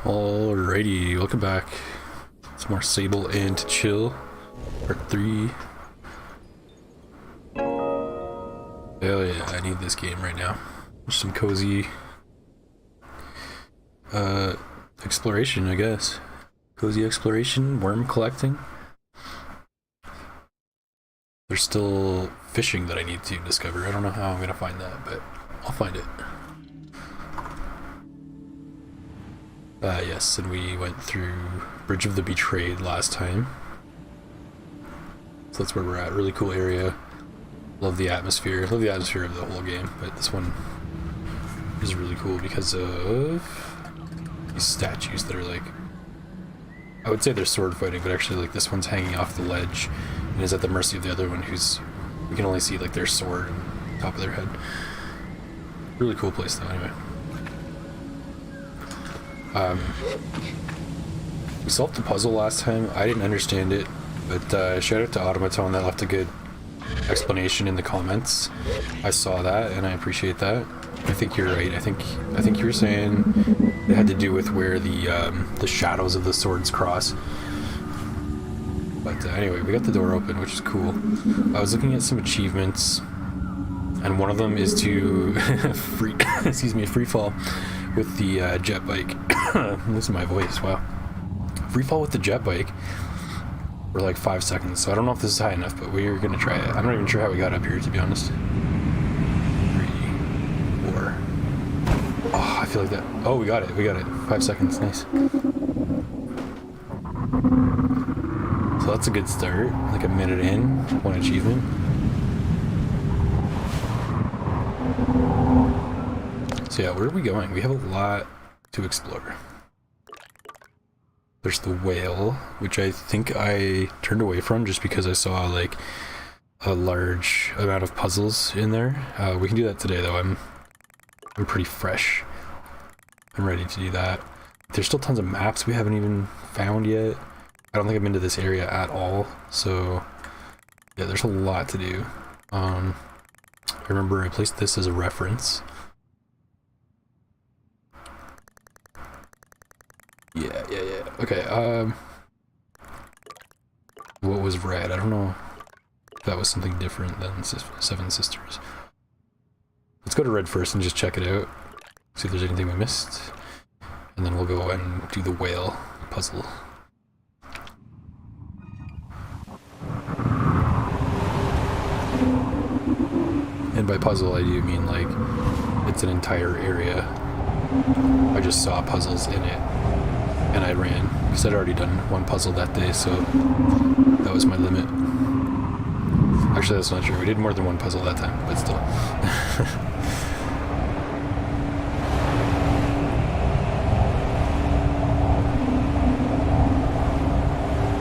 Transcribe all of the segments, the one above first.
Alrighty, welcome back. Some more Sable and to Chill, part 3. Hell yeah, I need this game right now. Just some cozy exploration, I guess. Cozy exploration, worm collecting. There's still fishing that I need to discover. I don't know how I'm gonna find that, but I'll find it. Yes, and we went through Bridge of the Betrayed last time. So that's where we're at. Really cool area. Love the atmosphere. Love the atmosphere of the whole game, but this one is really cool because of these statues that are like, I would say they're sword fighting, but actually like this one's hanging off the ledge and is at the mercy of the other one who's, we can only see like their sword and top of their head. Really cool place though, anyway. We solved the puzzle last time. I didn't understand it, but shout out to Automaton that left a good explanation in the comments. I saw that and I appreciate that. I think you're right. I think you were saying it had to do with where the shadows of the swords cross. But anyway, we got the door open, which is cool. I was looking at some achievements, and one of them is to free fall with the jet bike. Listen to my voice, wow. Free fall with the jet bike for like 5 seconds. So I don't know if this is high enough, but we're gonna try it. I'm not even sure how we got up here, to be honest. 3, 4. Oh, I feel like that. Oh, we got it. 5 seconds, nice. So that's a good start. Like a minute in, one achievement. So yeah, where are we going? We have a lot to explore. There's the whale, which I think I turned away from just because I saw like a large amount of puzzles in there. We can do that today though. I'm pretty fresh. I'm ready to do that. There's still tons of maps we haven't even found yet. I don't think I've been to this area at all, so yeah, there's a lot to do. I remember I placed this as a reference. Yeah. Okay, what was red? I don't know if that was something different than Seven Sisters. Let's go to red first and just check it out. See if there's anything we missed. And then we'll go and do the whale puzzle. And by puzzle I do mean like, it's an entire area. I just saw puzzles in it. And I ran, because I'd already done one puzzle that day, so that was my limit. Actually, that's not true. We did more than one puzzle that time, but still.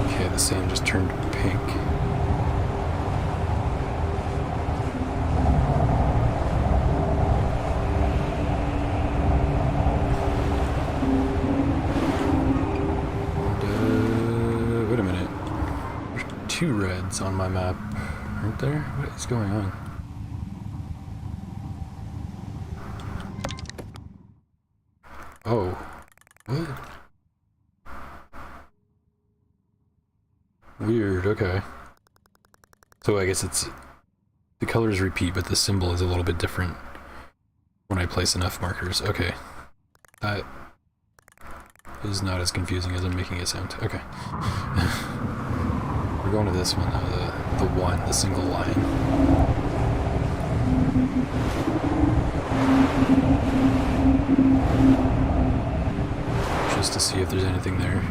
Okay, the sand just turned pink. Two reds on my map, aren't there? What is going on? Oh, what? Weird, okay. So I guess it's, the colors repeat, but the symbol is a little bit different when I place enough markers. Okay. That is not as confusing as I'm making it sound. Okay. We're going to this one, the single line. Just to see if there's anything there.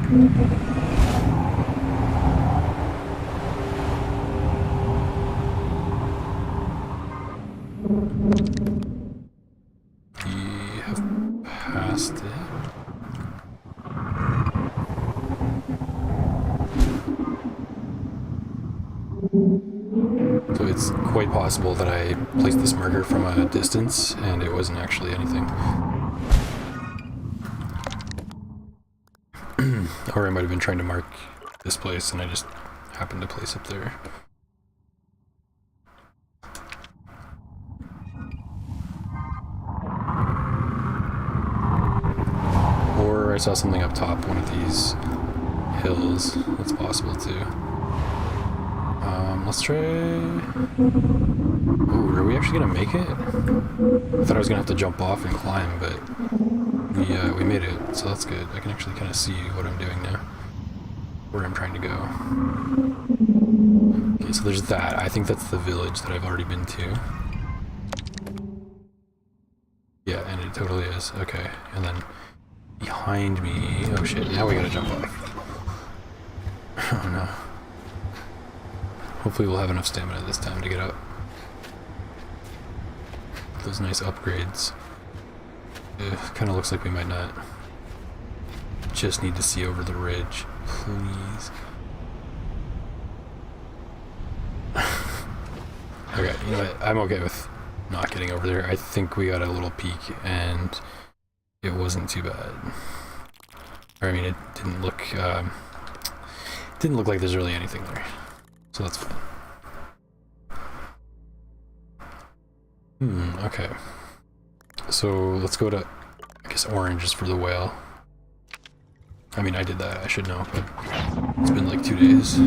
We have passed it. So it's quite possible that I placed this marker from a distance and it wasn't actually anything. Or I might have been trying to mark this place and I just happened to place it there. Or I saw something up top, one of these hills. That's possible too. Let's try... Ooh, are we actually gonna make it? I thought I was gonna have to jump off and climb, but we made it, so that's good. I can actually kind of see what I'm doing now, where I'm trying to go. Okay, so there's that. I think that's the village that I've already been to. Yeah, and it totally is. Okay, and then behind me... Oh shit, now we gotta jump off. Oh no. Hopefully we'll have enough stamina this time to get up. Those nice upgrades. Kind of looks like we might not. Just need to see over the ridge, please. Okay, you know what? I'm okay with not getting over there. I think we got a little peek and it wasn't too bad. Or, I mean, it didn't look like there's really anything there. So that's fine. Okay. So let's go to, I guess, orange is for the whale. I mean, I did that, I should know, but it's been like 2 days.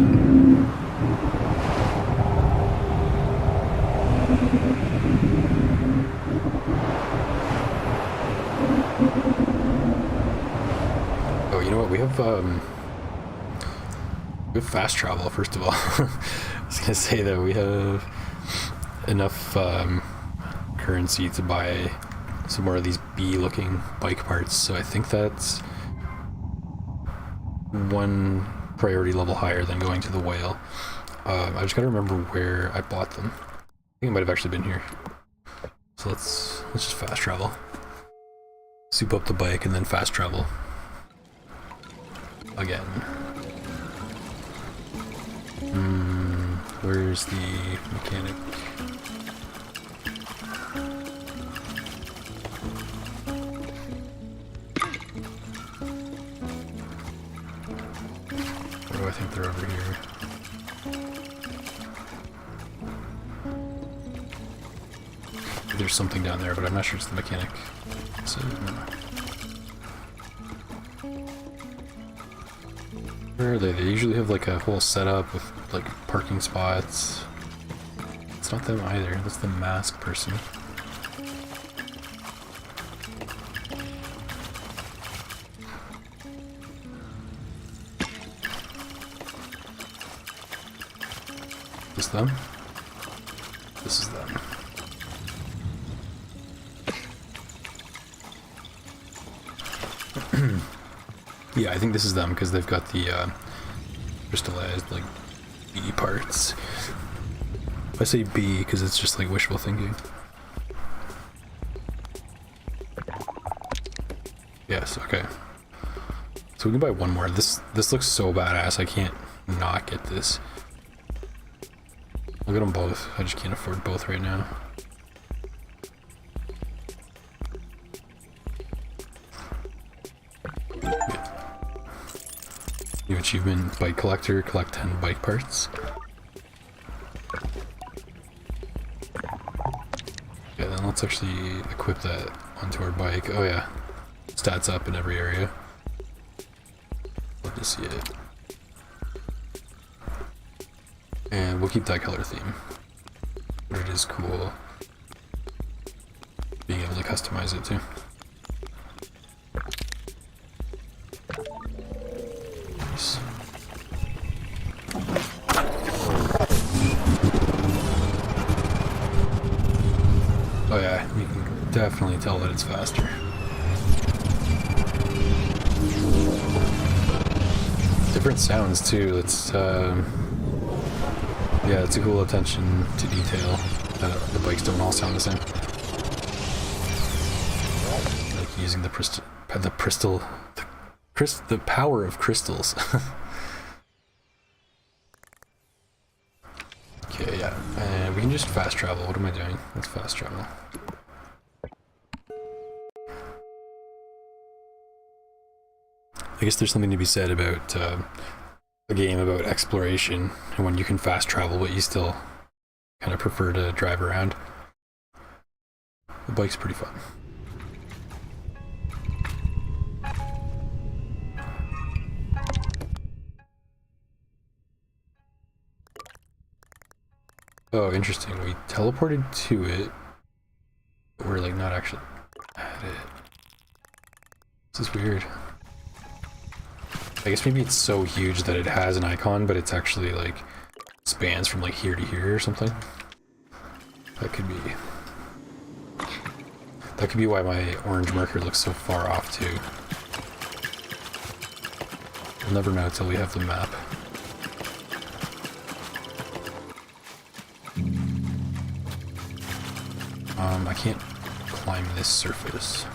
Oh, you know what? We have fast travel, first of all. I was gonna say that we have enough currency to buy some more of these bee-looking bike parts, so I think that's one priority level higher than going to the whale. I just gotta remember where I bought them. I think it might have actually been here. So let's just fast travel. Soup up the bike and then fast travel. Again. Where's the mechanic? What do I think they're over here? There's something down there, but I'm not sure it's the mechanic. So, no. Where are they? They usually have like a whole setup with like parking spots. It's not them either. That's the masked person. This them? This is them. Yeah, I think this is them because they've got the crystallized like bee parts. I say bee because it's just like wishful thinking. Yes, okay. So we can buy one more. This looks so badass. I can't not get this. I'll get them both. I just can't afford both right now. New achievement, bike collector, collect 10 bike parts. Yeah, then let's actually equip that onto our bike. Oh yeah, stats up in every area. Love to see it. And we'll keep that color theme. But it is cool being able to customize it too. Oh yeah, you can definitely tell that it's faster. Different sounds too, it's yeah, it's a cool attention to detail. The bikes don't all sound the same. Like using the power of crystals. Okay, yeah, and we can just fast travel. What am I doing? Let's fast travel. I guess there's something to be said about a game about exploration and when you can fast travel, but you still kind of prefer to drive around. The bike's pretty fun. Oh, interesting. We teleported to it, but we're like not actually at it. This is weird. I guess maybe it's so huge that it has an icon, but it's actually like spans from like here to here or something. That could be. That could be why my orange marker looks so far off too. We'll never know until we have the map. I can't climb this surface.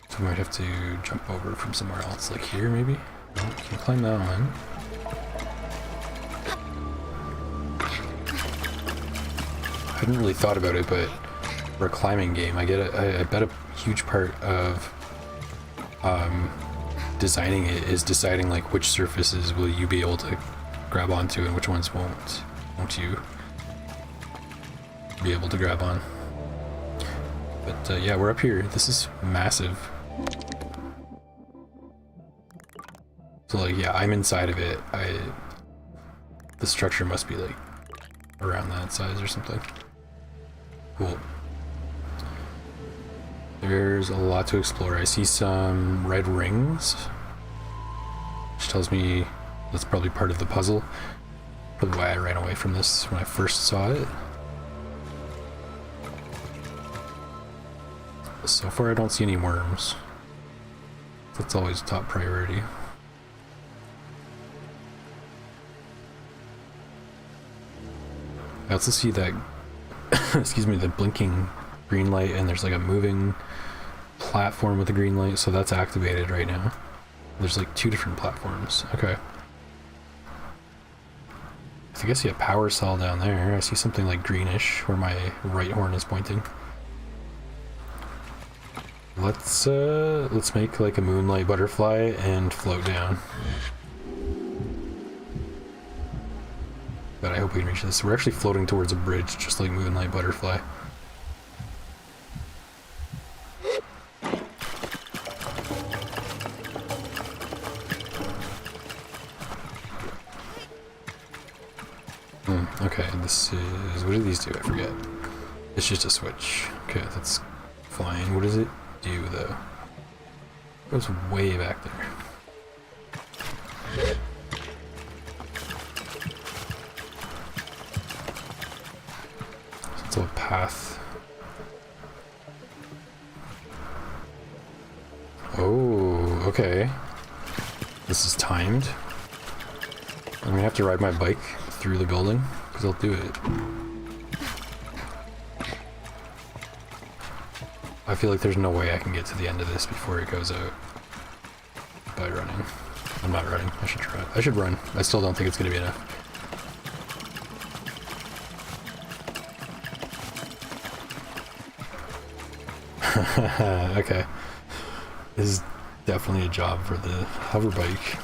So we might have to jump over from somewhere else, like here maybe? No, can't climb that one. I hadn't really thought about it, but for a climbing game, I bet a huge part of designing it is deciding like which surfaces will you be able to grab onto and which ones won't you be able to grab on. But yeah, we're up here. This is massive. So like, yeah, I'm inside of it. The structure must be like around that size or something. Cool. There's a lot to explore. I see some red rings, which tells me that's probably part of the puzzle. Probably why I ran away from this when I first saw it. So far I don't see any worms. That's always top priority. I also see that, excuse me, the blinking green light, and there's like a moving platform with a green light, so that's activated right now. There's like 2 different platforms. Okay. I think I see a power cell down there. I see something like greenish where my right horn is pointing. Let's make like a moonlight butterfly and float down. But I hope we can reach this. We're actually floating towards a bridge, just like moonlight butterfly. Okay, this is... what do these do? I forget. It's just a switch. Okay, that's fine. What does it do, though? It goes way back there. It's a path. Oh, okay. This is timed. I'm gonna have to ride my bike through the building, because I'll do it. I feel like there's no way I can get to the end of this before it goes out by running. I'm not running. I should try. I should run. I still don't think it's gonna be enough. Okay. This is definitely a job for the hover bike.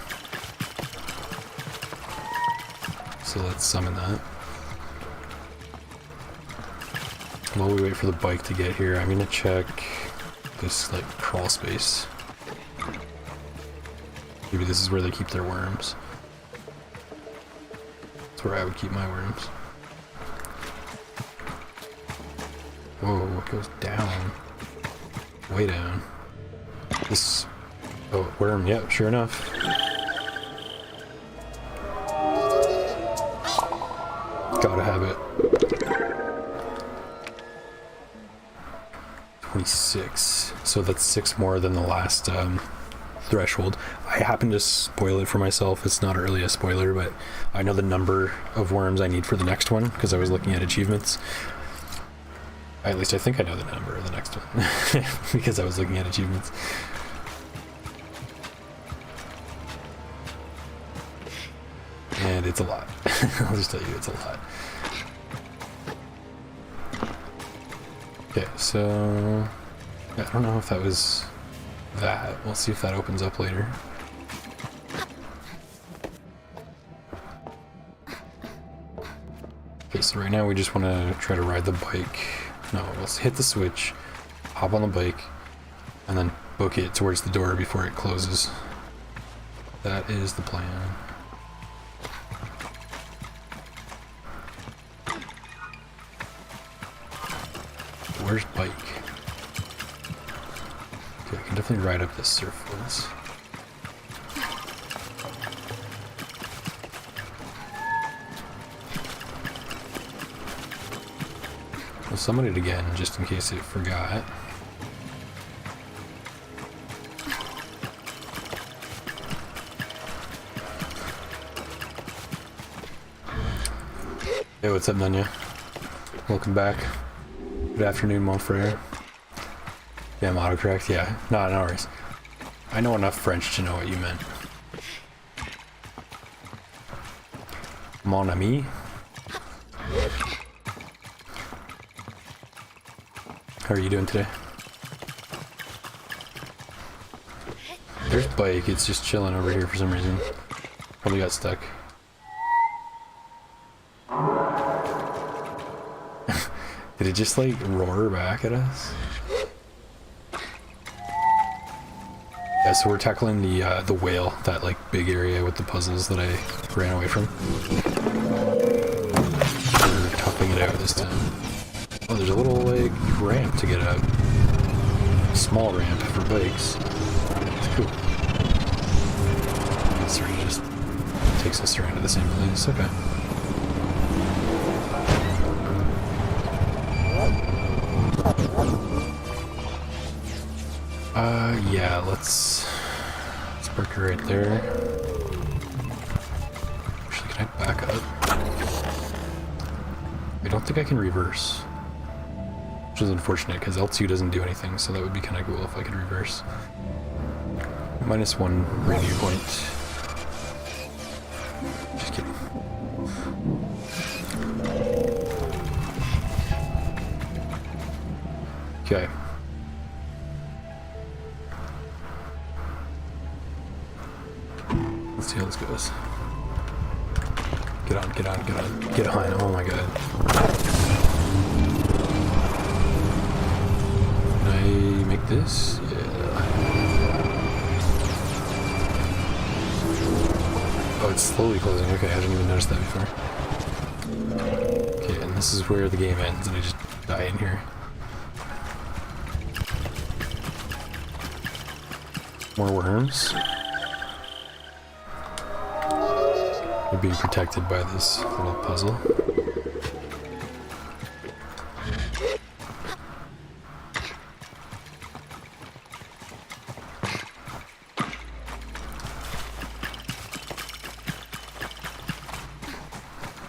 So let's summon that. While we wait for the bike to get here, I'm gonna check this like crawl space. Maybe this is where they keep their worms. That's where I would keep my worms. Whoa, it goes down. Way down. This... oh, worm, yep, sure enough. Gotta have it. 26. So that's 6 more than the last threshold. I happen to spoil it for myself. It's not really a spoiler, but I know the number of worms I need for the next one because I was looking at achievements. At least I think I know the number of the next one because I was looking at achievements. And it's a lot. I'll just tell you, it's a lot. Okay, so... yeah, I don't know if that was that. We'll see if that opens up later. Okay, so right now we just want to try to ride the bike. No, let's hit the switch, hop on the bike, and then book it towards the door before it closes. That is the plan. where's bike? Okay, I can definitely ride up this surface. I'll summon it again, just in case it forgot. Hey, what's up, Nunya? Welcome back. Good afternoon, Montfrere. Damn, autocorrect, yeah. No worries. I know enough French to know what you meant. Mon ami. How are you doing today? There's bike, it's just chilling over here for some reason. Probably got stuck. Did it just like roar back at us? Yeah, so we're tackling the whale, that like big area with the puzzles that I ran away from. We're toughing it out this time. Oh, there's a little like ramp to get up. Small ramp for bikes. It's cool. It sort of just takes us around to the same place. Okay. Yeah, let's park it right there. Actually, can I back up? I don't think I can reverse. Which is unfortunate, because L2 doesn't do anything, so that would be kind of cool if I could reverse. -1 review point. Just kidding. Okay. Let's see how this goes. Get on, get on, get on. Get on, oh my god. Can I make this? Yeah. Oh, it's slowly closing. Okay, I didn't even notice that before. Okay, and this is where the game ends, and I just die in here. More worms. We're being protected by this little puzzle.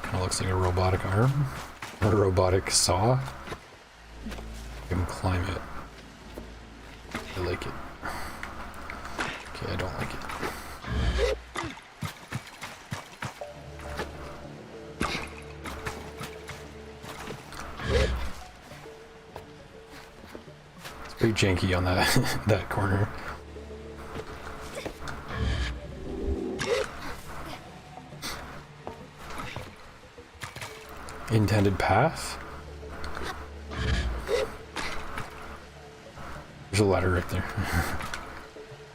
Kind of looks like a robotic arm. Or a robotic saw. I can climb it. I like it. Okay, I don't like it. It's pretty janky on that that corner. Intended path? There's a ladder right there.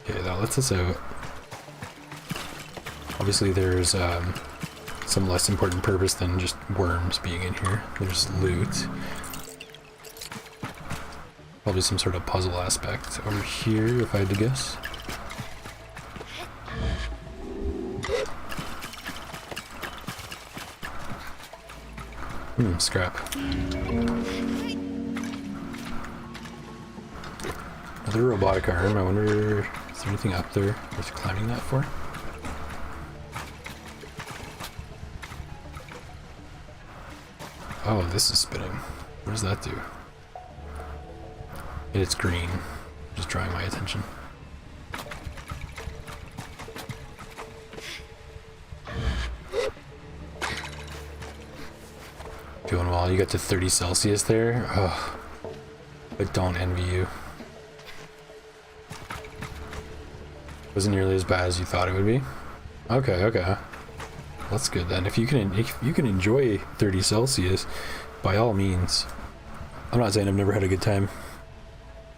Okay, that lets us out. Obviously there's some less important purpose than just worms being in here. There's loot. Probably some sort of puzzle aspect over here, if I had to guess. Scrap. Another robotic arm. I wonder, is there anything up there worth climbing that for? Oh, this is spinning. What does that do? It's green. Just drawing my attention. Doing well. You got to 30 Celsius there. Oh, I don't envy you. Wasn't nearly as bad as you thought it would be. Okay, okay. That's good then. If you can enjoy 30 Celsius, by all means. I'm not saying I've never had a good time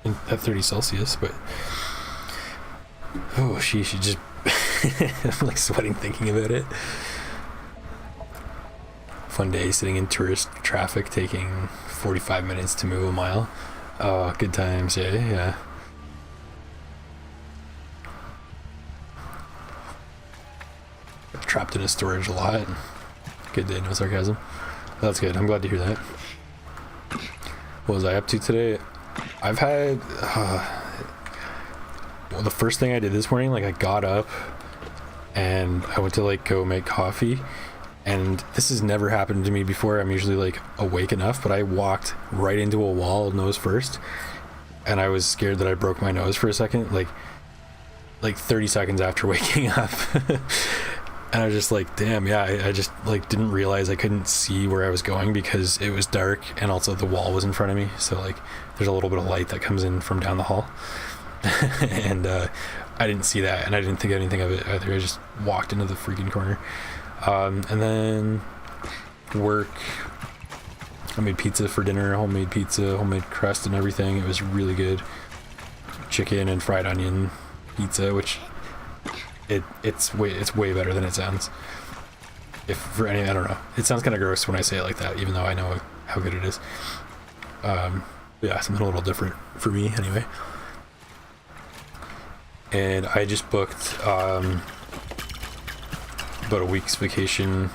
at 30 Celsius, but oh, sheesh, you just I'm like sweating thinking about it. fun day sitting in tourist traffic, taking 45 minutes to move a mile. Oh, good times, yeah. Trapped in a storage a lot. Good day, no sarcasm. That's good. I'm glad to hear that. What was I up to today? I've had well, the first thing I did this morning, like I got up and I went to like go make coffee, and this has never happened to me before. I'm usually like awake enough, but I walked right into a wall nose first, and I was scared that I broke my nose for a second, like 30 seconds after waking up. And I was just like, damn, yeah, I just like didn't realize I couldn't see where I was going because it was dark, and also the wall was in front of me. So like there's a little bit of light that comes in from down the hall. And I didn't see that, and I didn't think anything of it either. I just walked into the freaking corner. And then work. I made pizza for dinner, homemade pizza, homemade crust and everything. It was really good. Chicken and fried onion pizza, which it's way better than it sounds. If for any, I don't know. It sounds kind of gross when I say it like that, even though I know how good it is. Yeah, something a little different for me anyway. And I just booked about a week's vacation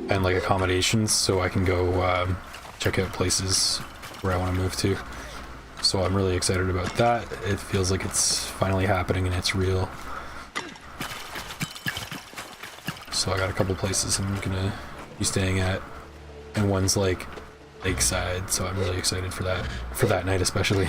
and like accommodations, so I can go check out places where I want to move to. So I'm really excited about that. It feels like it's finally happening and it's real. So I got a couple places I'm gonna be staying at, and one's like lakeside, so I'm really excited for that night especially.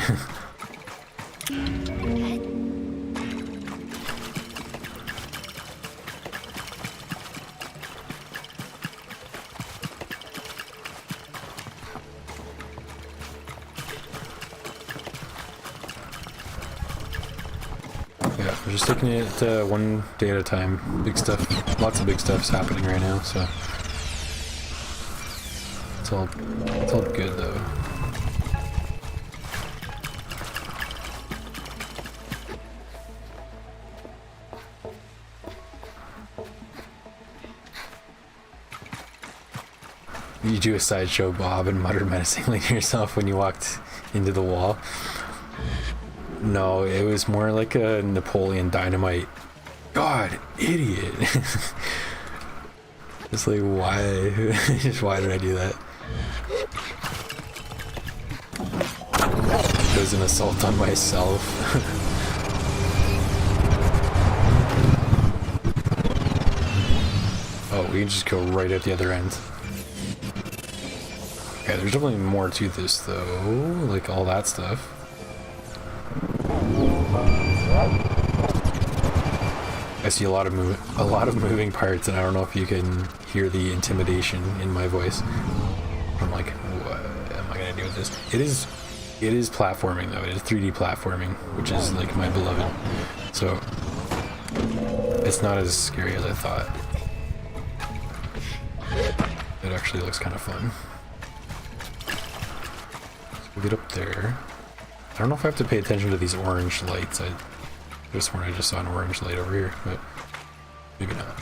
We're just taking it one day at a time. Big stuff, lots of big stuff's happening right now, so it's all good though. You do a sideshow Bob and mutter menacingly to yourself when you walked into the wall. No, it was more like a Napoleon Dynamite. God, idiot. It's like, why? Just why did I do that? It was an assault on myself. Oh, we can just go right at the other end. Okay, there's definitely more to this though, like all that stuff. I see a lot of moving parts, and I don't know if you can hear the intimidation in my voice. I'm like, what am I gonna do with this? It is platforming though. It is 3D platforming, which is like my beloved. So it's not as scary as I thought. It actually looks kind of fun. So we'll get up there. I don't know if I have to pay attention to these orange lights. I just sworn I just saw an orange light over here, but maybe not.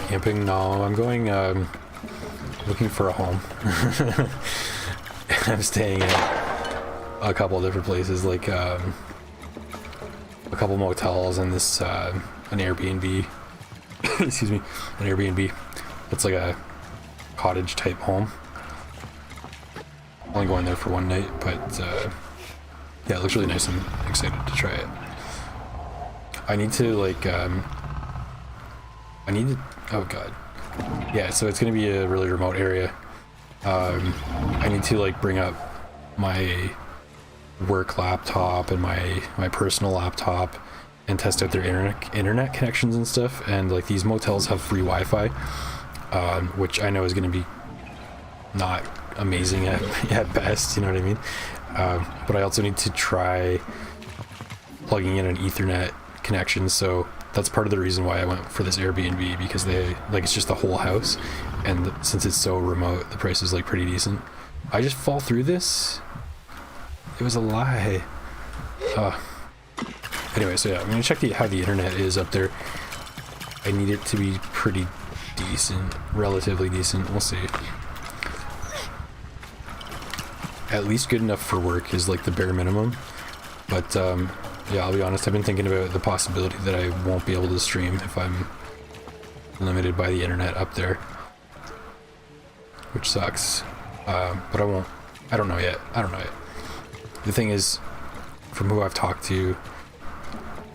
Camping? No, I'm going looking for a home. I'm staying at a couple of different places, like a couple motels and this an Airbnb. Excuse me, an Airbnb. It's like a cottage type home. Only going there for one night, but yeah, it looks really nice. I'm excited to try it. I need to like oh god, yeah, so it's gonna be a really remote area. I need to like bring up my work laptop and my personal laptop and test out their internet connections and stuff, and like these motels have free Wi-Fi, which I know is going to be not amazing at best, you know what I mean? But I also need to try plugging in an Ethernet connection, so that's part of the reason why I went for this Airbnb, because they like it's just the whole house, and since it's so remote, the price is like pretty decent. I just fall through this. It was a lie. Anyway, so yeah, I'm gonna check how the internet is up there. I need it to be pretty decent, relatively decent. We'll see. At least good enough for work is like the bare minimum. But yeah, I'll be honest, I've been thinking about the possibility that I won't be able to stream if I'm limited by the internet up there, which sucks. But I won't. I don't know yet. The thing is, from who I've talked to,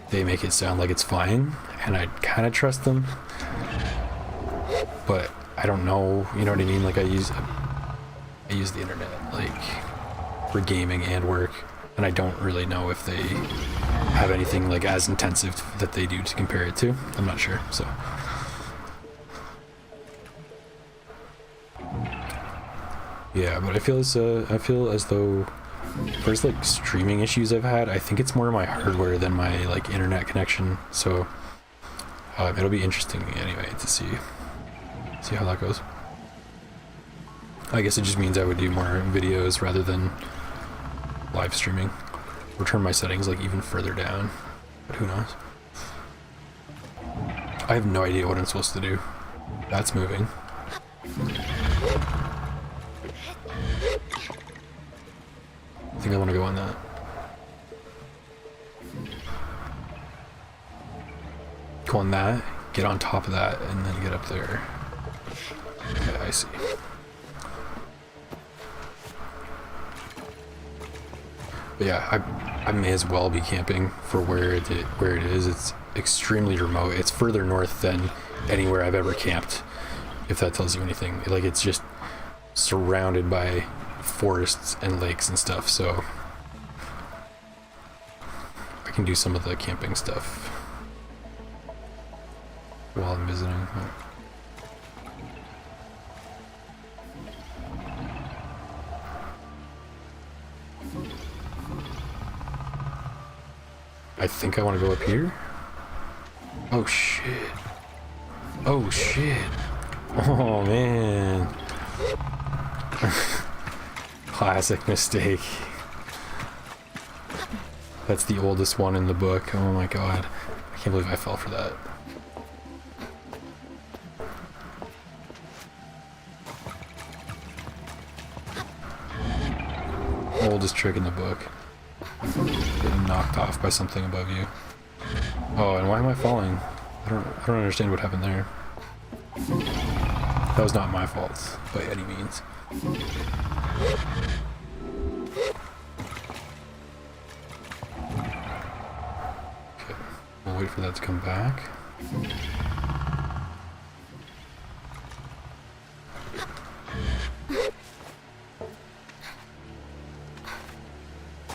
they make it sound like it's fine, and I kind of trust them. But I don't know. You know what I mean? Like I use the internet like for gaming and work, and I don't really know if they have anything like as intensive that they do to compare it to. I'm not sure. So. Yeah, but I feel as though first like streaming issues I've had, I think it's more my hardware than my like internet connection. So it'll be interesting anyway to see how that goes. I guess it just means I would do more videos rather than live streaming, or turn my settings like even further down. But who knows? I have no idea what I'm supposed to do. That's moving. I think I want to go on that. Go on that, get on top of that, and then get up there. Okay, I see. But yeah, I may as well be camping for where it is. It's extremely remote. It's further north than anywhere I've ever camped, if that tells you anything. Like, it's just surrounded by forests and lakes and stuff, so I can do some of the camping stuff while I'm visiting. I think I want to go up here. Oh shit. Oh shit. Oh man. Classic mistake. That's the oldest one in the book. Oh my god. I can't believe I fell for that. Oldest trick in the book. Getting knocked off by something above you. Oh, and why am I falling? I don't understand what happened there. That was not my fault by any means. Okay, we'll wait for that to come back.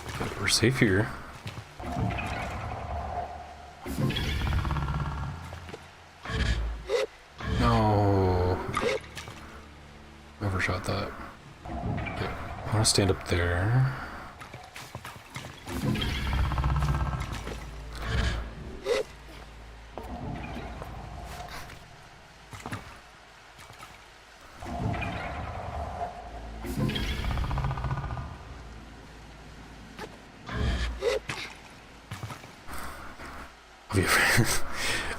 Okay, we're safe here. No. Overshot that. Okay, I want to stand up there.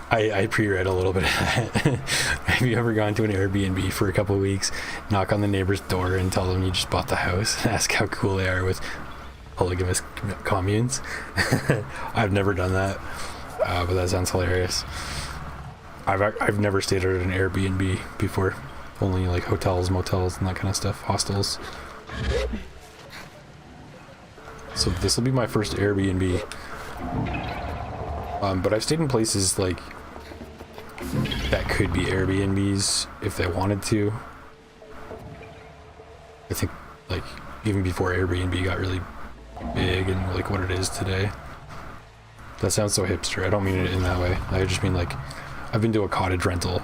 I pre-read a little bit of that. Have you ever gone to an Airbnb for a couple of weeks, knock on the neighbor's door and tell them you just bought the house, and ask how cool they are with polygamous communes? I've never done that, but that sounds hilarious. I've never stayed at an Airbnb before, only like hotels, motels, and that kind of stuff, hostels. So this will be my first Airbnb. But I've stayed in places like that could be Airbnbs if they wanted to. I think like even before Airbnb got really big and like what it is today. That sounds so hipster. I don't mean it in that way. I just mean like I've been to a cottage rental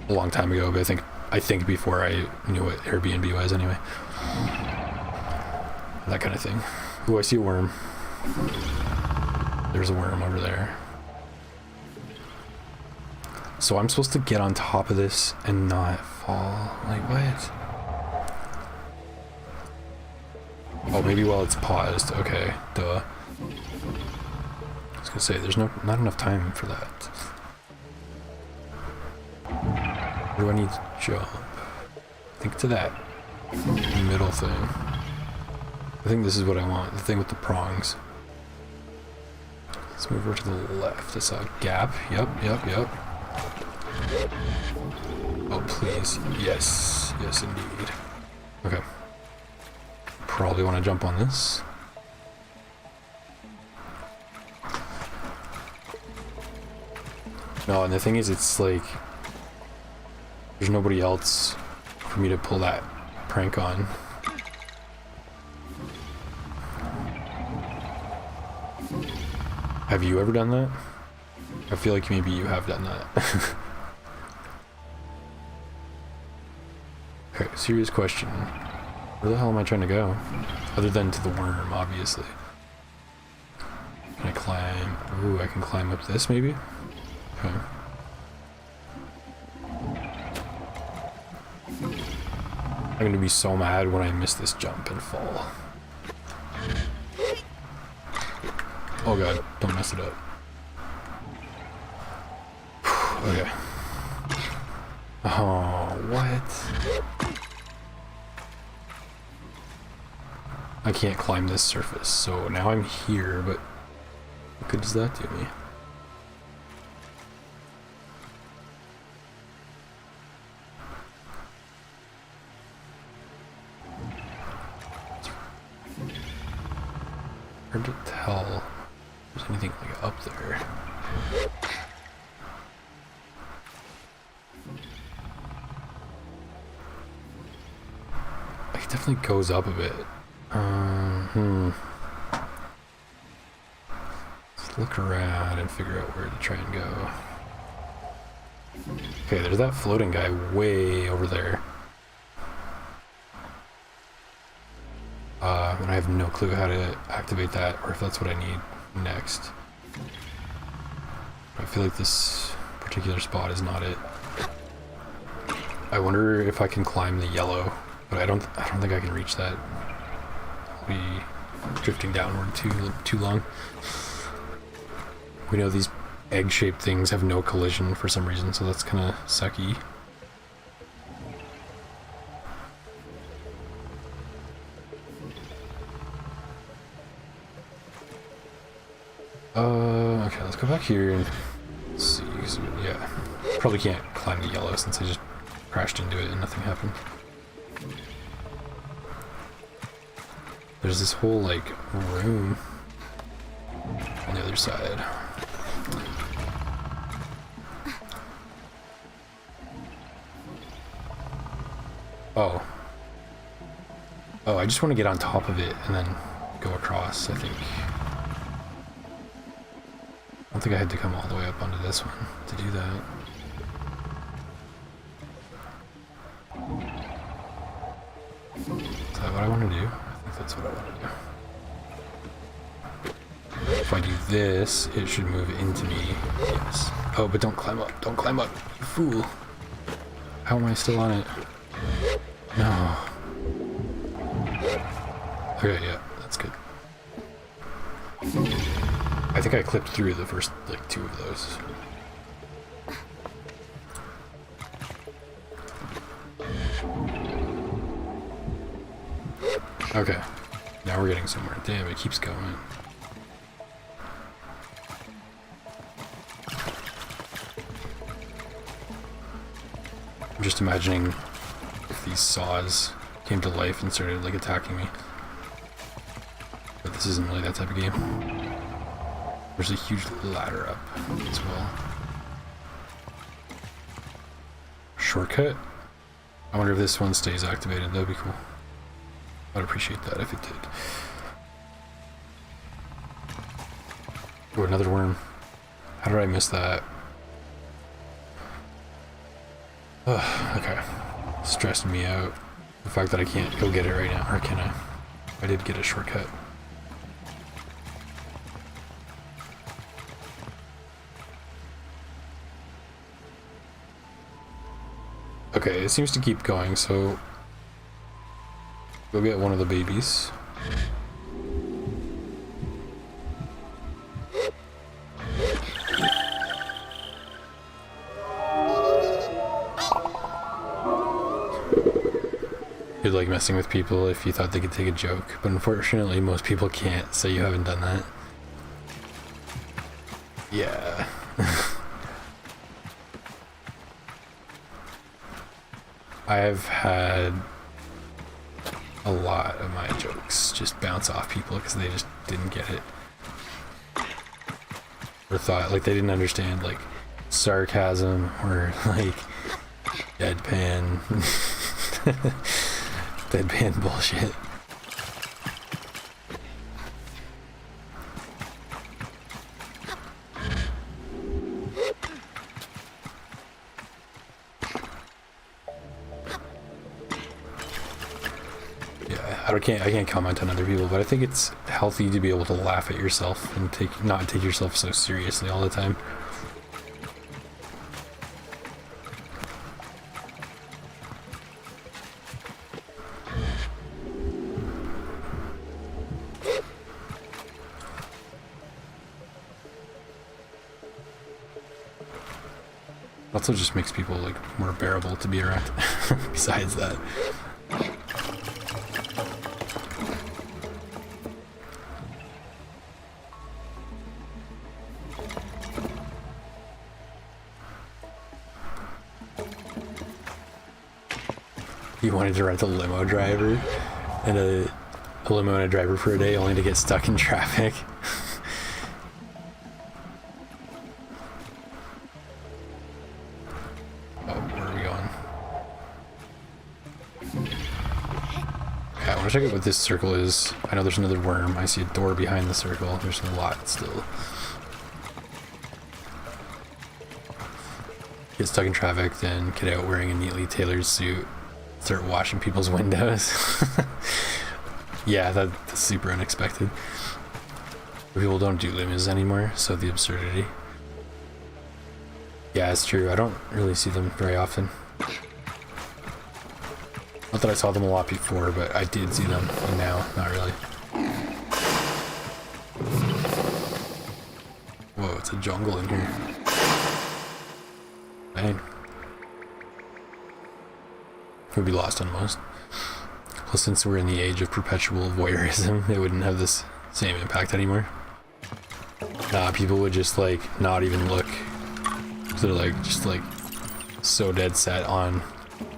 a long time ago, but I think before I knew what Airbnb was anyway. That kind of thing. Ooh, I see a worm. There's a worm over there. So I'm supposed to get on top of this and not fall. Like, what? Oh, maybe while it's paused. Okay, duh. was gonna say, there's not enough time for that. Where do I need to jump? Think to that middle thing. I think this is what I want, the thing with the prongs. Let's move over to the left. I saw a gap. Yep. Oh, please. Yes. Yes, indeed. Okay. Probably want to jump on this. No, and the thing is, it's like there's nobody else for me to pull that prank on. Have you ever done that? I feel like maybe you have done that. Okay, serious question. Where the hell am I trying to go? Other than to the worm, obviously. Can I climb? Ooh, I can climb up this maybe? Okay. I'm gonna be so mad when I miss this jump and fall. Oh god, don't mess it up. Okay. Oh, what? I can't climb this surface, so now I'm here, but what good does that do me? Hard to tell if there's anything like up there. It definitely goes up a bit. Let's look around and figure out where to try and go. Okay, there's that floating guy way over there. And I have no clue how to activate that, or if that's what I need next. I feel like this particular spot is not it. I wonder if I can climb the yellow, but I don't think I can reach that. I'll be drifting downward too long. We know these egg-shaped things have no collision for some reason, so that's kind of sucky. Okay, let's go back here and see. Yeah, probably can't climb the yellow since I just crashed into it and nothing happened. There's this whole, like, room on the other side. Oh. Oh, I just want to get on top of it and then go across, I think. I don't think I had to come all the way up onto this one to do that. Is that what I want to do? I think that's what I want to do. If I do this, it should move into me. Yes. Oh, but don't climb up. Don't climb up, you fool. How am I still on it? No. Okay, yeah, that's good. I think I clipped through the first, like, 2 of those. Okay, now we're getting somewhere. Damn, it keeps going. I'm just imagining if these saws came to life and started, like, attacking me. But this isn't really that type of game. There's a huge ladder up as well. Shortcut? I wonder if this one stays activated. That'd be cool. I'd appreciate that if it did. Oh, another worm. How did I miss that? Ugh, okay. Stressed me out. The fact that I can't go get it right now. Or can I? I did get a shortcut. Okay, it seems to keep going, so go get one of the babies. like messing with people if you thought they could take a joke, but unfortunately most people can't, so you haven't done that. Yeah. I've had a lot of my jokes just bounce off people because they just didn't get it. Or thought, like, they didn't understand, like, sarcasm or, like, deadpan. Deadpan bullshit. I can't comment on other people, but I think it's healthy to be able to laugh at yourself and not take yourself so seriously all the time. Also just makes people like more bearable to be around. Besides that. He wanted to rent a limo driver and a limo and a driver for a day only to get stuck in traffic. Oh, where are we going? Okay, I want to check out what this circle is. I know there's another worm. I see a door behind the circle. There's a lot still. Get stuck in traffic, then get out wearing a neatly tailored suit. Start washing people's windows. Yeah, that's super unexpected. People don't do limos anymore, so the absurdity. Yeah, it's true. I don't really see them very often. Not that I saw them a lot before, but I did see them, and now, not really. Whoa, it's a jungle in here. Dang. Would be lost on most. Well, since we're in the age of perpetual voyeurism, it wouldn't have this same impact anymore. People would just like not even look. They're like just like so dead set on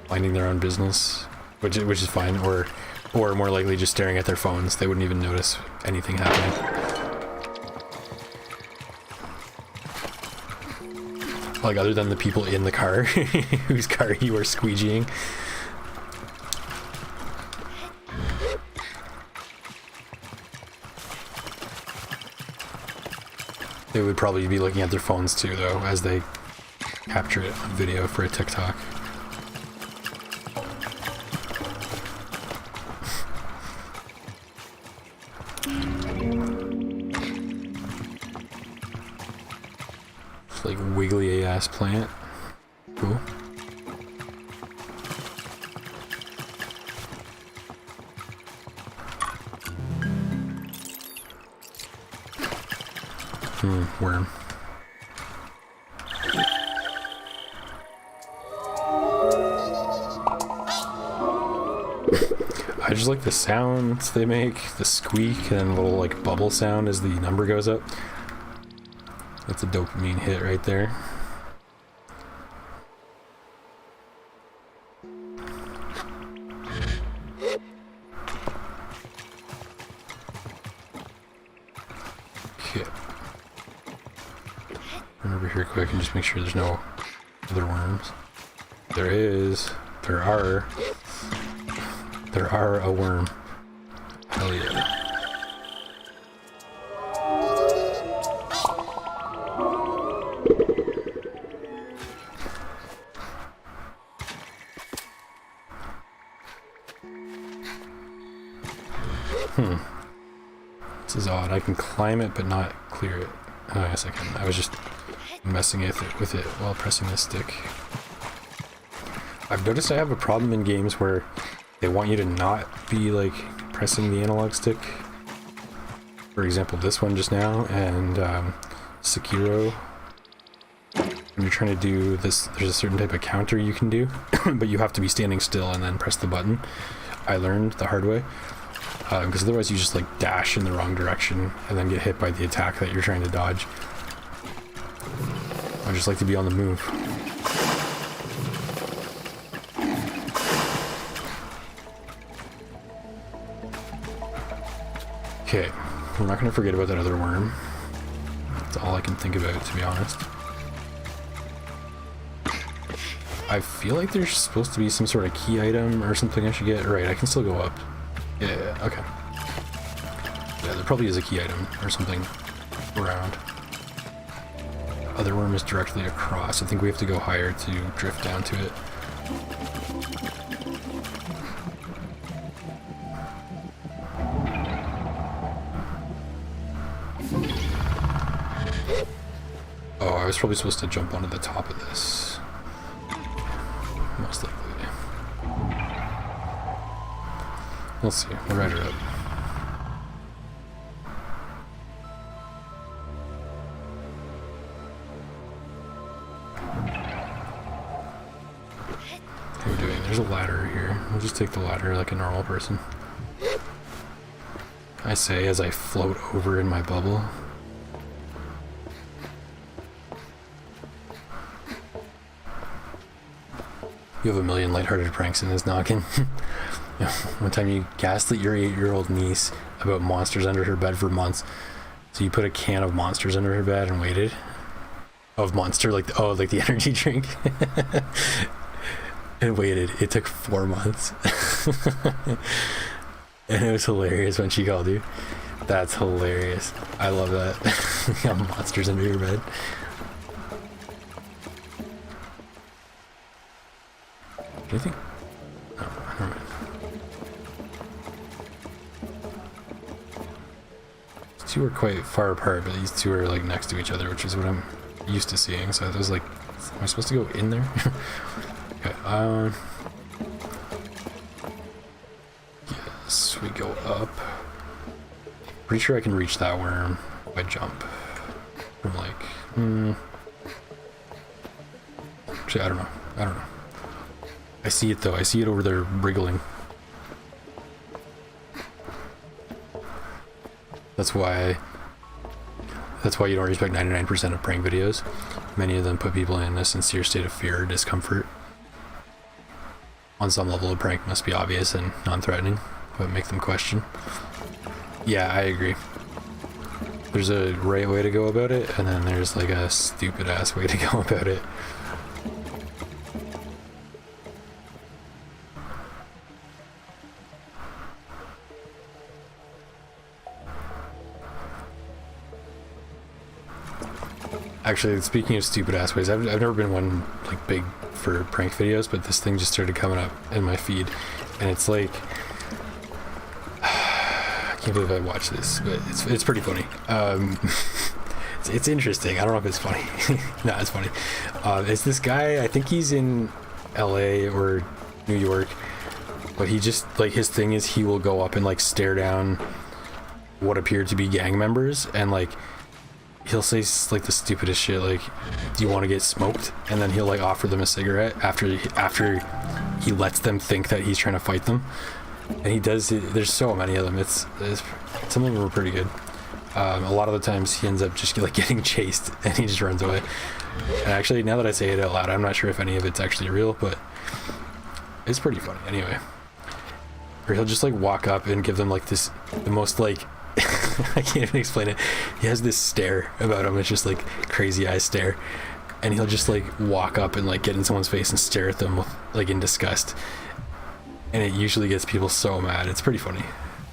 minding their own business, which is fine. Or more likely just staring at their phones. They wouldn't even notice anything happening. Like other than the people in the car, whose car you are squeegeeing. They would probably be looking at their phones too, though, as they capture it on video for a TikTok. It's like wiggly ass plant. Cool. Worm. I just like the sounds they make, the squeak and then a little like bubble sound as the number goes up. That's a dopamine hit right there. Run over here quick and just make sure there's no other worms. There is. There are a worm. Hell yeah. This is odd. I can climb it but not clear it. Oh, yes I can. I was just messing with it while pressing the stick. I've noticed I have a problem in games where they want you to not be like pressing the analog stick. For example, this one just now, and Sekiro. When you're trying to do this, there's a certain type of counter you can do, but you have to be standing still and then press the button. I learned the hard way, because otherwise you just like dash in the wrong direction and then get hit by the attack that you're trying to dodge. I just like to be on the move. Okay, we're not going to forget about that other worm. That's all I can think about, to be honest. I feel like there's supposed to be some sort of key item or something I should get. Right, I can still go up. Yeah, okay. Yeah, there probably is a key item or something around. Other worm is directly across. I think we have to go higher to drift down to it. Oh, I was probably supposed to jump onto the top of this. Most likely. We'll see. We'll ride her up. What are we doing? There's a ladder here. We'll just take the ladder like a normal person. I say as I float over in my bubble. You have a million lighthearted pranks in this noggin. One time you gaslit your 8-year-old niece about monsters under her bed for months. So you put a can of monsters under her bed and waited. Of Monster, like the, like the energy drink. And waited. It took 4 months. And it was hilarious when she called you. That's hilarious. I love that. You have monsters under your bed. Anything? No, never mind. These two are quite far apart, but these two are like next to each other, which is what I'm used to seeing. So I was like, am I supposed to go in there? Okay, yes, we go up. Pretty sure I can reach that worm if I jump from like, actually, I don't know. I see it though. I see it over there wriggling. That's why you don't respect 99% of prank videos. Many of them put people in a sincere state of fear or discomfort. On some level, a prank must be obvious and non-threatening, but make them question. Yeah, I agree. There's a right way to go about it, and then there's like a stupid ass way to go about it. Actually, speaking of stupid ass ways, I've never been one like big for prank videos, but this thing just started coming up in my feed, and it's like, I can't believe I watched this, but it's pretty funny. It's interesting. I don't know if it's funny. No, it's funny. It's this guy. I think he's in LA or New York, but he just like his thing is he will go up and like stare down what appear to be gang members and like. He'll say like the stupidest shit, like, do you want to get smoked? And then he'll like offer them a cigarette after he lets them think that he's trying to fight them. And he does it. There's so many of them. It's some of them are pretty good. A lot of the times he ends up just like getting chased and he just runs away. And actually, now that I say it out loud, I'm not sure if any of it's actually real, but it's pretty funny anyway. Or he'll just like walk up and give them like the most like I can't even explain it. He has this stare about him. It's just like crazy eye stare, and he'll just like walk up and like get in someone's face and stare at them with, like in disgust, and it usually gets people so mad. It's pretty funny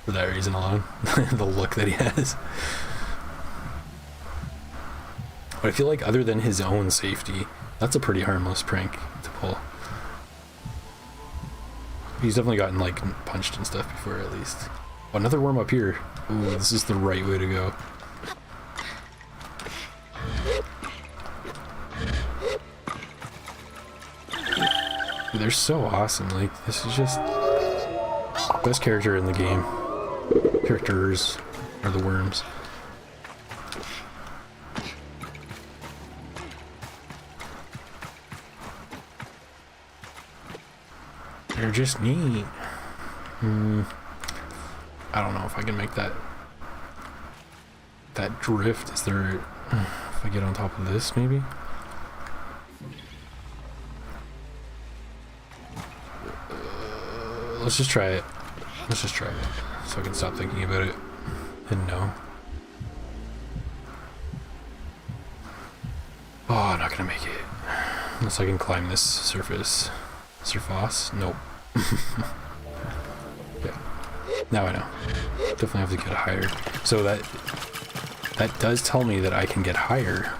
for that reason alone. The look that he has. But I feel like other than his own safety, that's a pretty harmless prank to pull. He's definitely gotten like punched and stuff before, at least. Oh, another worm up here. Ooh, this is the right way to go. Dude, they're so awesome. Like, this is just best character in the game. Characters are the worms. They're just neat. I don't know if I can make that drift. Is there, if I get on top of this maybe? Let's just try it. Let's just try it so I can stop thinking about it and know. Oh, I'm not gonna make it. Unless I can climb this surface. Surface? Nope. Yeah. Now I know. Definitely have to get higher. So that does tell me that I can get higher.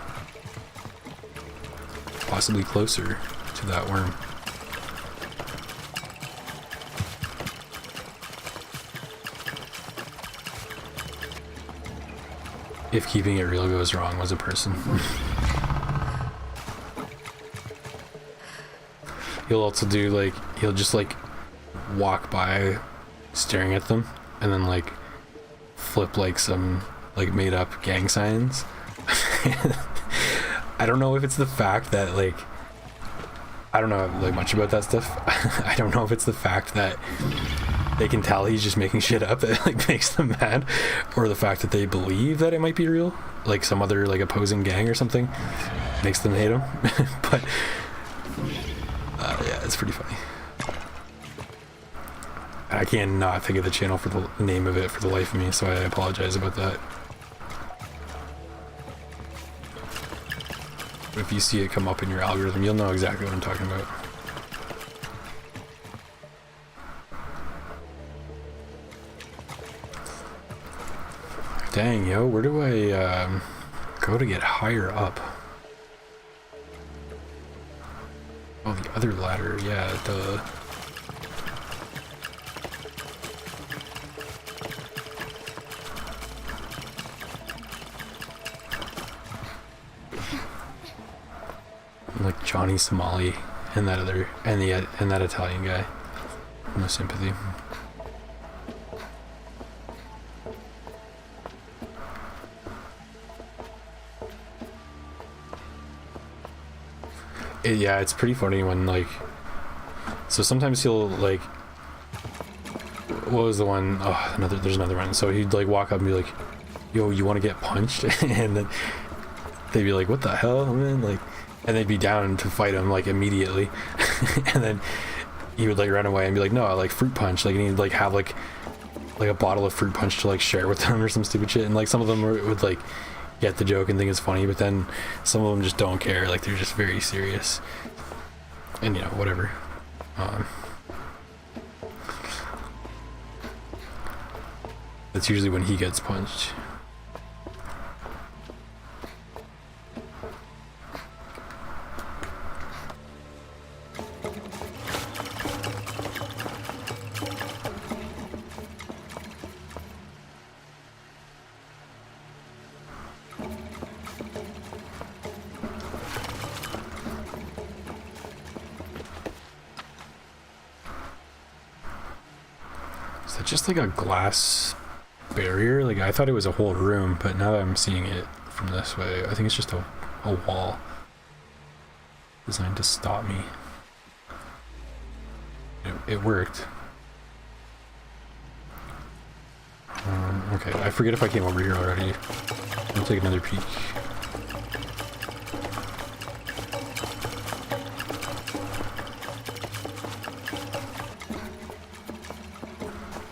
Possibly closer to that worm. If keeping it real goes wrong was a person. He'll also do like, he'll just like walk by staring at them and then like flip like some like made up gang signs. I don't know if it's the fact that like, I don't know like much about that stuff. I don't know if it's the fact that they can tell he's just making shit up that like makes them mad, or the fact that they believe that it might be real, like some other like opposing gang or something makes them hate him. But yeah, it's pretty funny. I cannot think of the channel for the name of it for the life of me, so I apologize about that. But if you see it come up in your algorithm, you'll know exactly what I'm talking about. Dang, yo, where do I go to get higher up? Oh, the other ladder, yeah, duh. I'm like Johnny Somali and that other and that Italian guy. No sympathy. Yeah, it's pretty funny when like, so sometimes he'll like, what was the one? Oh, there's another one. So he'd like walk up and be like, yo, you want to get punched? And then they'd be like, what the hell, man? Like, and they'd be down to fight him like immediately. And then he would like run away and be like, no, I like fruit punch. Like, and he'd like have like a bottle of fruit punch to like share with them or some stupid shit. And like some of them would like get the joke and think it's funny, but then some of them just don't care. Like they're just very serious. And you know, whatever. That's usually when he gets punched. Is that just like a glass barrier? Like I thought it was a whole room, but now that I'm seeing it from this way, I think it's just a wall designed to stop me. It worked. Okay, I forget if I came over here already. I'll take another peek.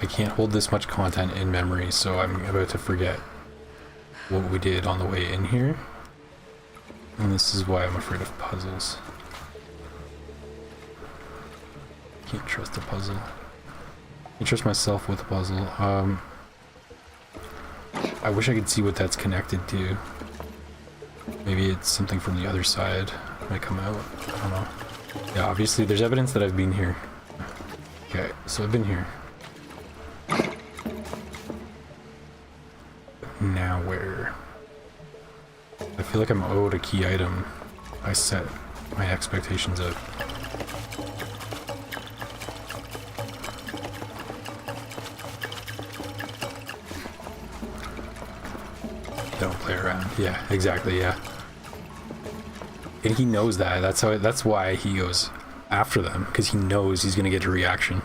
I can't hold this much content in memory, so I'm about to forget what we did on the way in here. And this is why I'm afraid of puzzles. Can't trust a puzzle. Can't trust myself with a puzzle. I wish I could see what that's connected to. Maybe it's something from the other side might come out. I don't know. Yeah, obviously there's evidence that I've been here. Okay, so I've been here. Now where? I feel like I'm owed a key item. I set my expectations up. Don't play around. Yeah, exactly, yeah. And he knows that. That's why he goes after them, because he knows he's gonna get a reaction.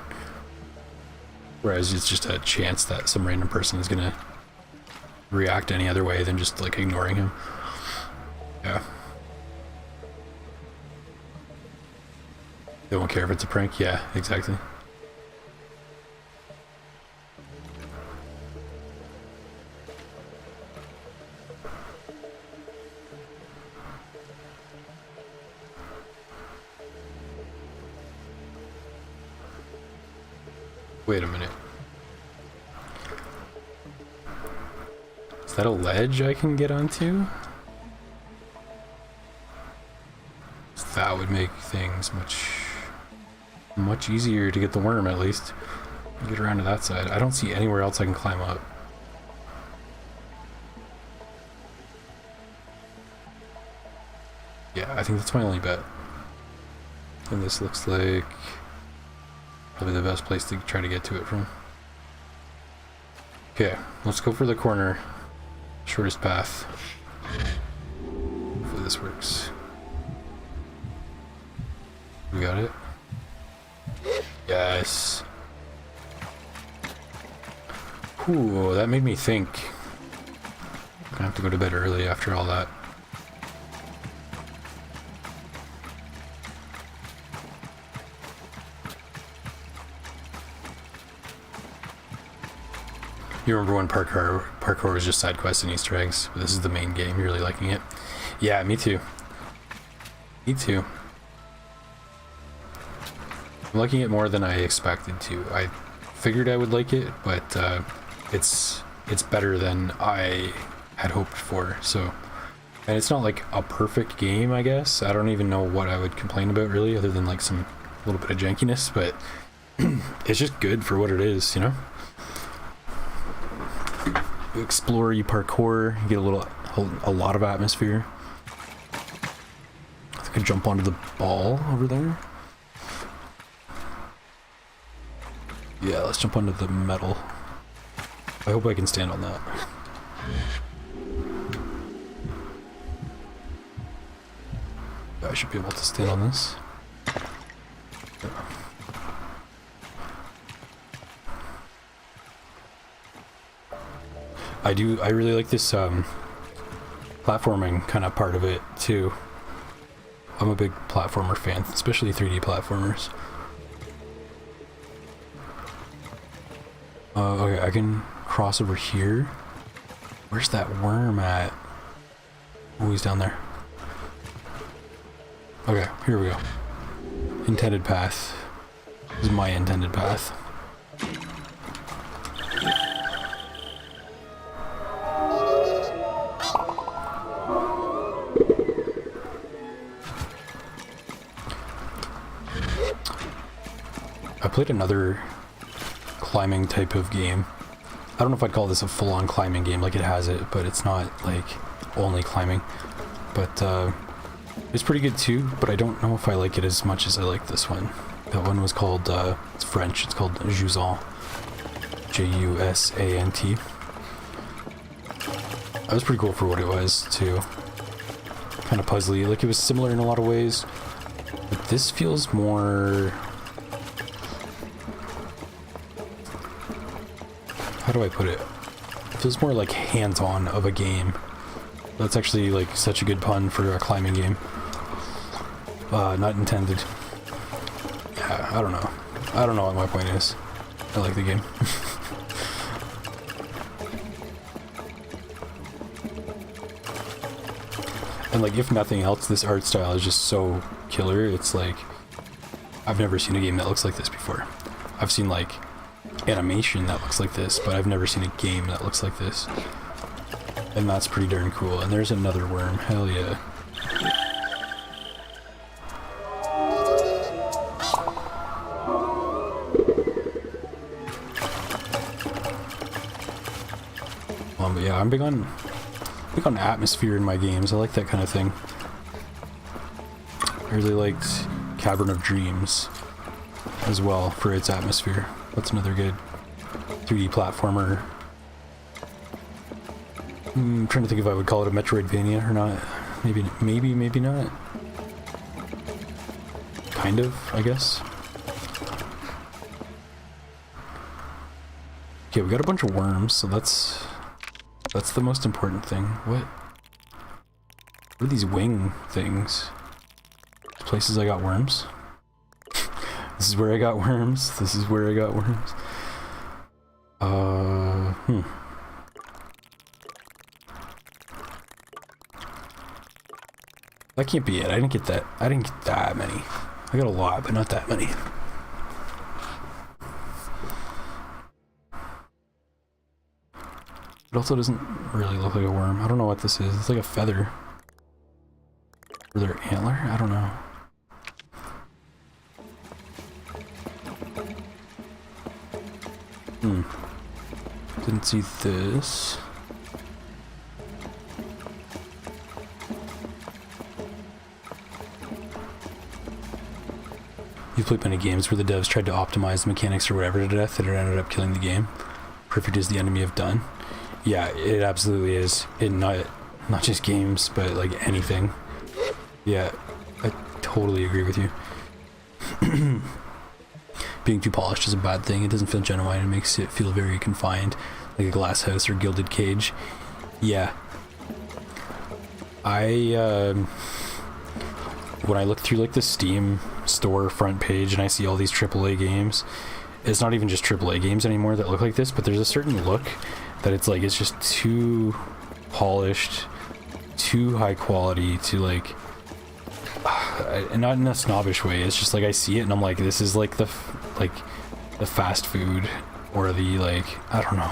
Whereas it's just a chance that some random person is gonna react any other way than just like ignoring him. Yeah. They won't care if it's a prank. Yeah, exactly. Wait a minute. Is that a ledge I can get onto? That would make things much easier to get the worm, at least. Get around to that side. I don't see anywhere else I can climb up. Yeah, I think that's my only bet. And this looks like probably the best place to try to get to it from. Okay, let's go for the corner. Shortest path. Hopefully this works. We got it? Yes. Ooh, that made me think. I'm gonna have to go to bed early after all that. You remember when parkour was just side quests and Easter eggs? But this is the main game. You're really liking it? Yeah, me too. Me too. I'm liking it more than I expected to. I figured I would like it, but it's better than I had hoped for. So, and it's not like a perfect game, I guess. I don't even know what I would complain about really, other than like some little bit of jankiness. But it's just good for what it is, you know. You explore, you parkour, you get a lot of atmosphere. I think I jump onto the ball over there. Yeah, let's jump onto the metal. I hope I can stand on that. I should be able to stand on this. I really like this platforming kind of part of it too. I'm a big platformer fan, especially 3D platformers. Okay, I can cross over here. Where's that worm at? Oh, he's down there. Okay, here we go. Intended path. This is my intended path. I played another climbing type of game. I don't know if I'd call this a full-on climbing game, like it has it, but it's not like only climbing. But it's pretty good too, but I don't know if I like it as much as I like this one. That one was called, it's French, it's called Jusant. Jusant. That was pretty cool for what it was too. Kind of puzzly, like it was similar in a lot of ways, but this feels more... How do I put it? It feels more like hands-on of a game. That's actually like such a good pun for a climbing game. Not intended. Yeah, I don't know. I don't know what my point is. I like the game. And like, if nothing else, this art style is just so killer. It's like, I've never seen a game that looks like this before. I've seen like animation that looks like this, but I've never seen a game that looks like this. And that's pretty darn cool. And there's another worm. Hell yeah. But yeah, I'm big on atmosphere in my games. I like that kind of thing. I really liked Cavern of Dreams as well for its atmosphere. That's another good 3D platformer. I'm trying to think if I would call it a Metroidvania or not. Maybe not. Kind of, I guess. Okay, we got a bunch of worms, so that's the most important thing. What are these wing things? Places I got worms? This is where I got worms. This is where I got worms. That can't be it. I didn't get that. I didn't get that many. I got a lot, but not that many. It also doesn't really look like a worm. I don't know what this is. It's like a feather. Or their antler? I don't know. Didn't see this. You've played many games where the devs tried to optimize the mechanics or whatever to death and it ended up killing the game. Perfect is the enemy of done. Yeah, it absolutely is. Not just games, but like anything. Yeah, I totally agree with you. Being too polished is a bad thing. It doesn't feel genuine. It makes it feel very confined, like a glass house or gilded cage. Yeah. When I look through like the Steam store front page and I see all these AAA games, it's not even just AAA games anymore that look like this, but there's a certain look that it's like, it's just too polished, too high quality to like, not in a snobbish way. It's just like I see it and I'm like, this is like the fast food or the like, I don't know.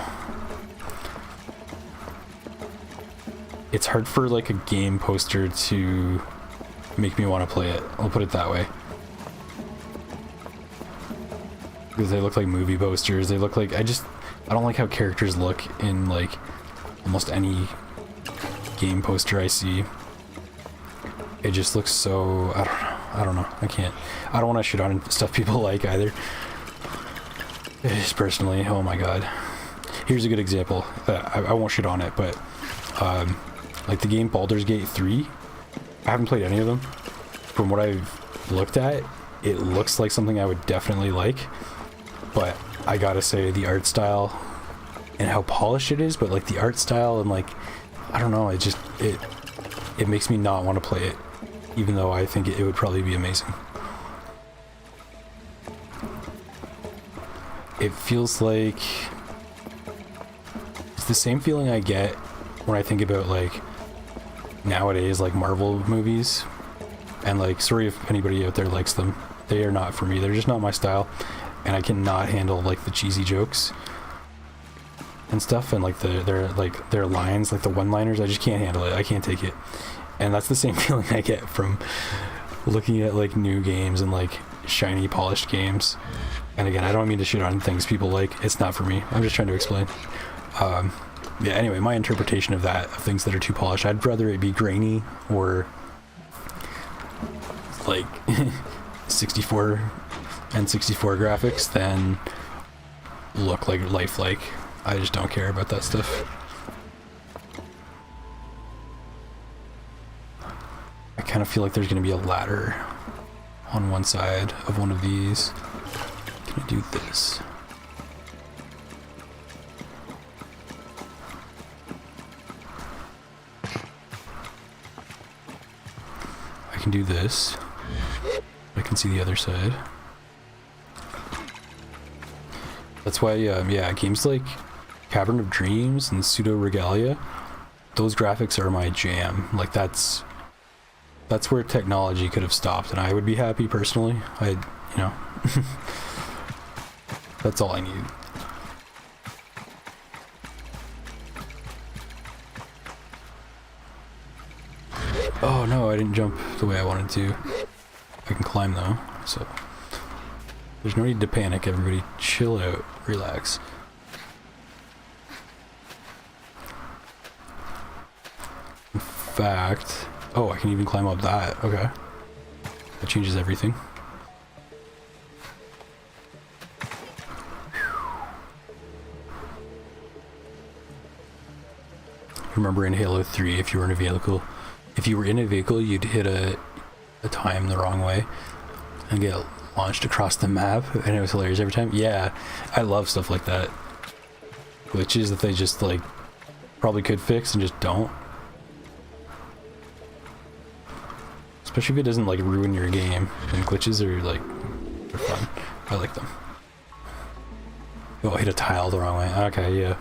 It's hard for like a game poster to make me want to play it. I'll put it that way. Because they look like movie posters. They look like, I don't like how characters look in like almost any game poster I see. It just looks so, I don't know. I don't want to shit on stuff people like either. Just personally, oh my god. Here's a good example. I won't shit on it, but like the game Baldur's Gate 3, I haven't played any of them. From what I've looked at, it looks like something I would definitely like, but I gotta say the art style and how polished it is, but like the art style and like, I don't know, it makes me not want to play it, even though I think it would probably be amazing. It feels like it's the same feeling I get when I think about like nowadays like Marvel movies, and like, sorry if anybody out there likes them, they are not for me. They're just not my style, and I cannot handle like the cheesy jokes and stuff, and like their lines, like the one-liners. I just can't handle it. I can't take it. And that's the same feeling I get from looking at like new games and like shiny polished games. And again, I don't mean to shit on things people like. It's not for me. I'm just trying to explain. Yeah, anyway, my interpretation of that, of things that are too polished, I'd rather it be grainy or like 64 and 64 graphics than look like lifelike. I just don't care about that stuff. I kind of feel like there's going to be a ladder on one side of one of these. Can I do this? I can do this. I can see the other side. That's why, yeah, games like Cavern of Dreams and Pseudo Regalia, those graphics are my jam. Like that's where technology could have stopped, and I would be happy personally. You know, that's all I need. Oh no, I didn't jump the way I wanted to. I can climb though, so there's no need to panic. Everybody chill out, relax. In fact, oh, I can even climb up that. Okay, that changes everything. Remember in Halo 3, if you were in a vehicle, you'd hit a time the wrong way and get launched across the map, and it was hilarious every time. Yeah, I love stuff like that. glitches that they just like probably could fix and just don't. Especially if it doesn't like ruin your game. And glitches are like, they're fun. I like them. Oh, I hit a tile the wrong way. Okay, yeah.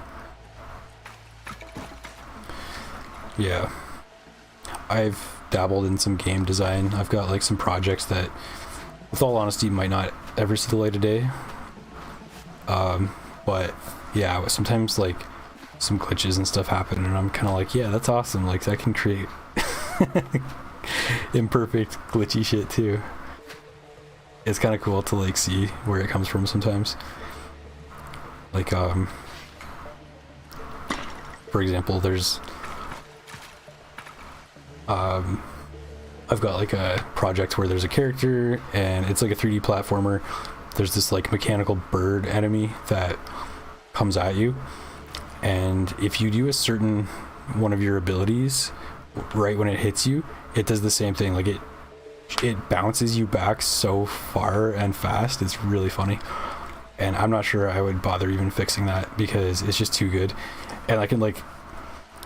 Yeah. I've dabbled in some game design. I've got like some projects that, with all honesty, might not ever see the light of day. But yeah, sometimes like some glitches and stuff happen and I'm kind of like, yeah, that's awesome. Like I can create imperfect glitchy shit too. It's kind of cool to like see where it comes from sometimes. Like for example, there's I've got like a project where there's a character and it's like a 3D platformer. There's this like mechanical bird enemy that comes at you, and if you do a certain one of your abilities right when it hits you, it does the same thing. Like it bounces you back so far and fast. It's really funny, and I'm not sure I would bother even fixing that because it's just too good. And I can like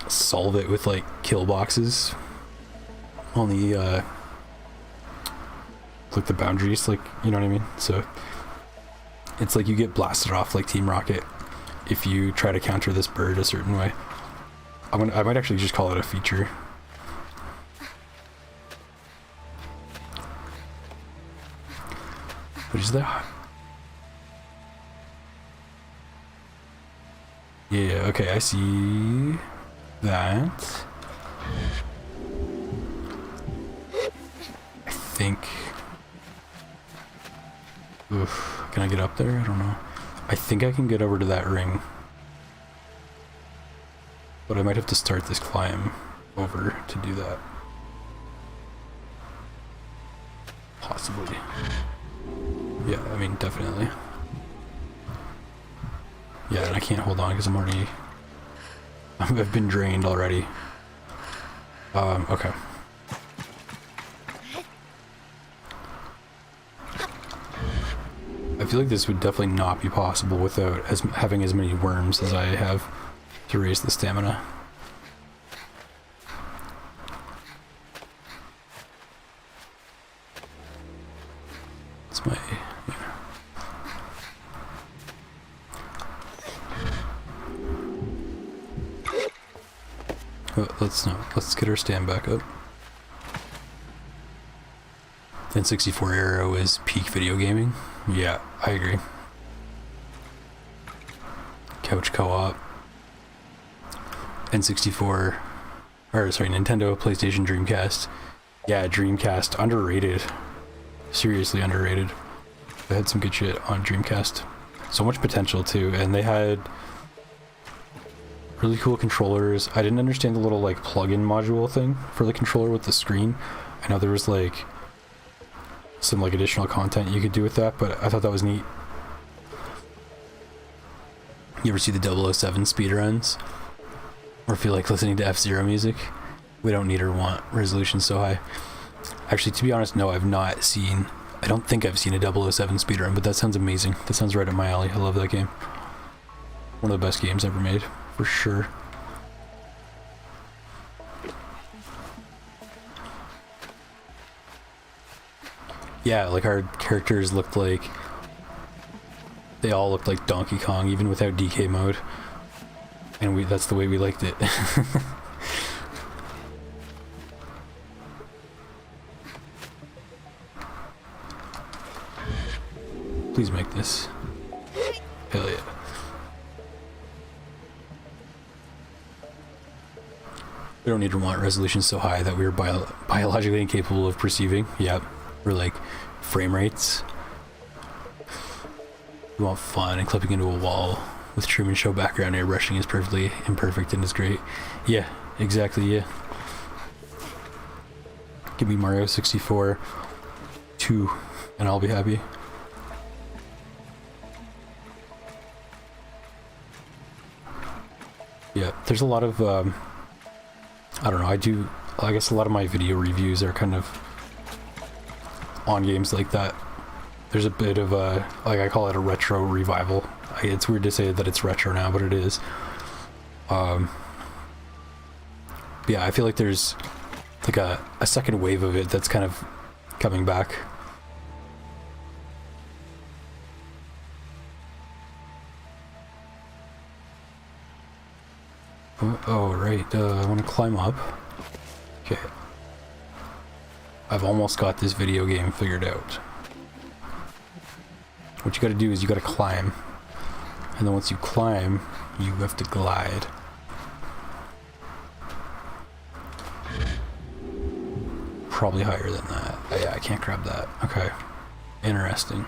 solve it with like kill boxes on the like the boundaries, like, you know what I mean? So it's like you get blasted off like Team Rocket if you try to counter this bird a certain way. I might actually just call it a feature. What is that? Yeah, okay, I see that. I think... Oof, can I get up there? I don't know. I think I can get over to that ring. But I might have to start this climb over to do that. Possibly. Yeah, I mean, definitely. Yeah, and I can't hold on because I'm already... I've been drained already. Okay. I feel like this would definitely not be possible without having as many worms as I have to raise the stamina. It's my... yeah. Oh, let's get our stand back up. N64 Aero is peak video gaming. Yeah, I agree. Couch co-op. N64, or sorry, Nintendo, PlayStation, Dreamcast. Yeah, Dreamcast, underrated. Seriously underrated. They had some good shit on Dreamcast. So much potential too, and they had really cool controllers. I didn't understand the little like plug-in module thing for the controller with the screen. I know there was like some like additional content you could do with that, but I thought that was neat. You ever see the 007 speedruns? Or feel like listening to F-Zero music? We don't need or want resolution so high. Actually, to be honest, no, I've not seen... I don't think I've seen a 007 speedrun, but that sounds amazing. That sounds right up my alley. I love that game. One of the best games ever made, for sure. Yeah, like our characters looked like... They all looked like Donkey Kong, even without DK mode. And that's the way we liked it. Please make this. Hell yeah. We don't need to want resolution so high that we're biologically incapable of perceiving. Yep. We're like frame rates. We want fun, and clipping into a wall with Truman Show background airbrushing is perfectly imperfect and is great. Yeah, exactly, yeah. Give me Mario 64 2 and I'll be happy. Yeah, there's a lot of, I don't know, I guess a lot of my video reviews are kind of on games like that. There's a bit of a, like I call it a retro revival. it's weird to say that it's retro now, but it is. Yeah, I feel like there's like a second wave of it that's kind of coming back. Oh, right, I want to climb up. Okay. I've almost got this video game figured out. What you gotta do is you gotta climb. And then once you climb, you have to glide. Probably higher than that. Oh, yeah, I can't grab that. Okay. Interesting.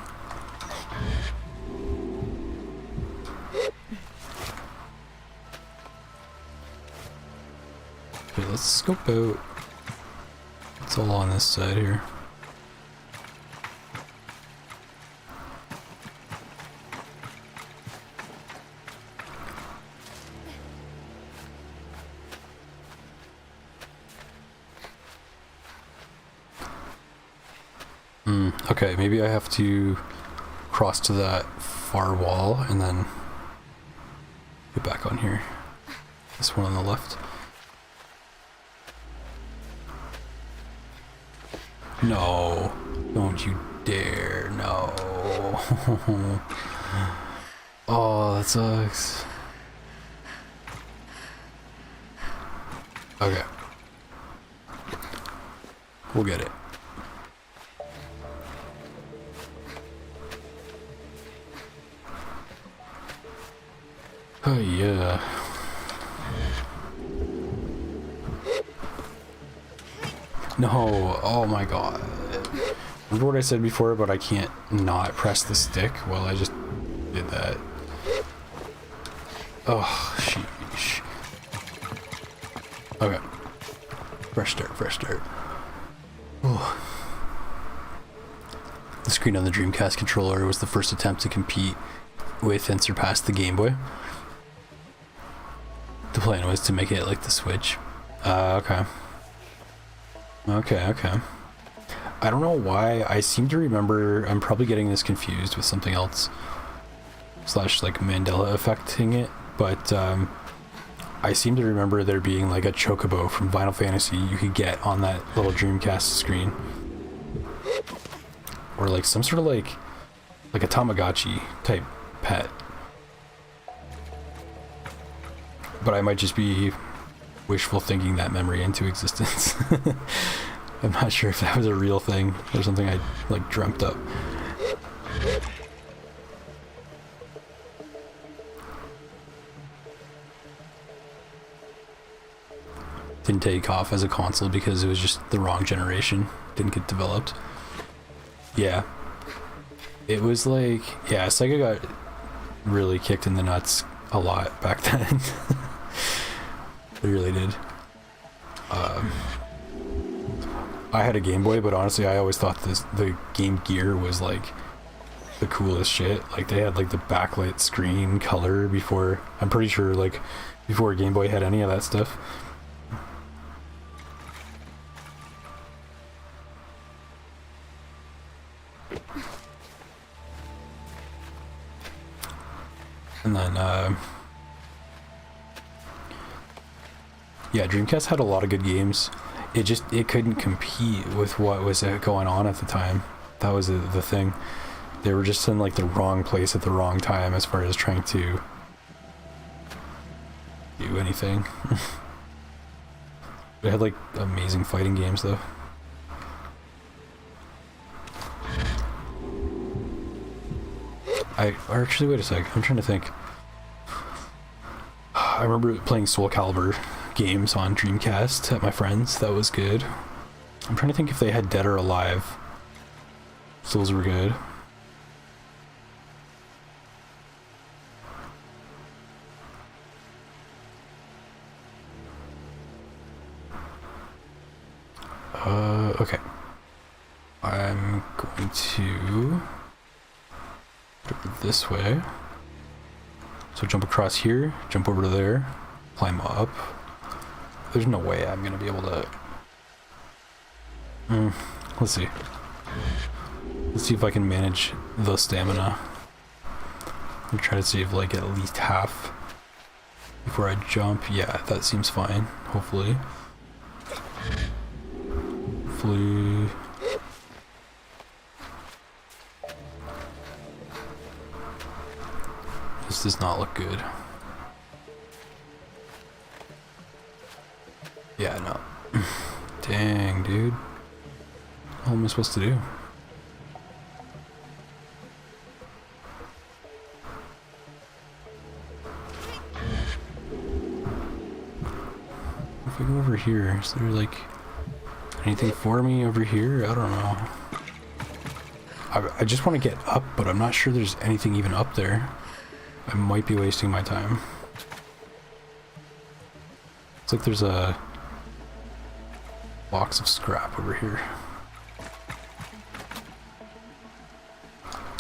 Okay, let's scope out. It's all on this side here. Okay, maybe I have to cross to that far wall and then get back on here. This one on the left. No, don't you dare, no. Oh, that sucks. Okay. We'll get it. Oh yeah. No, oh my god. Remember what I said before about I can't not press the stick? Well, I just did that. Oh, sheesh. Okay. Fresh start, fresh start. Oh. The screen on the Dreamcast controller was the first attempt to compete with and surpass the Game Boy. The plan was to make it like the Switch. Okay. Okay. I don't know why. I seem to remember, I'm probably getting this confused with something else. Slash like Mandela affecting it. But I seem to remember there being like a chocobo from Final Fantasy you could get on that little Dreamcast screen. Or like some sort of like a Tamagotchi type pet. But I might just be wishful thinking that memory into existence. I'm not sure if that was a real thing or something I like dreamt up. Didn't take off as a console because it was just the wrong generation. Didn't get developed. Yeah. It was like, yeah, Sega got really kicked in the nuts a lot back then. They really did. I had a Game Boy, but honestly I always thought the Game Gear was like the coolest shit. Like they had like the backlit screen color before, I'm pretty sure like before Game Boy had any of that stuff. And then yeah, Dreamcast had a lot of good games. It couldn't compete with what was going on at the time. That was the thing. They were just in like the wrong place at the wrong time as far as trying to do anything. They had like amazing fighting games though. Or actually, wait a sec. I'm trying to think. I remember playing Soul Calibur games on Dreamcast at my friends. That was good. I'm trying to think if they had Dead or Alive. So those were good. Okay. I'm going to go this way. So jump across here, jump over to there, climb up. There's no way I'm gonna be able to... let's see. Let's see if I can manage the stamina. I'm trying to save like at least half before I jump. Yeah, that seems fine. Hopefully. Hopefully. This does not look good. Yeah, no. Dang, dude. What am I supposed to do? If I go over here, is there like anything for me over here? I don't know. I just want to get up, but I'm not sure there's anything even up there. I might be wasting my time. It's like there's a box of scrap over here.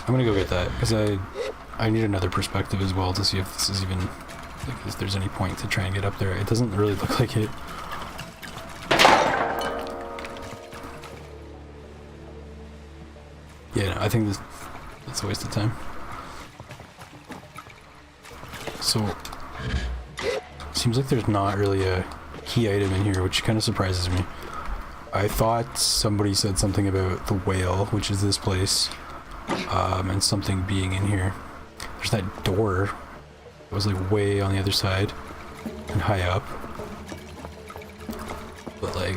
I'm gonna go get that because I need another perspective as well to see if this is even like if there's any point to try and get up there. It doesn't really look like it. Yeah, no, I think that's a waste of time. So seems like there's not really a key item in here, which kind of surprises me. I thought somebody said something about the whale, which is this place, and something being in here. There's that door that was like way on the other side and high up. But like,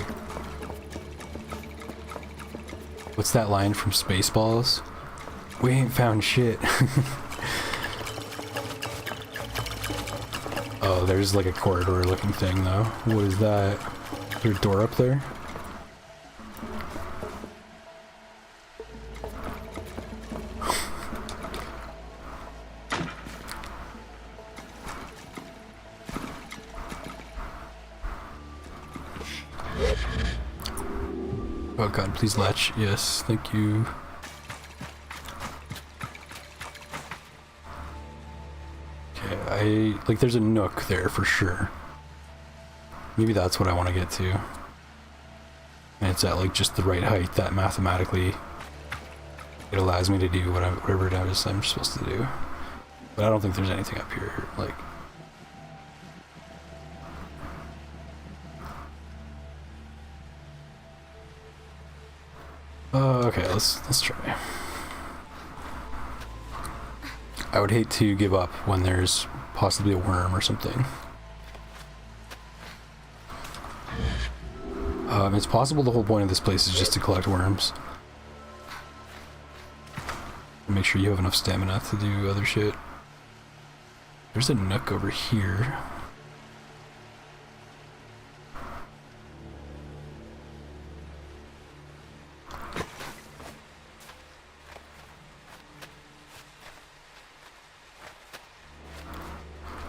what's that line from Spaceballs? We ain't found shit. Oh, there's like a corridor looking thing though. What is that? Is there a door up there? Oh god, please latch. Yes, thank you. Okay, like there's a nook there for sure. Maybe that's what I want to get to. And it's at like just the right height that mathematically it allows me to do whatever it is I'm supposed to do. But I don't think there's anything up here, like... Okay, let's try. I would hate to give up when there's possibly a worm or something. It's possible the whole point of this place is just to collect worms. Make sure you have enough stamina to do other shit. There's a nook over here.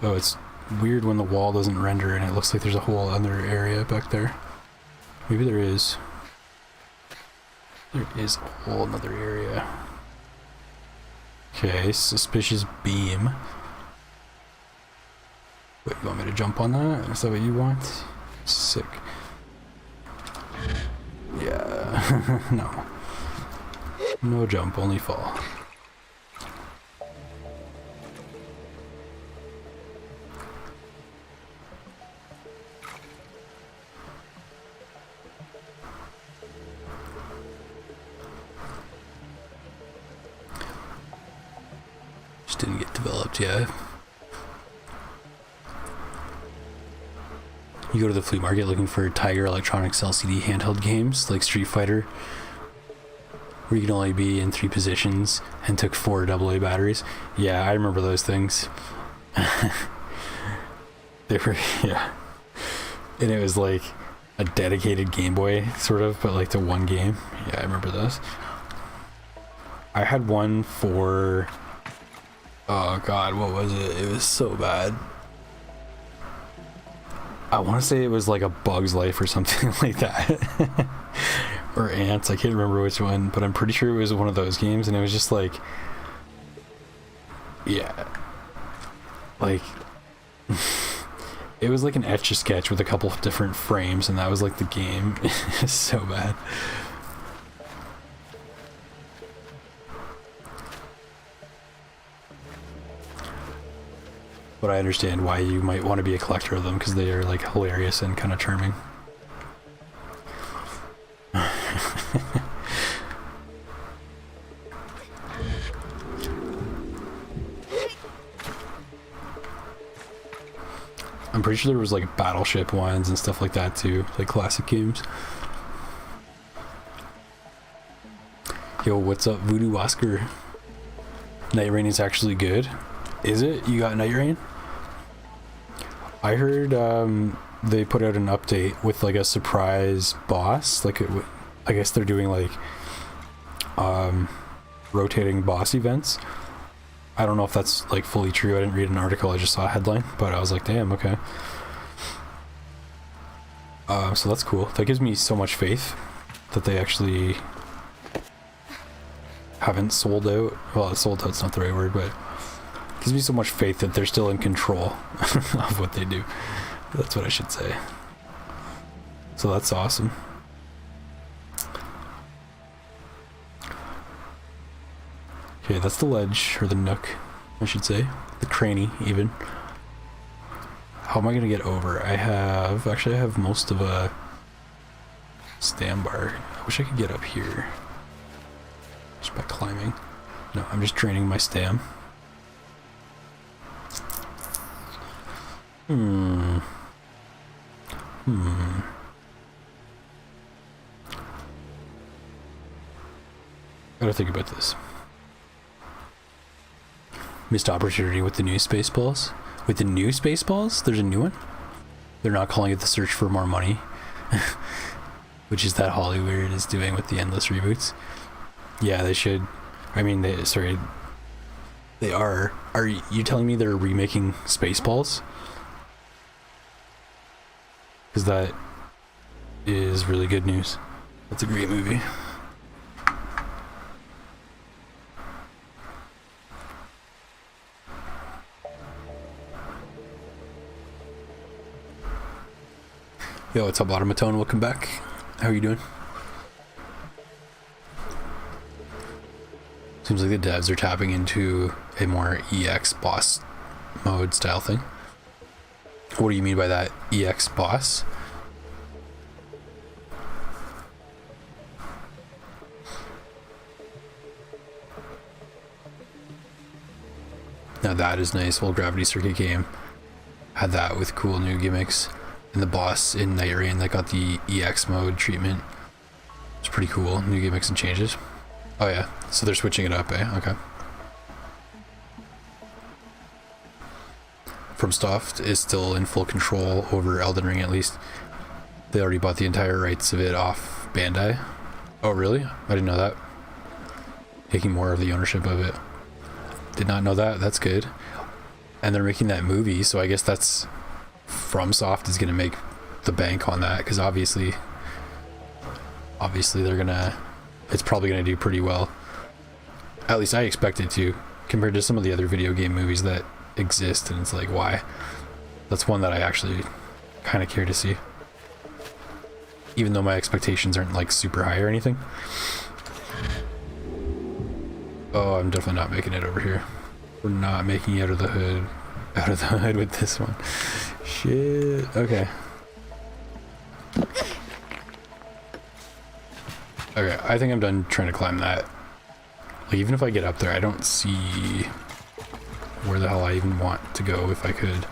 Oh, it's weird when the wall doesn't render and it looks like there's a whole other area back there. Maybe there is. There is a whole another area. Okay, suspicious beam. Wait, you want me to jump on that? Is that what you want? Sick. Yeah, no. No jump, only fall. Didn't get developed yet. You go to the flea market looking for Tiger Electronics LCD handheld games like Street Fighter, where you can only be in 3 positions and took 4 AA batteries. Yeah, I remember those things. They were, yeah. And it was like a dedicated Game Boy, sort of, but like to one game. Yeah, I remember those. I had one for... Oh god, what was it? It was so bad. I want to say it was like a Bug's Life or something like that. Or Ants, I can't remember which one, but I'm pretty sure it was one of those games, and it was just like... Yeah. Like... It was like an Etch-a-Sketch with a couple of different frames, and that was like the game. It's so bad. but I understand why you might want to be a collector of them because they are like hilarious and kind of charming. I'm pretty sure there was like battleship ones and stuff like that too, like classic games. Yo, what's up, Voodoo Oscar? Night Rain is actually good. Is it? You got Night Rain? I heard they put out an update with like a surprise boss. Like I guess they're doing like rotating boss events. I don't know if that's like fully true. I didn't read an article, I just saw a headline, but I was like, damn, okay. So that's cool. That gives me so much faith that they actually haven't sold out. Well, sold out's not the right word, but it gives me so much faith that they're still in control of what they do. That's what I should say. So that's awesome. Okay, that's the ledge, or the nook, I should say. The cranny, even. How am I gonna get over? I have most of a stam bar. I wish I could get up here. Just by climbing. No, I'm just draining my stam. Gotta think about this. Missed opportunity with the new Spaceballs. With the new Spaceballs? There's a new one? They're not calling it the Search for More Money. Which is that Hollywood is doing with the endless reboots. Yeah, they should. I mean, they are. Are you telling me they're remaking Spaceballs? Because that is really good news. That's a great movie. Yo, what's up, Automaton? Welcome back. How are you doing? Seems like the devs are tapping into a more EX boss mode style thing. What do you mean by that? EX boss? Now that is nice. Well, Gravity Circuit game had that with cool new gimmicks. And the boss in Night Rain that got the EX mode treatment. It's pretty cool. New gimmicks and changes. Oh yeah, so they're switching it up, eh? Okay. FromSoft is still in full control over Elden Ring, at least. They already bought the entire rights of it off Bandai. Oh really? I didn't know that. Taking more of the ownership of it. Did not know that. That's good. And they're making that movie, so I guess that's... FromSoft is going to make the bank on that, because obviously they're gonna, it's probably gonna do pretty well. At least I expect it to, compared to some of the other video game movies that exist, and it's like, why? That's one that I actually kind of care to see, even though my expectations aren't like super high or anything. Oh, I'm definitely not making it over here. We're not making it out of the hood with this one. Shit. Okay. Okay, I think I'm done trying to climb that. Like, even if I get up there, I don't see where the hell I even want to go if I could.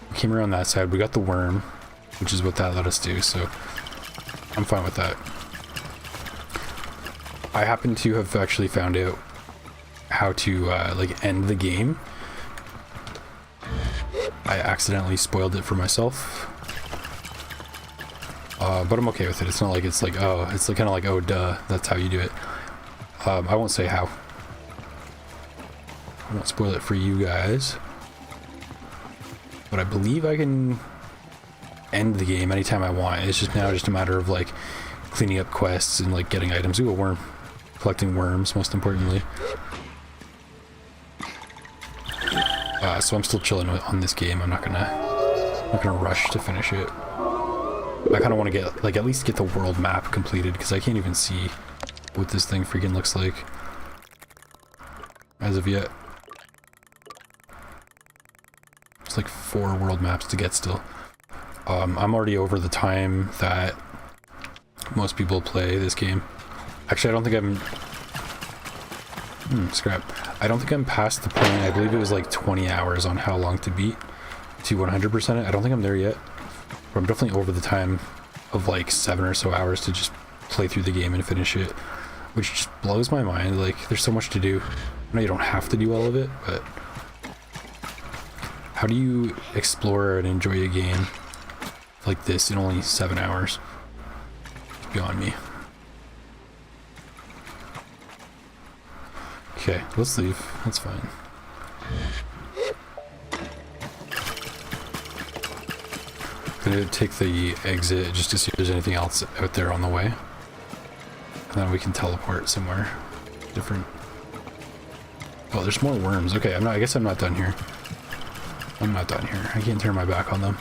We came around that side. We got the worm, which is what that let us do, so I'm fine with that. I happen to have actually found out how to like end the game. I accidentally spoiled it for myself, but I'm okay with it. It's not like it's like, oh, it's like kind of like, oh duh, that's how you do it. I won't say how. I won't spoil it for you guys, but I believe I can end the game anytime I want. It's just now just a matter of like cleaning up quests and like getting items. Ooh, a worm. Collecting worms, most importantly. So I'm still chilling on this game. I'm not gonna rush to finish it. I kind of want to get, like, at least get the world map completed, because I can't even see what this thing freaking looks like as of yet. It's like 4 world maps to get still. I'm already over the time that most people play this game. Actually, I don't think I'm... scrap. I don't think I'm past the point. I believe it was like 20 hours on how long to beat to 100% it. I don't think I'm there yet. But I'm definitely over the time of like 7 or so hours to just play through the game and finish it. Which just blows my mind. Like, there's so much to do. I know you don't have to do all of it, but... how do you explore and enjoy a game like this in only 7 hours? It's beyond me. Okay, let's leave. That's fine. I'm gonna take the exit just to see if there's anything else out there on the way. And then we can teleport somewhere different. Oh, there's more worms. Okay, I guess I'm not done here. I'm not done here. I can't turn my back on them.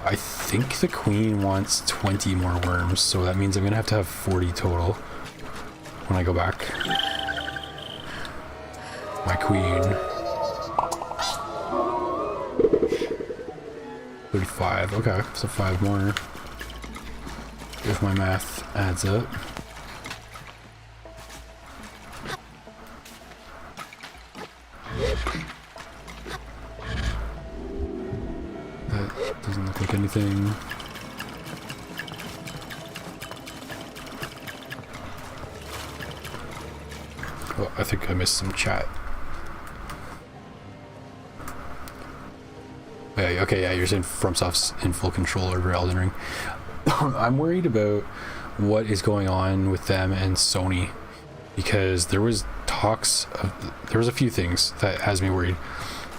I think the queen wants 20 more worms, so that means I'm gonna have to have 40 total when I go back. My queen. 35. Okay, so 5 more. If my math adds up. That doesn't look like anything. Oh, I think I missed some chat. Yeah, okay, yeah, you're saying FromSoft's in full control over Elden Ring. I'm worried about what is going on with them and Sony, because there was talks of, there was a few things that has me worried.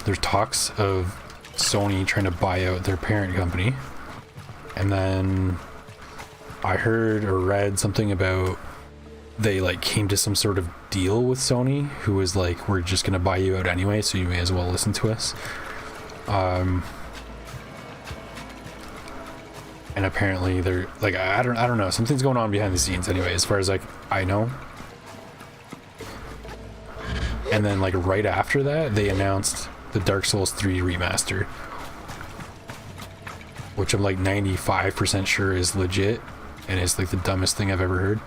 There's talks of Sony trying to buy out their parent company, and then I heard or read something about they like came to some sort of deal with Sony, who was like, we're just gonna buy you out anyway, so you may as well listen to us. And apparently they're like, I don't know, something's going on behind the scenes anyway, as far as like I know. And then like right after that, they announced the Dark Souls 3 remaster, which I'm like 95% sure is legit, and it's like the dumbest thing I've ever heard.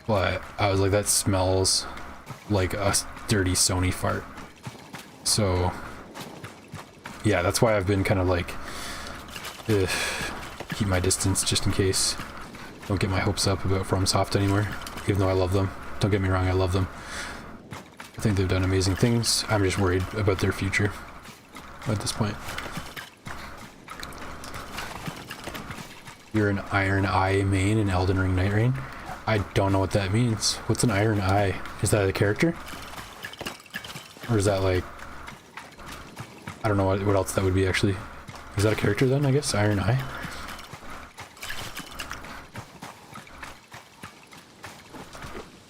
But I was like, that smells like a dirty Sony fart. So yeah, that's why I've been kind of like, keep my distance just in case. Don't get my hopes up about FromSoft anymore, even though I love them. Don't get me wrong, I love them. I think they've done amazing things. I'm just worried about their future at this point. You're an Iron Eye main in Elden Ring Night Rain? I don't know what that means. What's an Iron Eye? Is that a character? Or is that like... I don't know what else that would be actually. Is that a character then, I guess? Iron Eye?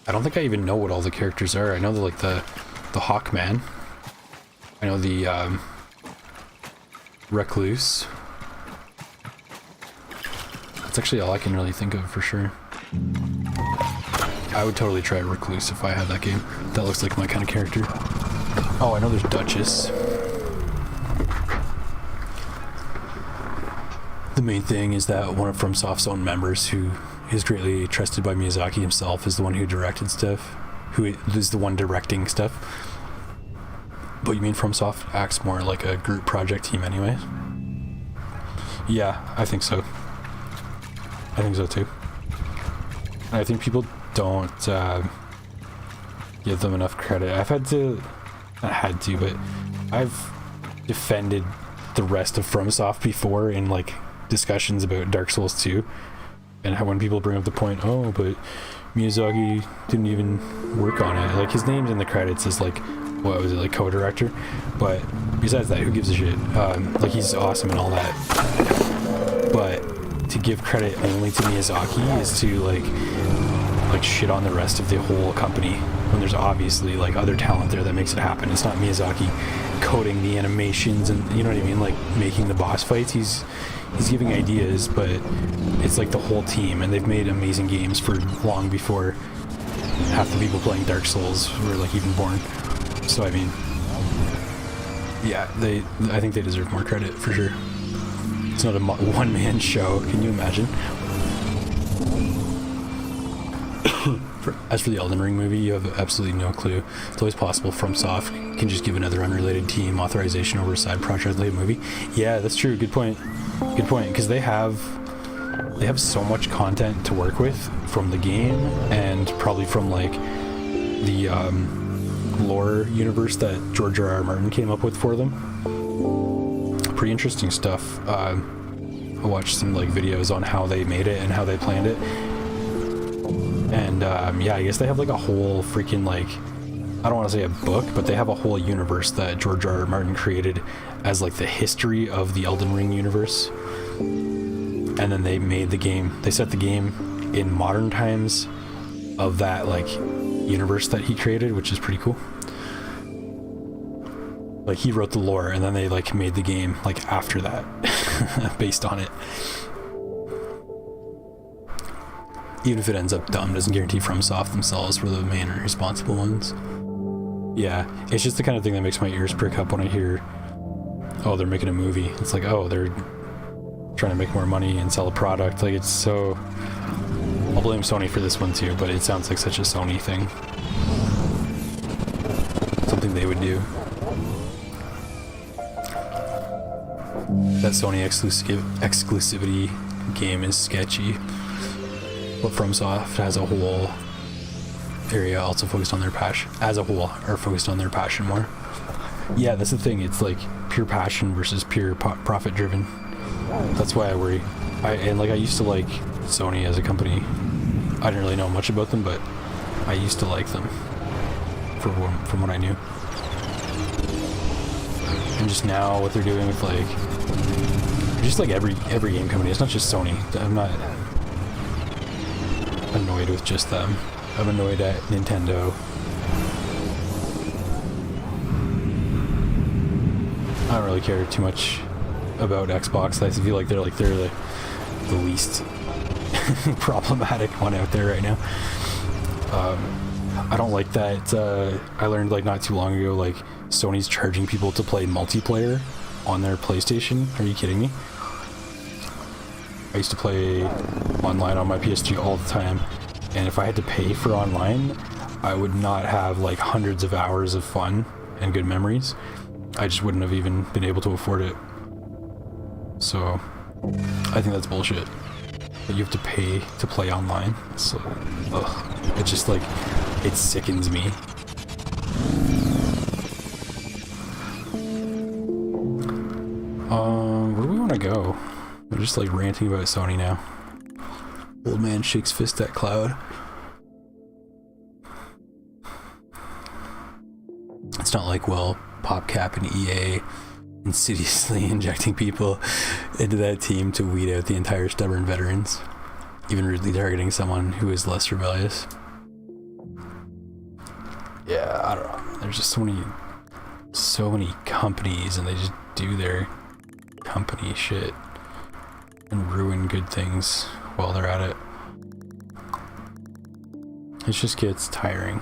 I don't think I even know what all the characters are. I know like the Hawkman. I know the Recluse. That's actually all I can really think of for sure. I would totally try Recluse if I had that game. That looks like my kind of character. Oh, I know there's Duchess. The main thing is that one of FromSoft's own members, who is greatly trusted by Miyazaki himself, is the one who directed stuff. Who is the one directing stuff. But you mean FromSoft acts more like a group project team anyways? Yeah, I think so. I think so too. And I think people don't give them enough credit. But I've defended the rest of FromSoft before in like discussions about Dark Souls 2, and how when people bring up the point, oh, but Miyazaki didn't even work on it. Like, his name's in the credits as like, what was it, like co-director? But besides that, who gives a shit? Like, he's awesome and all that. But to give credit only to Miyazaki is to like shit on the rest of the whole company, when there's obviously like other talent there that makes it happen. It's not Miyazaki coding the animations and, you know what I mean, like making the boss fights. He's giving ideas, but it's like the whole team, and they've made amazing games for long before half the people playing Dark Souls were like even born. So I mean, yeah, I think they deserve more credit for sure. It's not a one-man show. Can you imagine? As for the Elden Ring movie, you have absolutely no clue. It's always possible FromSoft can just give another unrelated team authorization over a side project like a movie. Yeah, that's true. Good point. Good point. Because they have so much content to work with from the game and probably from like the lore universe that George R.R. Martin came up with for them. Pretty interesting stuff. I watched some like videos on how they made it and how they planned it. And yeah, I guess they have like a whole freaking like, I don't want to say a book, but they have a whole universe that George R.R. Martin created as like the history of the Elden Ring universe. And then they made the game, they set the game in modern times of that like universe that he created, which is pretty cool. Like he wrote the lore and then they like made the game like after that based on it. Even if it ends up dumb, doesn't guarantee FromSoft themselves were the main responsible ones. Yeah, it's just the kind of thing that makes my ears prick up when I hear, oh, they're making a movie. It's like, oh, they're trying to make more money and sell a product. Like, it's so... I'll blame Sony for this one too, but it sounds like such a Sony thing. Something they would do. That Sony exclusivity game is sketchy. But FromSoft has a whole area also focused on their passion, as a whole, are focused on their passion more. Yeah, that's the thing. It's like pure passion versus pure profit driven. That's why I worry. I used to like Sony as a company. I didn't really know much about them, but I used to like them from what I knew. And just now, what they're doing with like, just like every game company. It's not just Sony. I'm not annoyed with just them. I'm annoyed at Nintendo. I don't really care too much about Xbox. I feel like they're the least problematic one out there right now. I don't like that. I learned like not too long ago, like Sony's charging people to play multiplayer on their PlayStation. Are you kidding me? I used to play online on my PSG all the time, and if I had to pay for online, I would not have like hundreds of hours of fun and good memories. I just wouldn't have even been able to afford it. So I think that's bullshit. But you have to pay to play online. So it just like, it sickens me. Where do we want to go? We're just like ranting about Sony now. Old man shakes fist at cloud. It's not like, well, PopCap and EA insidiously injecting people into that team to weed out the entire stubborn veterans, even rudely targeting someone who is less rebellious. Yeah, I don't know. There's just so many companies, and they just do their company shit and ruin good things while they're at it. It just gets tiring.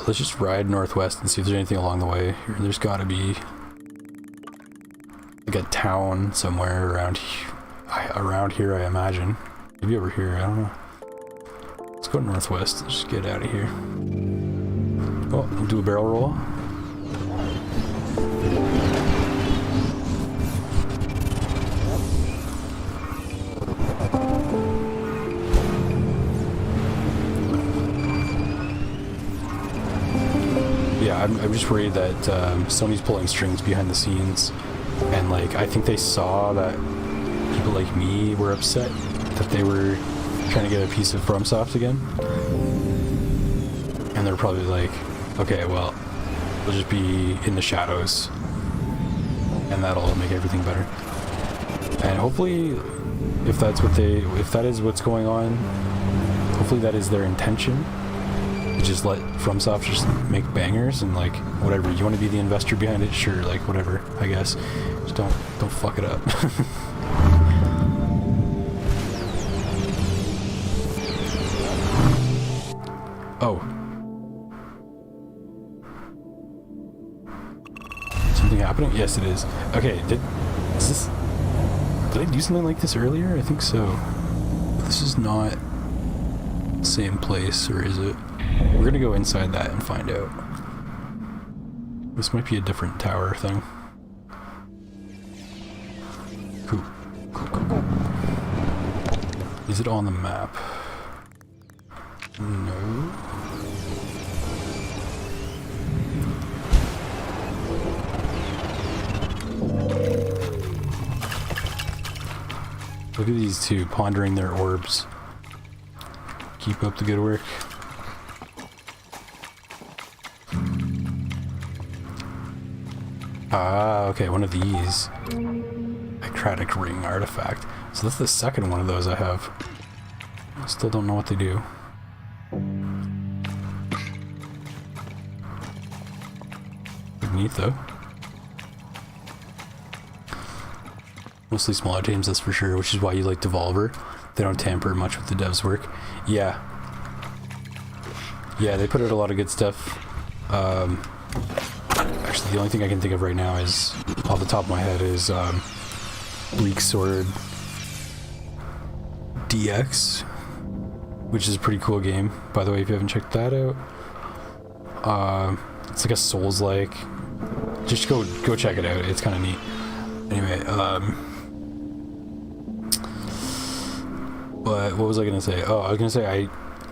Let's just ride northwest and see if there's anything along the way. There's gotta be like a town somewhere around here, I imagine. Maybe over here, I don't know. Let's go northwest. Let's just get out of here. Oh, we'll do a barrel roll. Yeah, I'm just worried that Sony's pulling strings behind the scenes, and like I think they saw that people like me were upset that they were trying to get a piece of FromSoft again, and they're probably like, okay, well, we'll just be in the shadows, and that'll make everything better. And hopefully, if that is what's going on, hopefully that is their intention. Just let FromSoft just make bangers and like whatever. You want to be the investor behind it, sure, like whatever, I guess. Just don't fuck it up. Oh. Something happening? Yes, it is. Okay, did I do something like this earlier? I think so. This is not the same place, or is it? We're gonna go inside that and find out. This might be a different tower thing. Cool. Cool. Is it on the map? No. Look at these two pondering their orbs. Keep up the good work. Ah, okay, one of these. Acratic ring artifact. So that's the second one of those I have. I still don't know what they do. Pretty neat though. Mostly smaller teams, that's for sure, which is why you like Devolver. They don't tamper much with the devs' work. Yeah. Yeah, they put out a lot of good stuff. Actually, the only thing I can think of right now is, off the top of my head, is Bleak Sword DX, which is a pretty cool game, by the way, if you haven't checked that out. It's like a Souls-like. Just go check it out, it's kind of neat. Anyway, but what was I gonna say? Oh, I was gonna say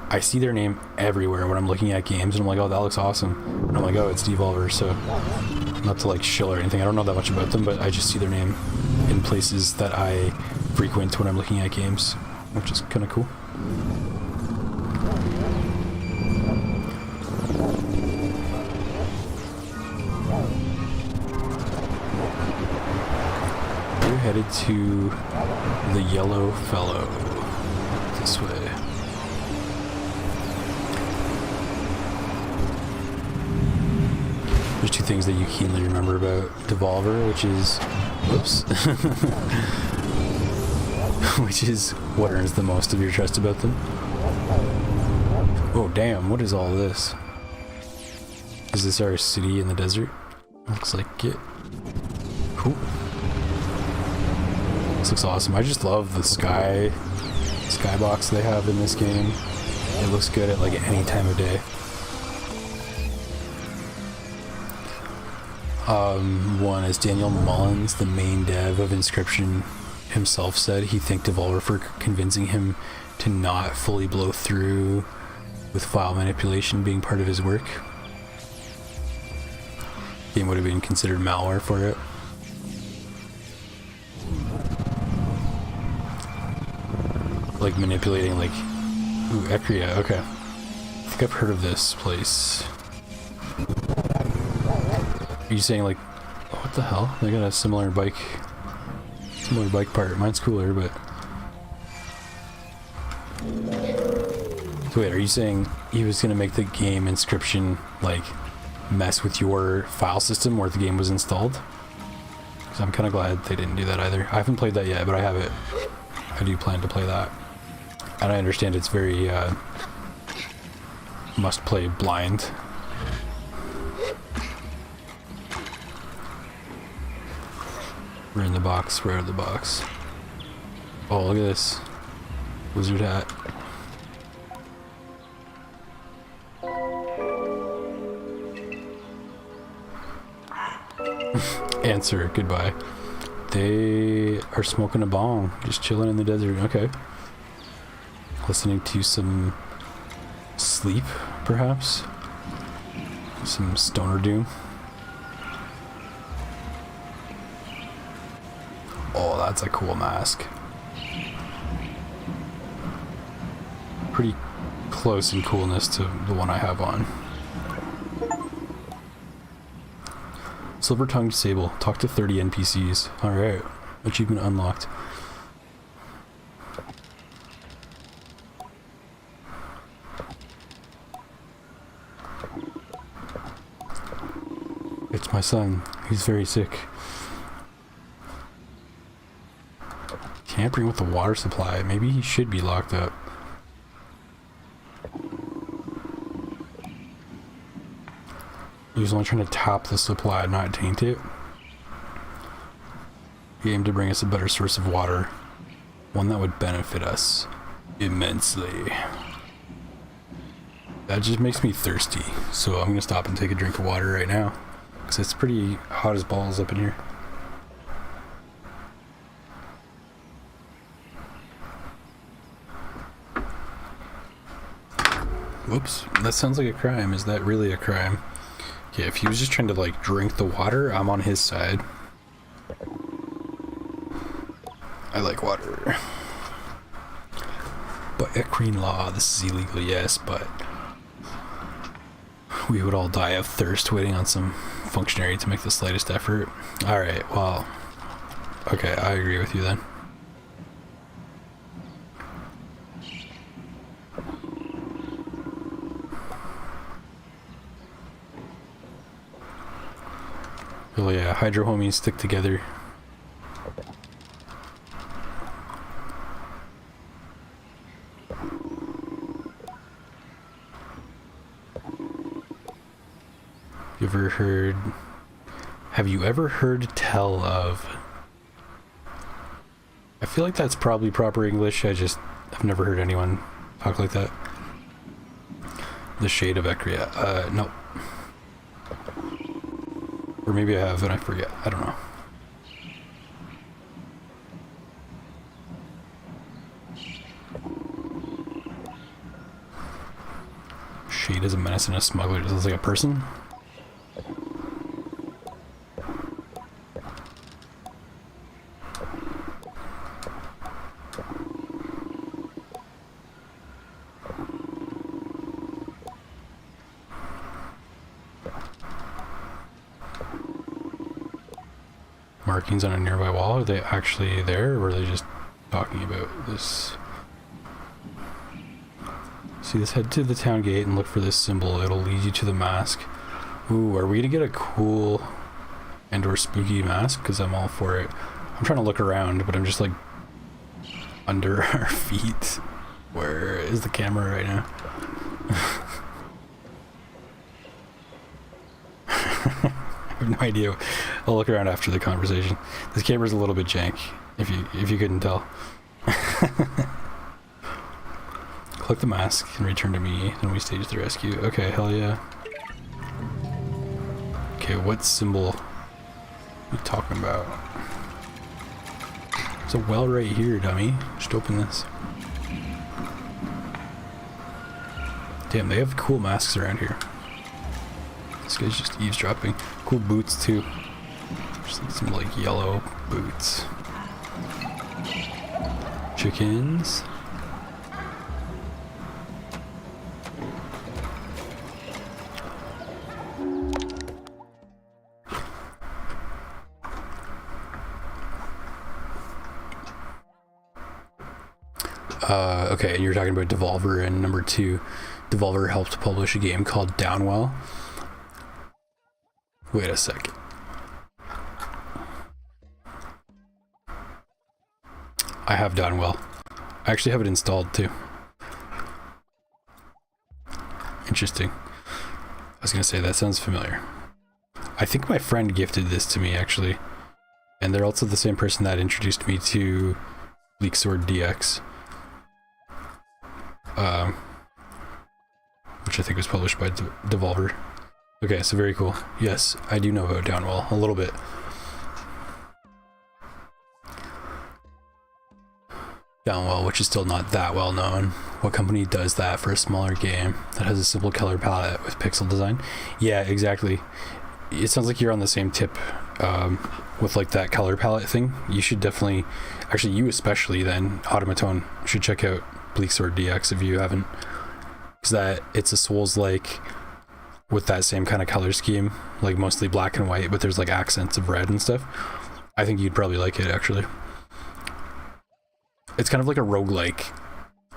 I see their name everywhere when I'm looking at games, and I'm like, oh, that looks awesome. And I'm like, oh, it's Devolver, so not to like shill or anything. I don't know that much about them, but I just see their name in places that I frequent when I'm looking at games, which is kind of cool. We're headed to the Yellow Fellow. This way. There's two things that you keenly remember about Devolver, which is, whoops, which is what earns the most of your trust about them. Oh damn, what is all this? Is this our city in the desert? Looks like it. Cool. This looks awesome. I just love the skybox they have in this game. It looks good at like any time of day. One, as Daniel Mullins, the main dev of Inscription himself said, he thanked Devolver for convincing him to not fully blow through with file manipulation being part of his work. Game would have been considered malware for it. Like manipulating, like, ooh, Ecria, okay. I think I've heard of this place. Are you saying like, oh, what the hell? They got a similar bike part. Mine's cooler, but. So wait, are you saying he was gonna make the game Inscription like mess with your file system where the game was installed? Because I'm kind of glad they didn't do that either. I haven't played that yet, but I have it. I do plan to play that, and I understand it's very must play blind. We're in the box, we're out of the box. Oh, look at this. Wizard hat. Answer, goodbye. They are smoking a bong, just chilling in the desert. Okay. Listening to some sleep, perhaps? Some stoner doom. Oh, that's a cool mask. Pretty close in coolness to the one I have on. Silver-tongued Sable. Talk to 30 NPCs. Alright. Achievement unlocked. It's my son. He's very sick. Tampering with the water supply. Maybe he should be locked up. He was only trying to top the supply, not taint it. He aimed to bring us a better source of water, one that would benefit us immensely. That just makes me thirsty, so I'm gonna stop and take a drink of water right now, because it's pretty hot as balls up in here. Whoops, that sounds like a crime. Is that really a crime? Yeah, if he was just trying to like drink the water, I'm on his side. I like water. But equine law, this is illegal, yes, but we would all die of thirst waiting on some functionary to make the slightest effort. Alright, well, okay, I agree with you then. Oh yeah, hydro homies stick together. Have you ever heard tell of, I feel like that's probably proper English, I've never heard anyone talk like that. The shade of Ecria, no. Or maybe I have and I forget, I don't know. Shade is a menace and a smuggler. Does it look like a person? Markings on a nearby wall? Are they actually there, or were they just talking about this? See this, head to the town gate and look for this symbol. It'll lead you to the mask. Ooh, are we gonna get a cool and or spooky mask? Because I'm all for it. I'm trying to look around, but I'm just like under our feet. Where is the camera right now? I have no idea. I'll look around after the conversation. This camera's a little bit jank, if you couldn't tell. Click the mask and return to me, and we stage the rescue. Okay, hell yeah. Okay, what symbol are you talking about? There's a well right here, dummy. Just open this. Damn, they have cool masks around here. This guy's just eavesdropping. Cool boots too. Just like some like yellow boots. Chickens. Okay, and you're talking about Devolver, and number 2, Devolver helped publish a game called Downwell. Wait a second. I have Downwell. I actually have it installed too. Interesting. I was gonna say, that sounds familiar. I think my friend gifted this to me actually. And they're also the same person that introduced me to Bleak Sword DX. Which I think was published by Devolver. Okay, so very cool. Yes, I do know about Downwell a little bit. Downwell, which is still not that well known. What company does that for a smaller game that has a simple color palette with pixel design? Yeah, exactly. It sounds like you're on the same tip with like that color palette thing. You should definitely, actually you especially then, Automaton, should check out Bleak Sword DX if you haven't. Because that, it's a Souls-like with that same kind of color scheme, like mostly black and white, but there's like accents of red and stuff. I think you'd probably like it actually. It's kind of like a roguelike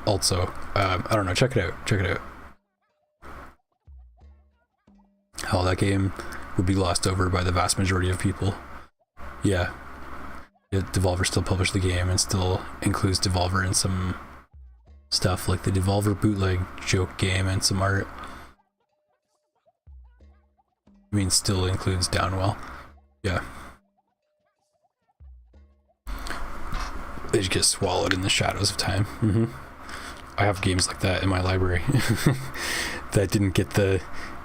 also. I don't know, check it out, check it out. Hell, that game would be glossed over by the vast majority of people. Yeah. Devolver still published the game and still includes Devolver in some stuff, like the Devolver bootleg joke game and some art. I mean, still includes Downwell. Yeah. They just get swallowed in the shadows of time. I have games like that in my library that didn't get the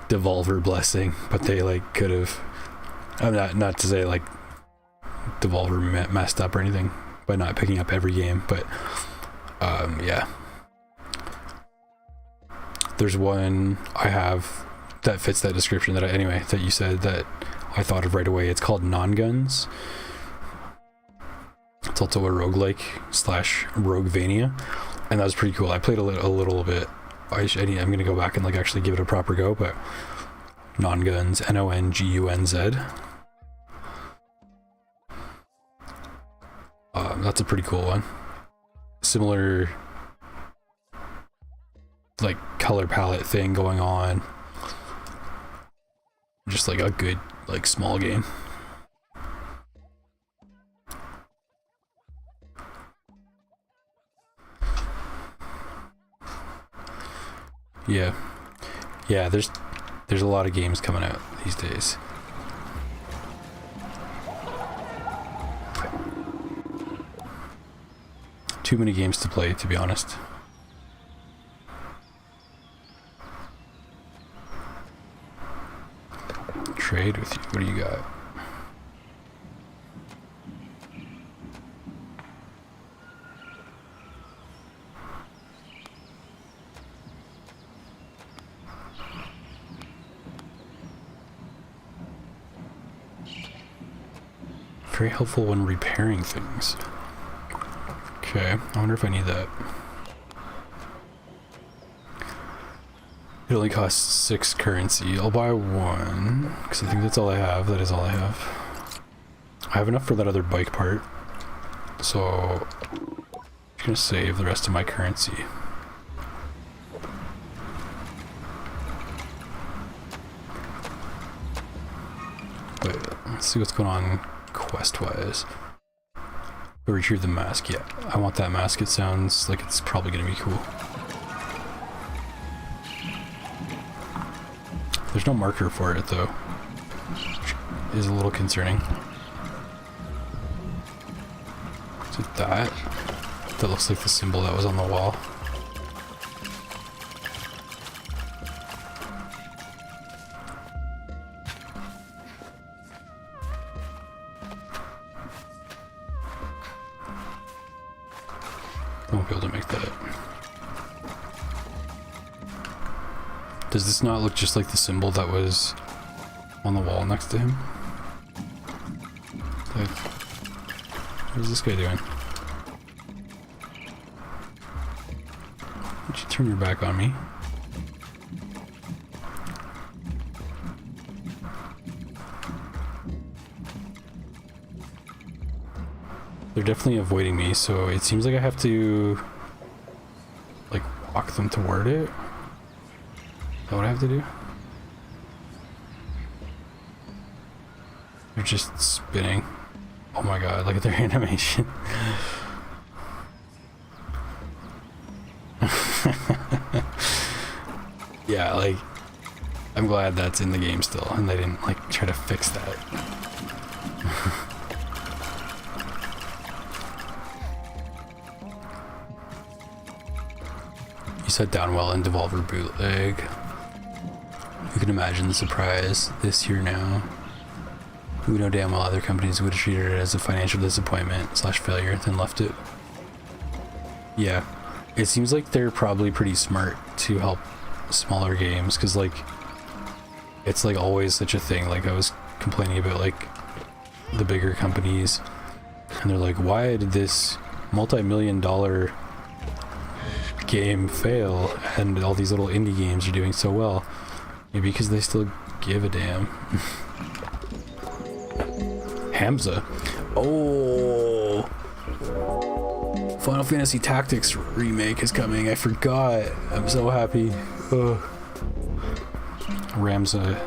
Devolver blessing, but they like could have. I'm not to say like Devolver messed up or anything by not picking up every game, but yeah. There's one I have that fits that description that you said that I thought of right away. It's called Non-Guns. It's also a roguelike / Roguevania, and that was pretty cool. I played a little bit. I'm gonna go back and like actually give it a proper go, but Non-Guns, NONGUNZ. That's a pretty cool one. Similar like color palette thing going on. Just like a good like small game. Yeah. Yeah, there's a lot of games coming out these days. Too many games to play, to be honest. Trade with you. What do you got? Very helpful when repairing things. Okay, I wonder if I need that. It only costs 6 currency. I'll buy 1, because I think that's all I have. That is all I have. I have enough for that other bike part, so I'm just gonna save the rest of my currency. But let's see what's going on quest-wise. Retrieve the mask. Yeah, I want that mask. It sounds like it's probably gonna be cool. There's no marker for it though, which is a little concerning. Is it that? That looks like the symbol that was on the wall. I won't be able to make that. Does this not look just like the symbol that was on the wall next to him? Like, what is this guy doing? Why'd you turn your back on me? They're definitely avoiding me, so it seems like I have to like walk them toward it. Is that what I have to do? They're just spinning. Oh my god, look at their animation. Yeah, like, I'm glad that's in the game still, and they didn't like try to fix that. You said Downwell and Devolver bootleg. You can imagine the surprise this year now. We know damn well other companies would have treated it as a financial disappointment / failure, then left it. Yeah, it seems like they're probably pretty smart to help smaller games, because like, it's like always such a thing. Like I was complaining about like the bigger companies, and they're like, why did this multi-million-dollar game fail and all these little indie games are doing so well? Maybe because they still give a damn. Hamza. Oh, Final Fantasy Tactics remake is coming. I forgot. I'm so happy. Ugh. Ramza.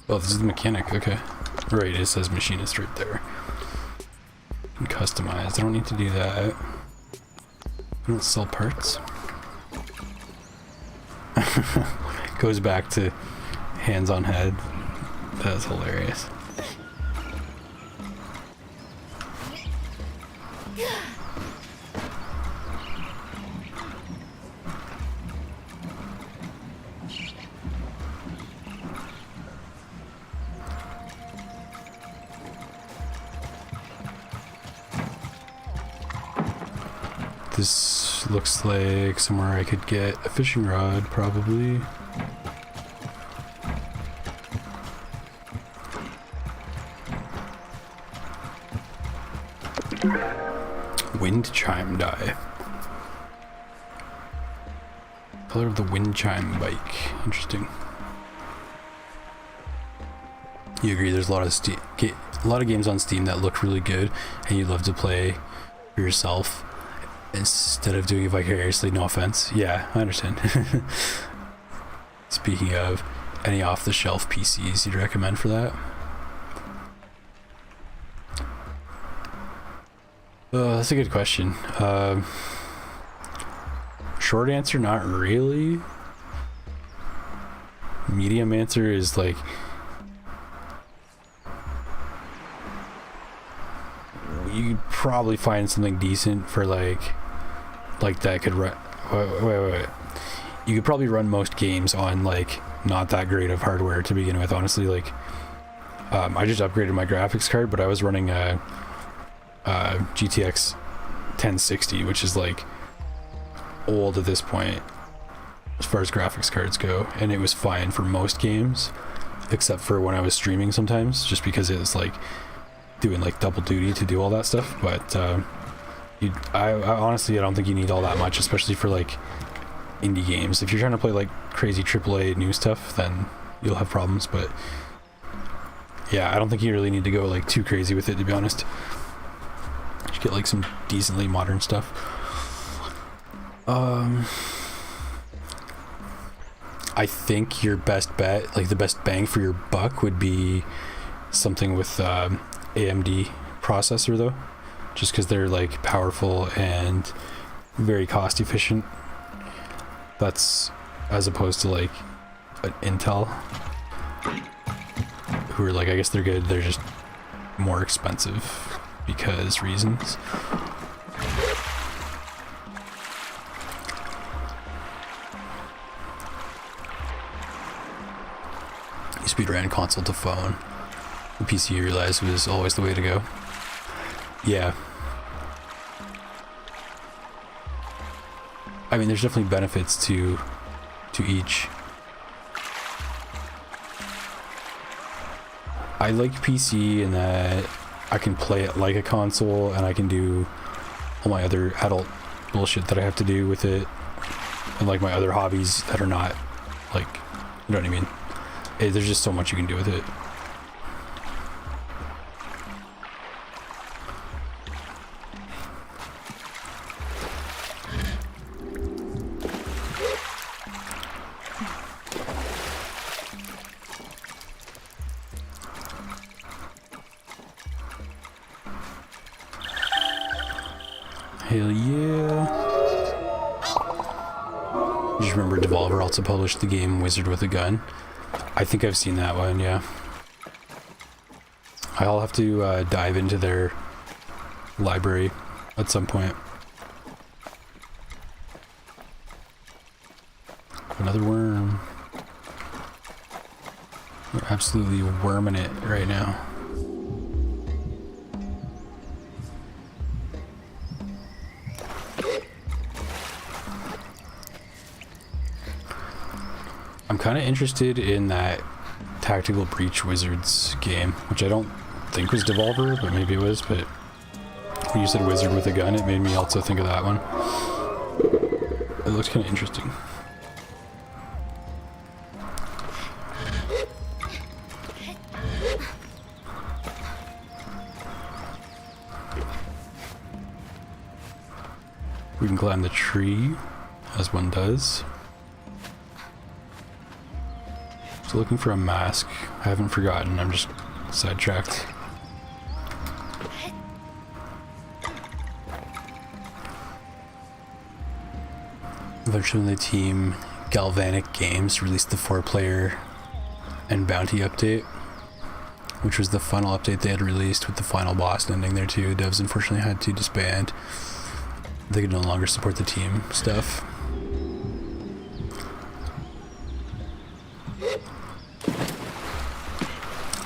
Oh, this is the mechanic, okay. Right, it says machinist right there. And customized, I don't need to do that. I don't sell parts. Goes back to hands on head. That's hilarious. This looks like somewhere I could get a fishing rod, probably. Wind chime die. Color of the wind chime bike. Interesting. You agree? There's a lot of games on Steam that look really good, and you'd love to play for yourself instead of doing it vicariously. No offense. Yeah, I understand. Speaking of, any off-the-shelf PCs you'd recommend for that? That's a good question. Short answer, not really. Medium answer is like, you'd probably find something decent for like that could run. Wait. You could probably run most games on like not that great of hardware to begin with. Honestly, like I just upgraded my graphics card, but I was running a GTX 1060, which is like old at this point as far as graphics cards go, and it was fine for most games except for when I was streaming sometimes, just because it was like doing like double duty to do all that stuff. But I honestly, I don't think you need all that much, especially for like indie games. If you're trying to play like crazy AAA new stuff, then you'll have problems. But yeah, I don't think you really need to go like too crazy with it, to be honest. Just get like some decently modern stuff. I think your best bet, like the best bang for your buck, would be something with AMD processor, though, just because they're like powerful and very cost efficient. That's as opposed to like an Intel, who are like, I guess they're good, they're just more expensive because reasons. Speedran console to phone. The PC, you realized, was always the way to go. Yeah. I mean, there's definitely benefits to each. I like PC in that I can play it like a console, and I can do all my other adult bullshit that I have to do with it, and like my other hobbies that are not like, you know what I mean? There's just so much you can do with it. Hell yeah. Just remember Devolver also published the game Wizard with a Gun. I think I've seen that one, yeah. I'll have to dive into their library at some point. Another worm. We're absolutely worming it right now. I'm kind of interested in that Tactical Breach Wizards game, which I don't think was Devolver, but maybe it was. But when you said Wizard with a Gun, it made me also think of that one. It looks kind of interesting. We can climb the tree, as one does. Still looking for a mask. I haven't forgotten, I'm just sidetracked. Eventually the team Galvanic Games released the 4-player and bounty update, which was the final update they had released with the final boss ending there too. Devs unfortunately had to disband. They could no longer support the team stuff.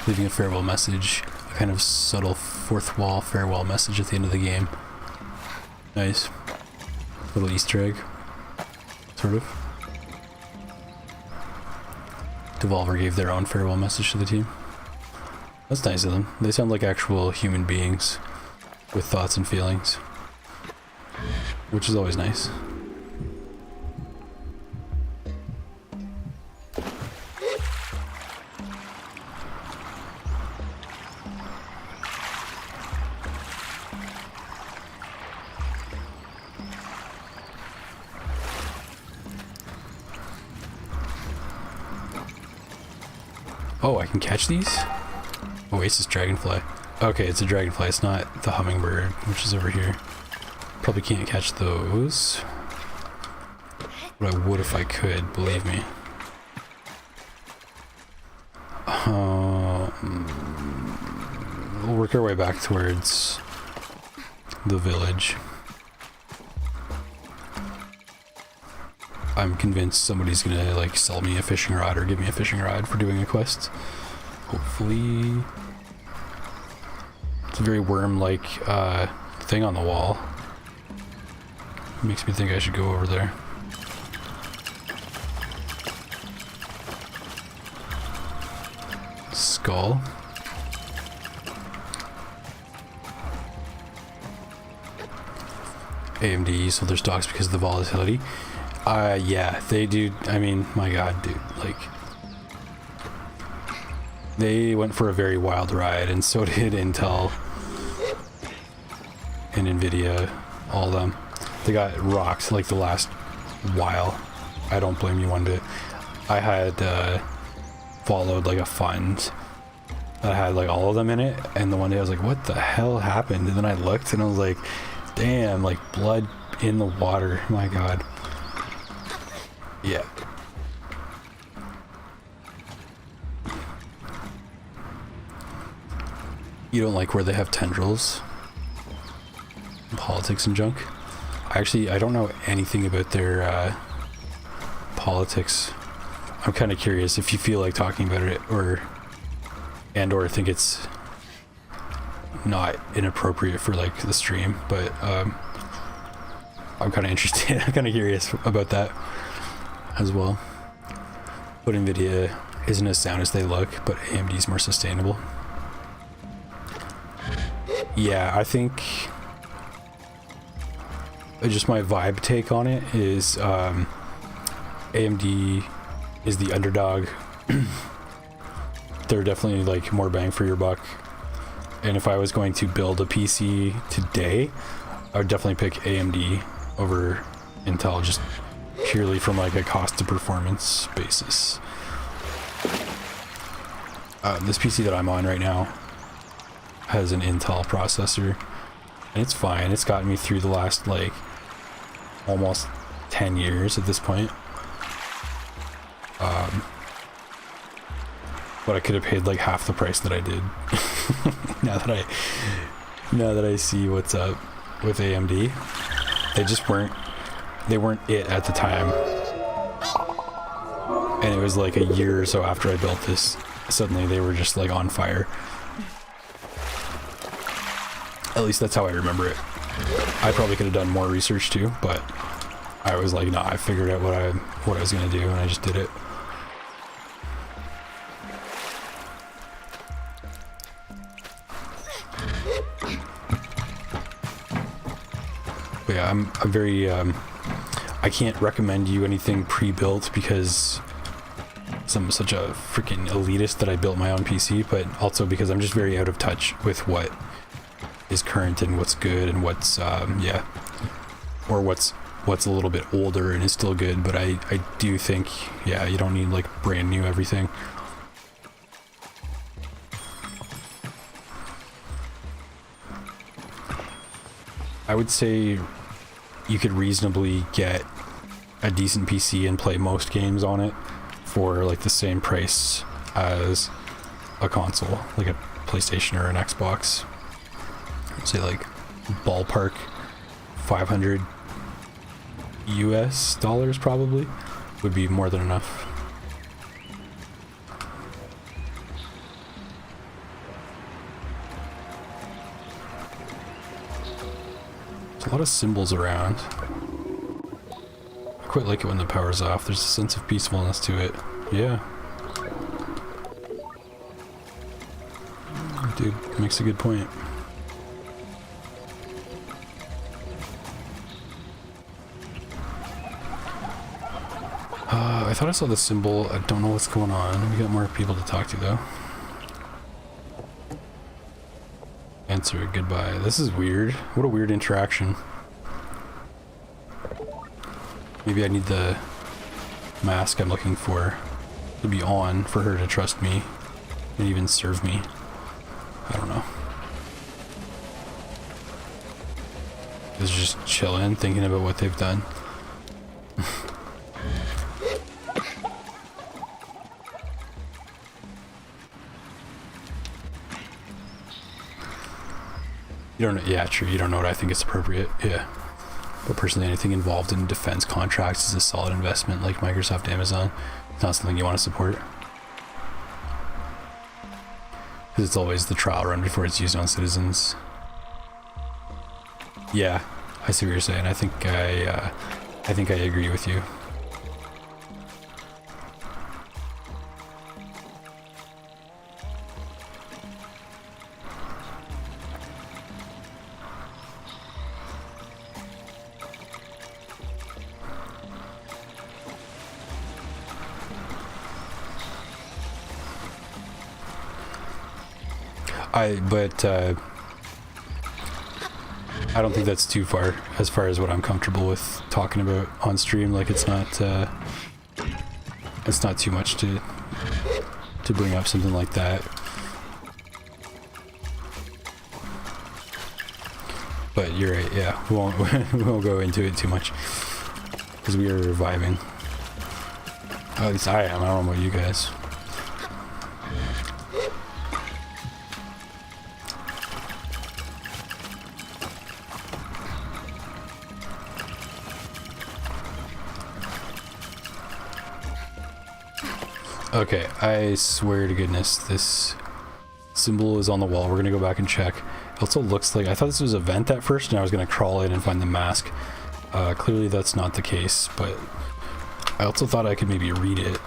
Leaving a farewell message, a kind of subtle fourth wall farewell message at the end of the game. Nice. Little Easter egg. Sort of. Devolver gave their own farewell message to the team. That's nice of them. They sound like actual human beings with thoughts and feelings, which is always nice. Oh, I can catch these? Oasis dragonfly. Okay, it's a dragonfly, it's not the hummingbird, which is over here. Probably can't catch those. But I would if I could, believe me. We'll work our way back towards the village. I'm convinced somebody's gonna like sell me a fishing rod or give me a fishing rod for doing a quest. Hopefully. It's a very worm-like thing on the wall. Makes me think I should go over there. Skull. AMD, so there's docks because of the volatility. Yeah, they do. I mean, my god, dude, like, they went for a very wild ride, and so did Intel and Nvidia, all of them. They got rocked like the last while. I don't blame you one bit. I had followed like a fund that had like all of them in it, and the one day I was like, what the hell happened? And then I looked and I was like, damn, like blood in the water, my god. Yeah. You don't like where they have tendrils? Politics and junk? Actually, I don't know anything about their politics. I'm kind of curious if you feel like talking about it, or think it's not inappropriate for like the stream, but I'm kind of interested. I'm kind of curious about that as well. But Nvidia isn't as sound as they look, but AMD is more sustainable. Yeah, I think just my vibe take on it is AMD is the underdog. They're definitely like more bang for your buck. And if I was going to build a PC today, I would definitely pick AMD over Intel, just purely from like a cost to performance basis. This PC that I'm on right now has an Intel processor, and it's fine. It's gotten me through the last like almost 10 years at this point. But I could have paid like half the price that I did. now that I see what's up with AMD, they weren't it at the time. And it was like a year or so after I built this, suddenly they were just like on fire. At least that's how I remember it. I probably could have done more research too, but I was like, nah, I figured out what I was gonna do, and I just did it. But yeah, I'm very I can't recommend you anything pre-built because I'm such a freaking elitist that I built my own PC, but also because I'm just very out of touch with what is current and what's good and what's yeah, or what's a little bit older and is still good. But I do think, yeah, you don't need like brand new everything. I would say you could reasonably get a decent PC and play most games on it for like the same price as a console, like a PlayStation or an Xbox. I'd say like ballpark $500 US probably would be more than enough. There's a lot of symbols around. I quite like it when the power's off. There's a sense of peacefulness to it. Yeah. Dude, makes a good point. I thought I saw the symbol. I don't know what's going on. We got more people to talk to though. Answer goodbye. This is weird. What a weird interaction. Maybe I need the mask I'm looking for to be on for her to trust me and even serve me. I don't know. Is just chilling, thinking about what they've done. You don't know, yeah, true, you don't know what I think is appropriate, yeah. But personally, anything involved in defense contracts is a solid investment, like Microsoft, Amazon. It's not something you want to support. Because it's always the trial run before it's used on citizens. Yeah, I see what you're saying. I think I agree with you. But I don't think that's too far as what I'm comfortable with talking about on stream. Like it's not too much to bring up something like that. But you're right, yeah, we won't go into it too much because we are vibing. At least I am. I don't know about you guys. Okay, I swear to goodness, this symbol is on the wall. We're gonna go back and check. It also looks like, I thought this was a vent at first and I was gonna crawl in and find the mask. Clearly that's not the case, but I also thought I could maybe read it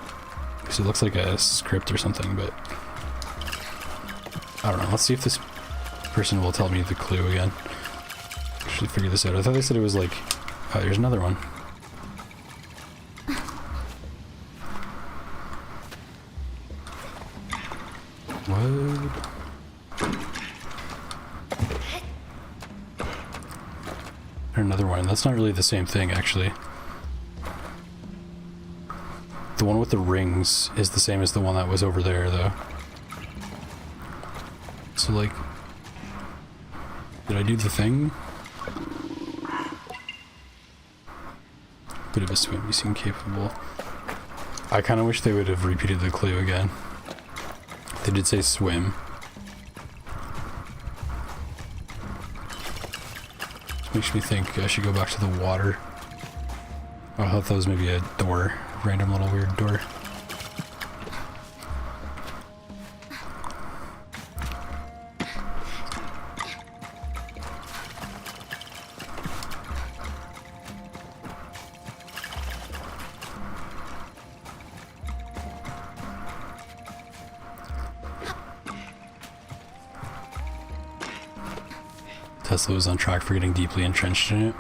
because it looks like a script or something, but I don't know. Let's see if this person will tell me the clue again. Actually figure this out. I thought they said it was like, oh, there's another one. What? Another one. That's not really the same thing, actually. The one with the rings is the same as the one that was over there, though. So, like, did I do the thing? Bit of a swim. You seem capable. I kind of wish they would have repeated the clue again. They did say swim. This makes me think I should go back to the water. Oh, I thought that was maybe a door. Random little weird door. Tesla was on track for getting deeply entrenched in it.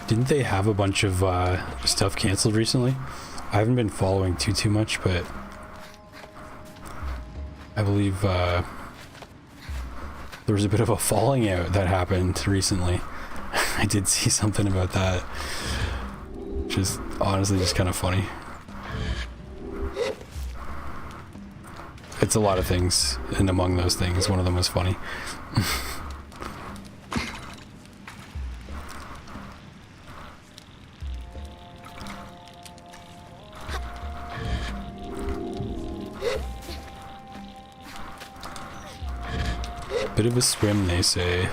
Didn't they have a bunch of stuff canceled recently? I haven't been following too much, but I believe there was a bit of a falling out that happened recently. I did see something about that, which is honestly just kind of funny. It's a lot of things, and among those things, one of them was funny. Bit of a swim, they say.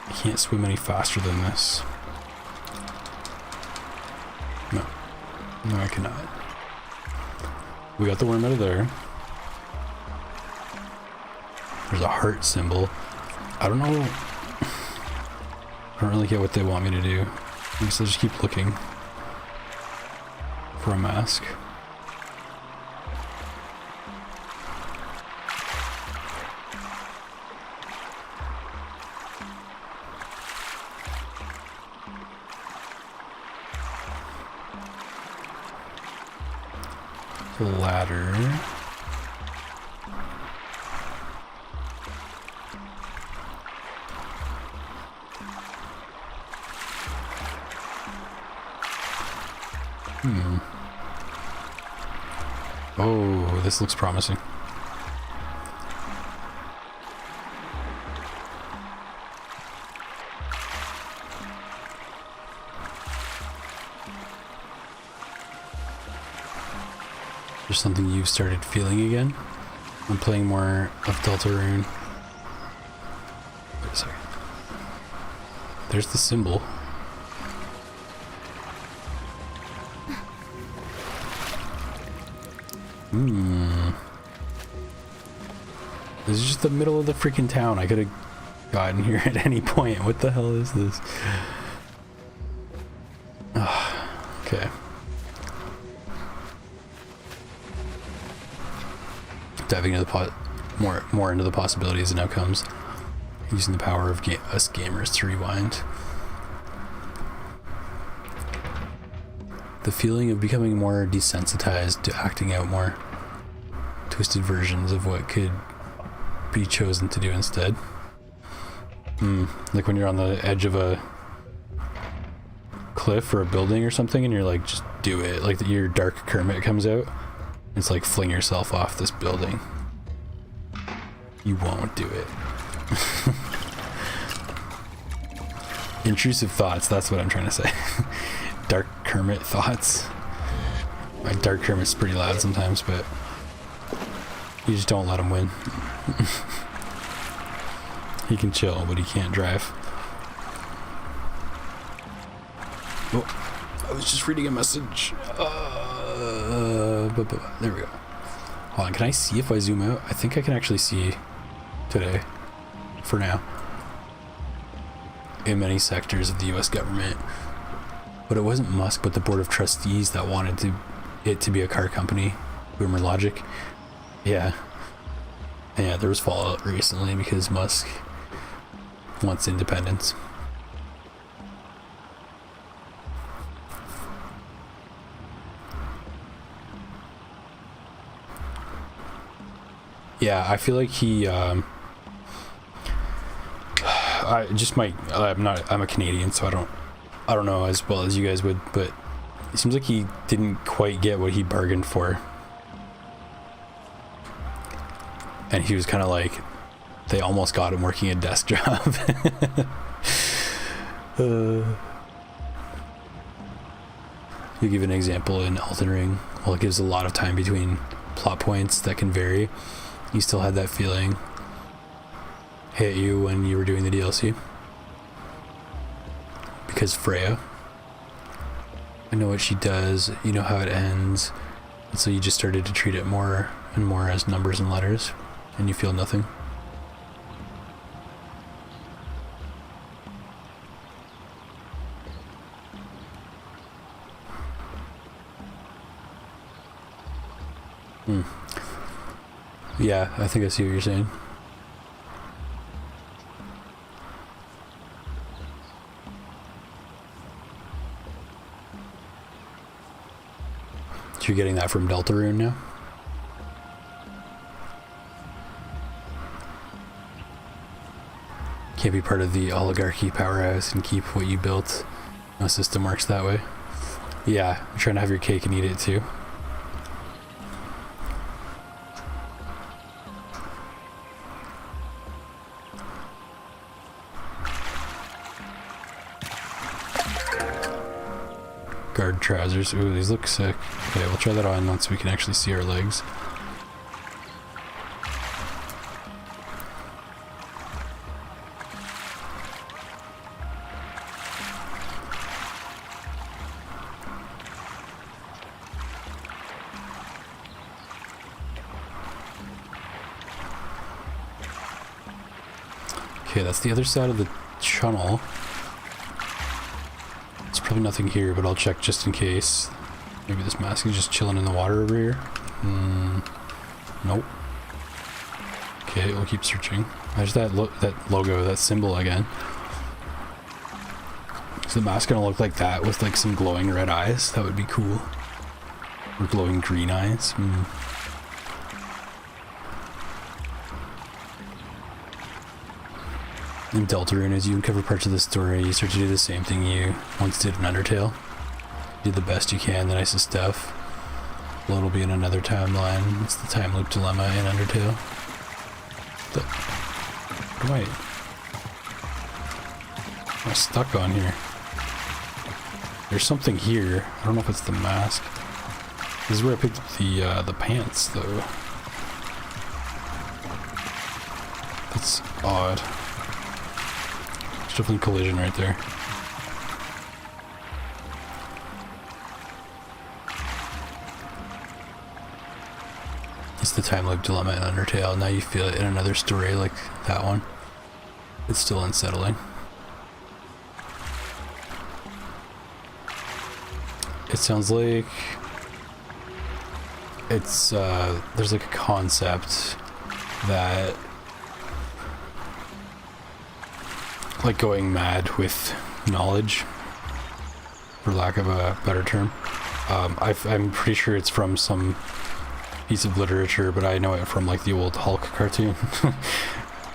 I can't swim any faster than this. No. No, I cannot. We got the worm out of there. There's a heart symbol. I don't know. I don't really get what they want me to do. I guess I'll just keep looking for a mask. The ladder. Oh, this looks promising. There's something you've started feeling again? I'm playing more of Deltarune. Wait a second. There's the symbol. This is just the middle of the freaking town. I could have gotten here at any point. What the hell is this? Okay. Diving into the more into the possibilities and outcomes. Using the power of us gamers to rewind. The feeling of becoming more desensitized to acting out more twisted versions of what could be chosen to do instead. Like when you're on the edge of a cliff or a building or something and you're like, just do it. Like your dark Kermit comes out. It's like, fling yourself off this building. You won't do it. Intrusive thoughts, that's what I'm trying to say. Dark Kermit thoughts. My dark Kermit's pretty loud sometimes, but you just don't let him win. He can chill, but he can't drive. Oh, I was just reading a message. There we go. Hold on, can I see if I zoom out? I think I can actually see today, for now, in many sectors of the US government. But it wasn't Musk, but the board of trustees that wanted it to be a car company. Boomer logic. Yeah. Yeah, there was fallout recently because Musk wants independence. Yeah, I feel like he I just might I'm a Canadian, so I don't know as well as you guys would, but it seems like he didn't quite get what he bargained for. And he was kind of like, they almost got him working a desk job. You give an example in Elden Ring. Well, it gives a lot of time between plot points that can vary. You still had that feeling hit you when you were doing the DLC. Because Freya, I know what she does, you know how it ends, and so you just started to treat it more and more as numbers and letters, and you feel nothing. Yeah, I think I see what you're saying. So you're getting that from Deltarune now? Can't be part of the oligarchy powerhouse and keep what you built. No system works that way. Yeah, you're trying to have your cake and eat it too. Guard trousers. Ooh, these look sick. Okay, we'll try that on once we can actually see our legs. Okay, that's the other side of the tunnel. There's probably nothing here, but I'll check just in case. Maybe this mask is just chilling in the water over here. Nope. Okay, we'll keep searching. There's that logo, that symbol again. Is the mask gonna look like that with like some glowing red eyes? That would be cool. Or glowing green eyes. In Deltarune, as you uncover parts of the story, you start to do the same thing you once did in Undertale. Do the best you can, the nicest stuff. Well, it'll be in another timeline. It's the time loop dilemma in Undertale. What am I stuck on here? There's something here. I don't know if it's the mask. This is where I picked up the pants, though. That's odd. There's definitely collision right there. It's the time loop dilemma in Undertale. Now you feel it in another story like that one. It's still unsettling. It sounds like it's there's like a concept that like going mad with knowledge, for lack of a better term. I'm pretty sure it's from some piece of literature, but I know it from like the old Hulk cartoon.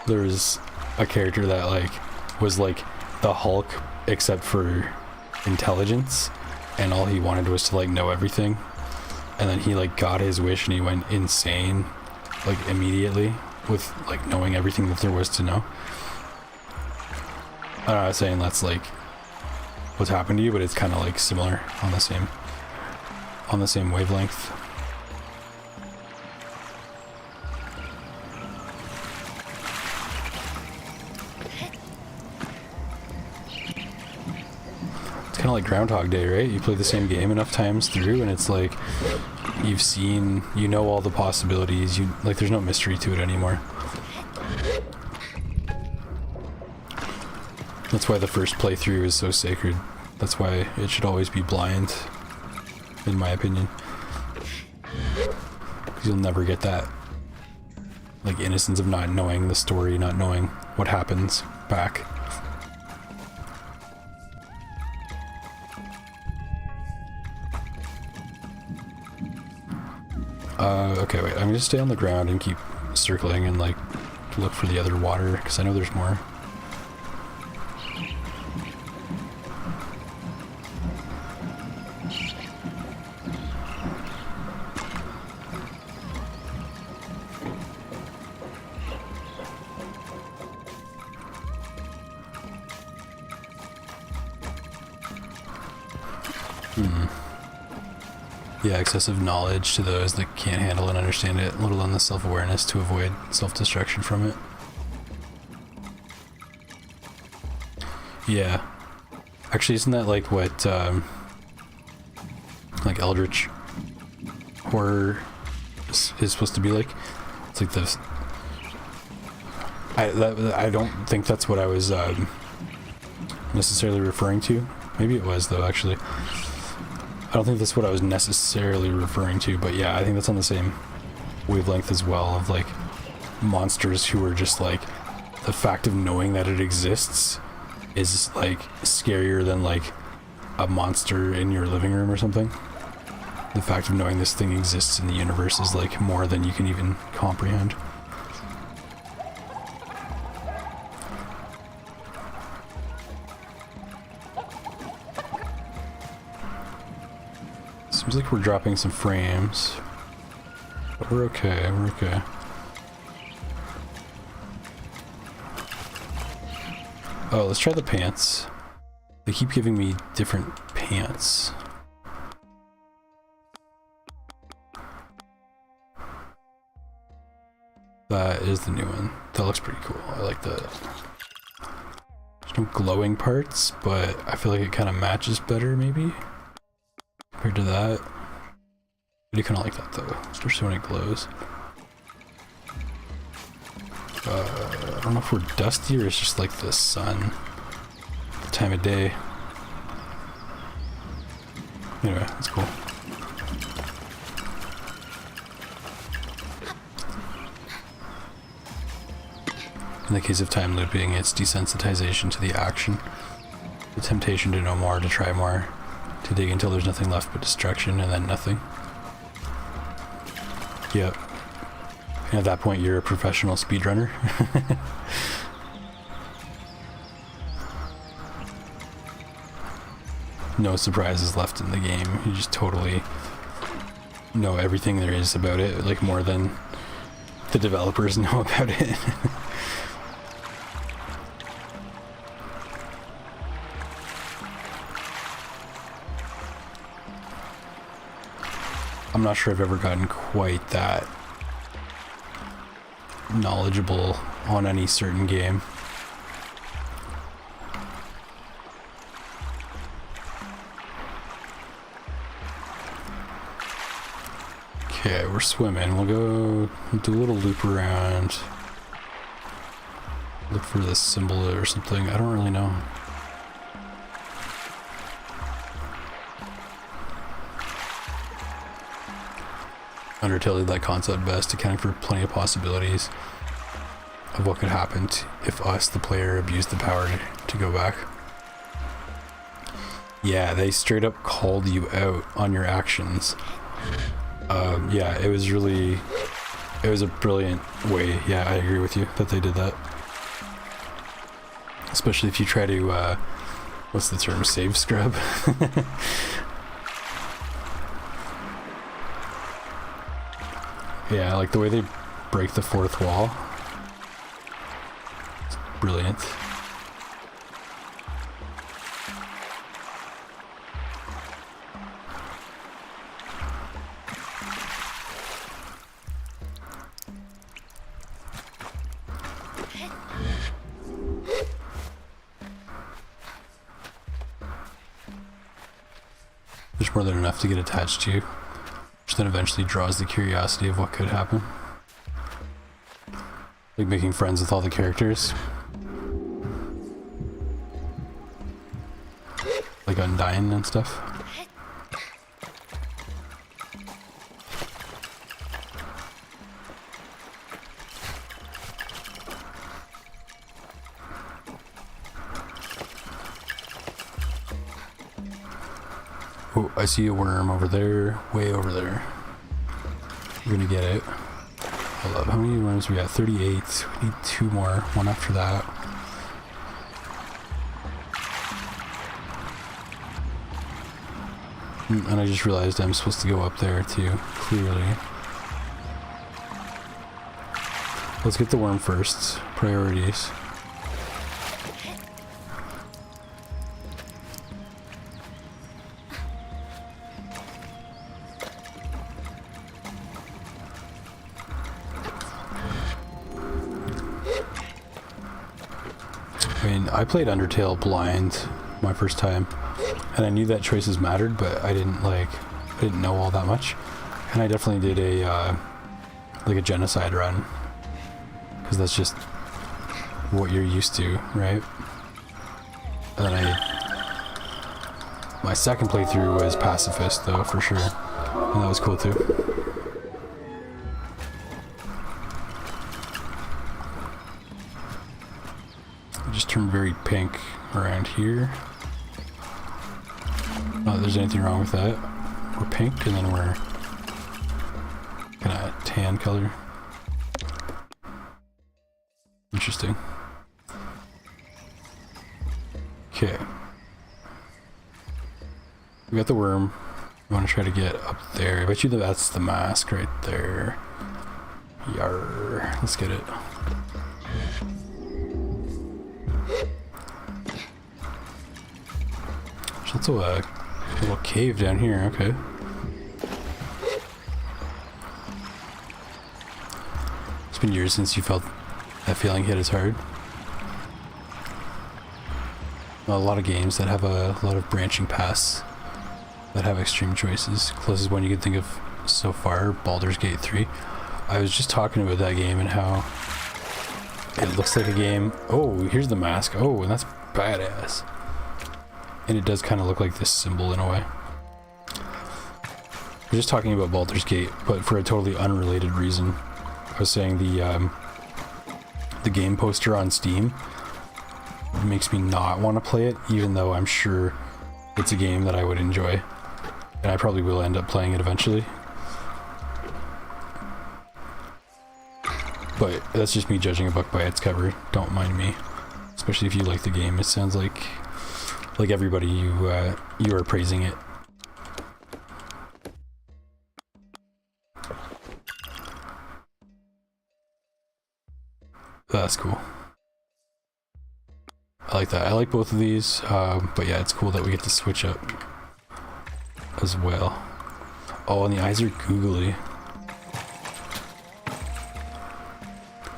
There's a character that like was like the Hulk except for intelligence, and all he wanted was to like know everything, and then he like got his wish and he went insane like immediately with like knowing everything that there was to know. I'm not saying that's like what's happened to you, but it's kind of like similar on the same wavelength. Kind of like Groundhog Day, right? You play the same game enough times through and it's like you know all the possibilities, like there's no mystery to it anymore. That's why the first playthrough is so sacred. That's why it should always be blind, in my opinion. 'Cause you'll never get that like innocence of not knowing the story, not knowing what happens back. Okay, wait, I'm gonna stay on the ground and keep circling and like look for the other water, because I know there's more. Yeah, excessive knowledge to those that can't handle and understand it, let alone the self-awareness to avoid self-destruction from it. Yeah. Actually, isn't that like what, like Eldritch horror is supposed to be like? It's like this... I don't think that's what I was necessarily referring to. Maybe it was, though, actually. I don't think that's what I was necessarily referring to, but yeah, I think that's on the same wavelength as well, of like monsters who are just like, the fact of knowing that it exists is like scarier than like a monster in your living room or something. The fact of knowing this thing exists in the universe is like more than you can even comprehend. Seems like we're dropping some frames, but we're okay, we're okay. Oh, let's try the pants. They keep giving me different pants. That is the new one. That looks pretty cool. I like that. There's no glowing parts, but I feel like it kind of matches better, maybe? Compared to that. I do kind of like that though, especially when it glows. I don't know if we're dusty or it's just like the sun, the time of day. Anyway, that's cool. In the case of time looping, it's desensitization to the action, the temptation to know more, to try more, to dig until there's nothing left but destruction and then nothing. Yep. And at that point, you're a professional speedrunner. No surprises left in the game. You just totally know everything there is about it, like more than the developers know about it. I'm not sure I've ever gotten quite that knowledgeable on any certain game. Okay, we're swimming. We'll go do a little loop around. Look for this symbol or something. I don't really know. Undertale did that concept best, accounting for plenty of possibilities of what could happen if us, the player, abused the power to go back. Yeah, they straight up called you out on your actions. Yeah, it was a brilliant way, yeah, I agree with you, that they did that. Especially if you try to, what's the term, save scrub? Yeah, like the way they break the fourth wall. It's brilliant. There's more than enough to get attached to, which then eventually draws the curiosity of what could happen. Like making friends with all the characters. Like Undying and stuff. Oh, I see a worm over there, way over there. We're gonna get it. Hold up, how many worms we got? 38. We need 2 more, one after that. And I just realized I'm supposed to go up there too, clearly. Let's get the worm first. Priorities. I played Undertale blind my first time, and I knew that choices mattered, but I didn't know all that much. And I definitely did a genocide run, because that's just what you're used to, right? And then my second playthrough was pacifist though, for sure, and that was cool too. Turn very pink around here. Not that there's anything wrong with that. We're pink and then we're kind of tan color. Interesting. Okay. We got the worm. We want to try to get up there. I bet you that's the mask right there. Yarr. Let's get it. There's also a little cave down here, okay. It's been years since you felt that feeling hit as hard. A lot of games that have a lot of branching paths that have extreme choices. Closest one you can think of so far, Baldur's Gate 3. I was just talking about that game and how It looks like a game. Oh, here's the mask. Oh, and that's badass. And it does kind of look like this symbol in a way. We're just talking about Baldur's Gate, but for a totally unrelated reason. I was saying the game poster on Steam makes me not want to play it, even though I'm sure it's a game that I would enjoy. And I probably will end up playing it eventually. But that's just me judging a book by its cover. Don't mind me. Especially if you like the game. It sounds like everybody you are praising it. That's cool. I like that. I like both of these, but yeah, it's cool that we get to switch up as well. Oh, and the eyes are googly.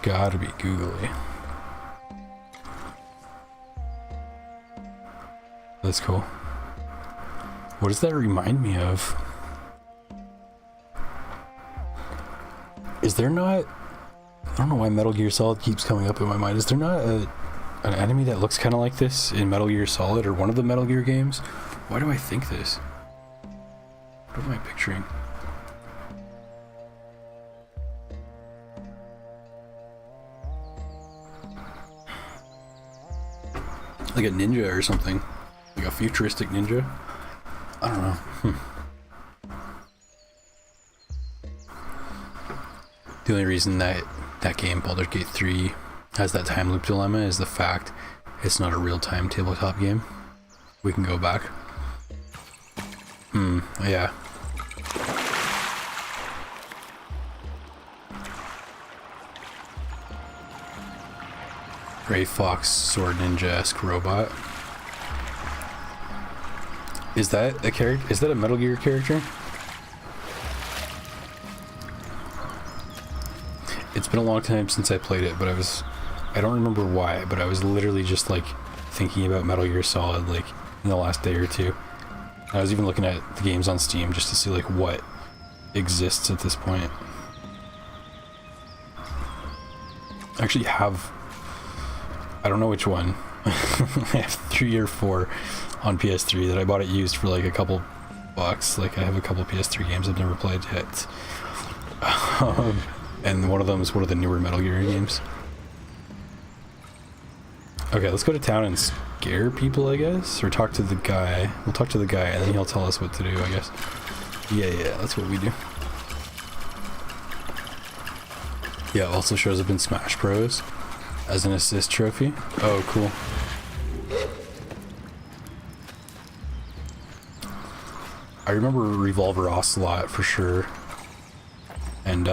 Gotta be googly. That's cool. What does that remind me of? Is there not... I don't know why Metal Gear Solid keeps coming up in my mind. Is there not an enemy that looks kind of like this in Metal Gear Solid or one of the Metal Gear games? Why do I think this? What am I picturing? Like a ninja or something. Like a futuristic ninja? I don't know. The only reason that game, Baldur's Gate 3, has that time loop dilemma is the fact it's not a real-time tabletop game. We can go back. Yeah. Gray Fox Sword Ninja-esque robot. Is that a character? Is that a Metal Gear character? It's been a long time since I played it, but I don't remember why, but I was literally just like thinking about Metal Gear Solid like in the last day or two. I was even looking at the games on Steam just to see like what exists at this point. I actually have, I don't know which one. I have 3 or 4 on PS3 that I bought it used for like a couple bucks. Like I have a couple PS3 games I've never played yet. And one of them is one of the newer Metal Gear games. Okay, let's go to town and scare people, I guess? Or talk to the guy. We'll talk to the guy and then he'll tell us what to do, I guess. Yeah, that's what we do. Yeah, it also shows up in Smash Bros. As an assist trophy. Oh, cool. I remember Revolver Ocelot for sure. And,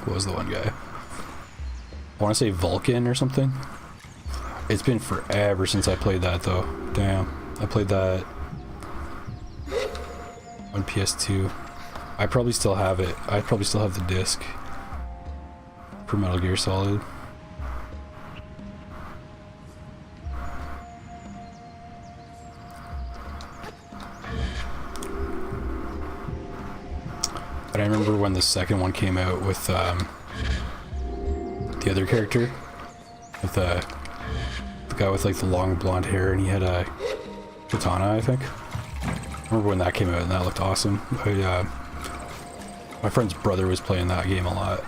what was the one guy? I want to say Vulcan or something. It's been forever since I played that though. Damn. I played that on PS2. I probably still have it. I probably still have the disc for Metal Gear Solid. But I remember when the second one came out with the other character, with the guy with like the long blonde hair, and he had a katana, I think. I remember when that came out, and that looked awesome. My friend's brother was playing that game a lot.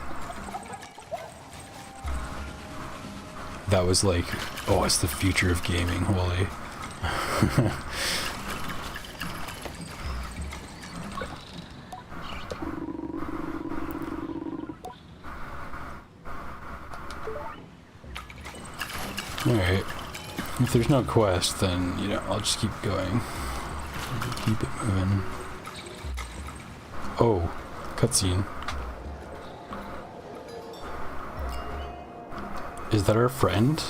That was like, oh, it's the future of gaming, holy. Alright. If there's no quest, then, you know, I'll just keep going. Keep it moving. Oh, cutscene. Is that our friend?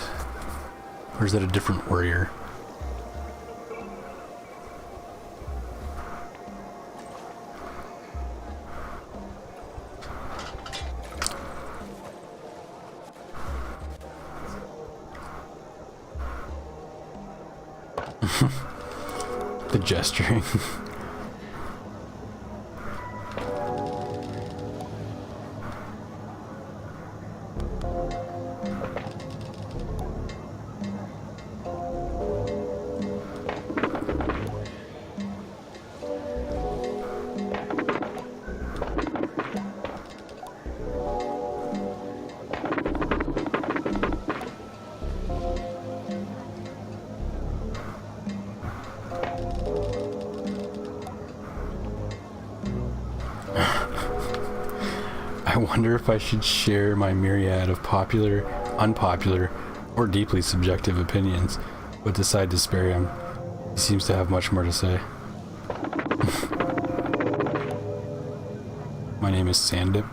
Or is that a different warrior? The gesturing. I wonder if I should share my myriad of popular, unpopular, or deeply subjective opinions, but decide to spare him. He seems to have much more to say. My name is Sandeep.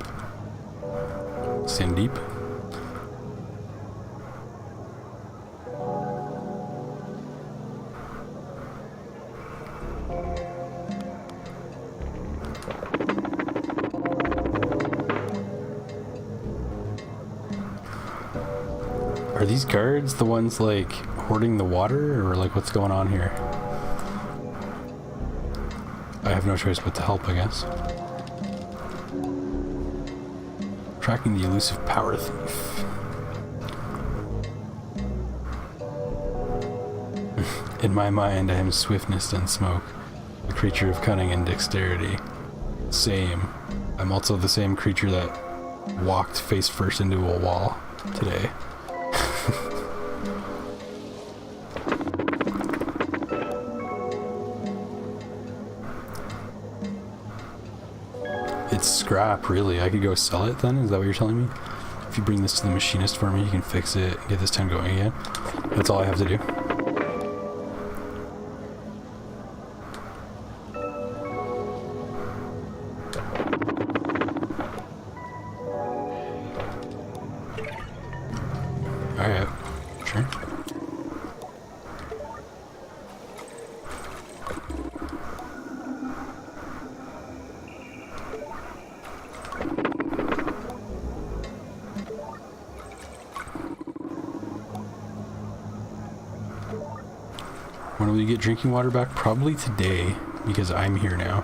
Sandeep? Are these guards the ones, like, hoarding the water, or, like, what's going on here? I have no choice but to help, I guess. Tracking the elusive power thief. In my mind, I am swiftness and smoke, a creature of cunning and dexterity. Same. I'm also the same creature that walked face first into a wall today. It's scrap, really. I could go sell it then? Is that what you're telling me? If you bring this to the machinist for me, he can fix it and get this town going again. That's all I have to do. Alright, sure. When will you get drinking water back? Probably today, because I'm here now.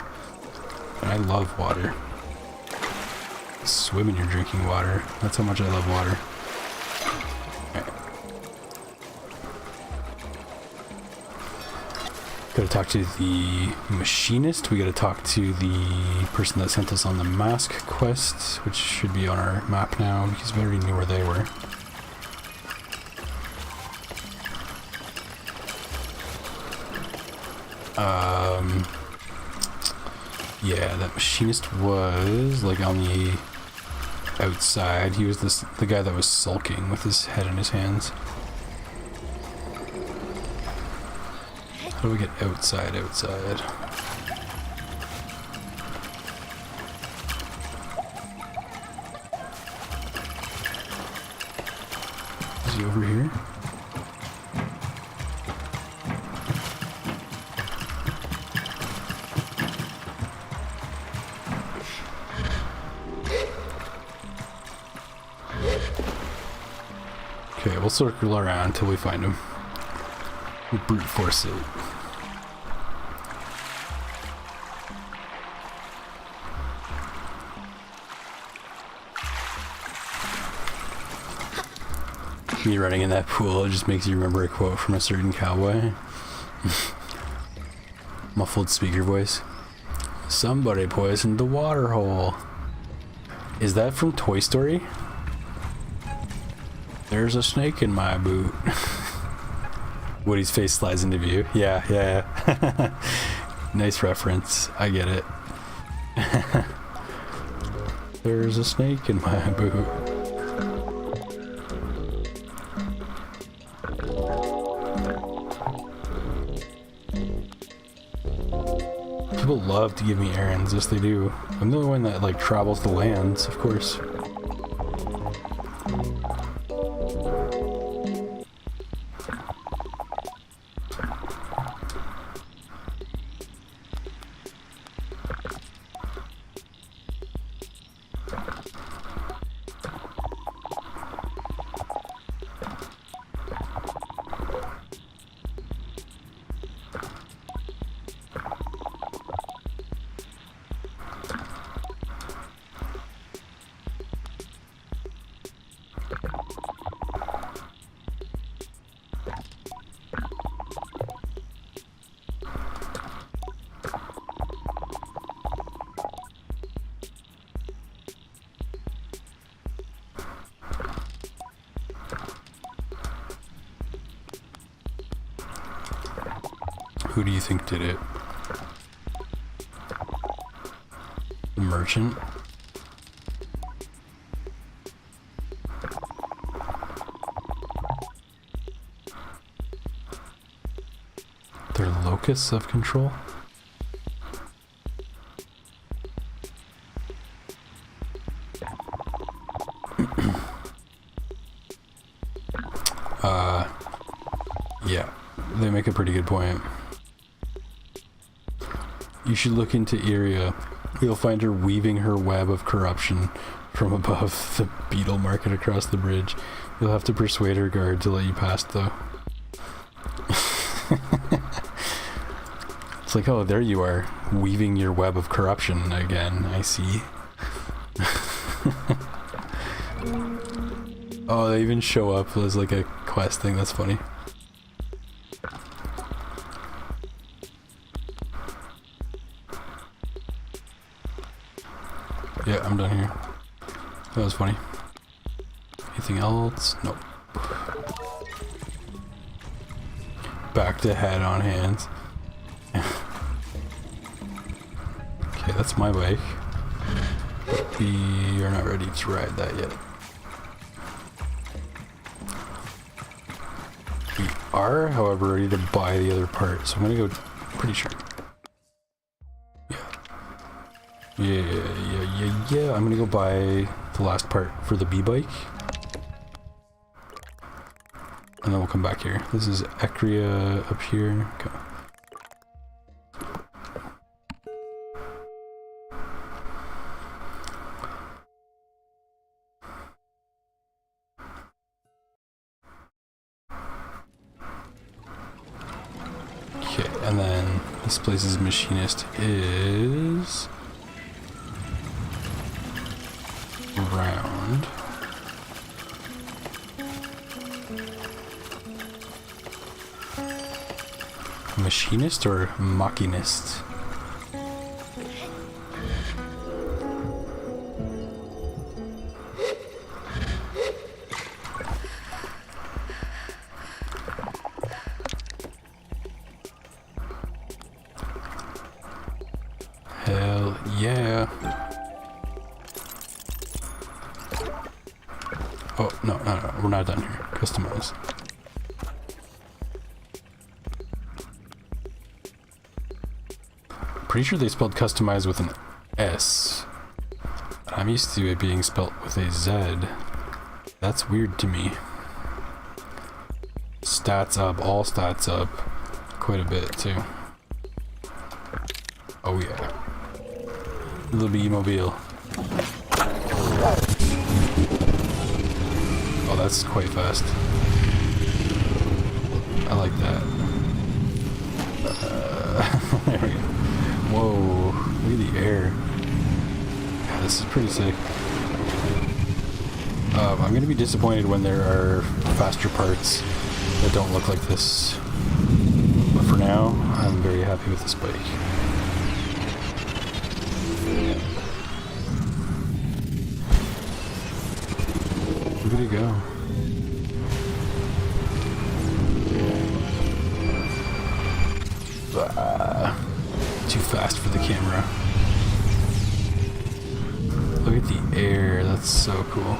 And I love water. Swim in your drinking water. That's how much I love water. Right. Gotta talk to the machinist. We gotta talk to the person that sent us on the mask quest, which should be on our map now, because we already knew where they were. Yeah, that machinist was like on the outside. He was the guy that was sulking with his head in his hands. How do we get outside? Is he over here? Okay, we'll circle around until we find him. We'll brute force it. Me running in that pool, it just makes you remember a quote from a certain cowboy. Muffled speaker voice. Somebody poisoned the water hole. Is that from Toy Story? There's a snake in my boot. Woody's face slides into view. Yeah. Nice reference. I get it. There's a snake in my boot. People love to give me errands. Yes, they do. I'm the only one that, like, travels the lands, of course. Who do you think did it? The merchant? locus of control. Yeah, they make a pretty good point. You should look into Iria. You'll find her weaving her web of corruption from above the beetle market across the bridge. You'll have to persuade her guard to let you pass, though. It's like, oh, there you are, weaving your web of corruption again, I see. Oh, they even show up as like a quest thing, that's funny. Yeah, I'm done here. That was funny. Anything else? Nope. Back to head on hands. Okay, that's my bike. We are not ready to ride that yet. We are, however, ready to buy the other part, so I'm gonna go, pretty sure. Yeah. I'm gonna go buy the last part for the B-bike. And then we'll come back here. This is Ecria up here. Okay. Okay, and then this place's machinist is around. Machinist or machinist? Hell yeah. Oh, no, we're not done here. Customize. Pretty sure they spelled customize with an S. I'm used to it being spelled with a Z. That's weird to me. Stats up, all stats up. Quite a bit, too. Oh yeah. Little B-mobile. Oh, that's quite fast. I like that. There we go. Whoa, look at the air. Yeah, this is pretty sick. I'm gonna be disappointed when there are faster parts that don't look like this. But for now, I'm very happy with this bike. Look at it go. Too fast for the camera. Look at the air, that's so cool.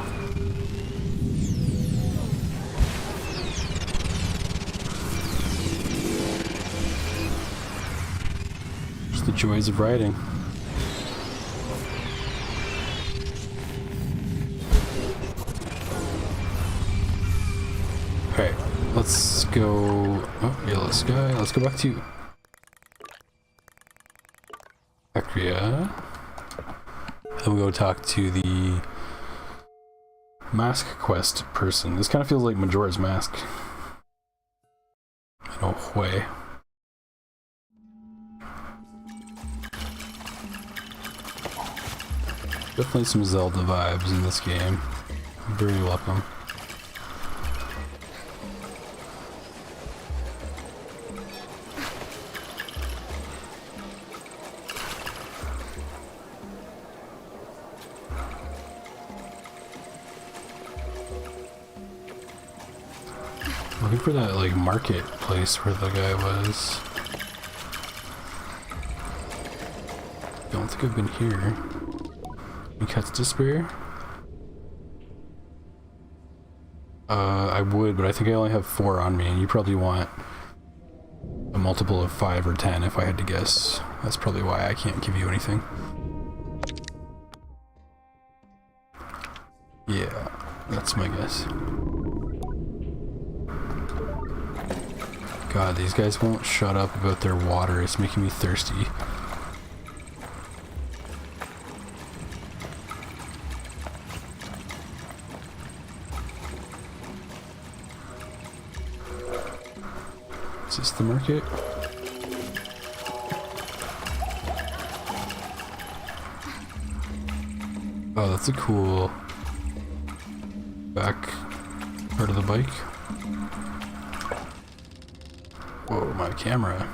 Just the joys of riding. Alright, let's go. Oh, yellow sky. Let's go back to Ecria. Then we'll go talk to the mask quest person. This kind of feels like Majora's Mask. In a way. Definitely some Zelda vibes in this game. Very welcome. Looking for that, like, marketplace where the guy was. Don't think I've been here. Any cuts to spare? I would, but I think I only have 4 on me, and you probably want a multiple of 5 or 10 if I had to guess. That's probably why I can't give you anything. Yeah, that's my guess. God, these guys won't shut up about their water. It's making me thirsty. Is this the market? Oh, that's a cool back part of the bike. Whoa, my camera.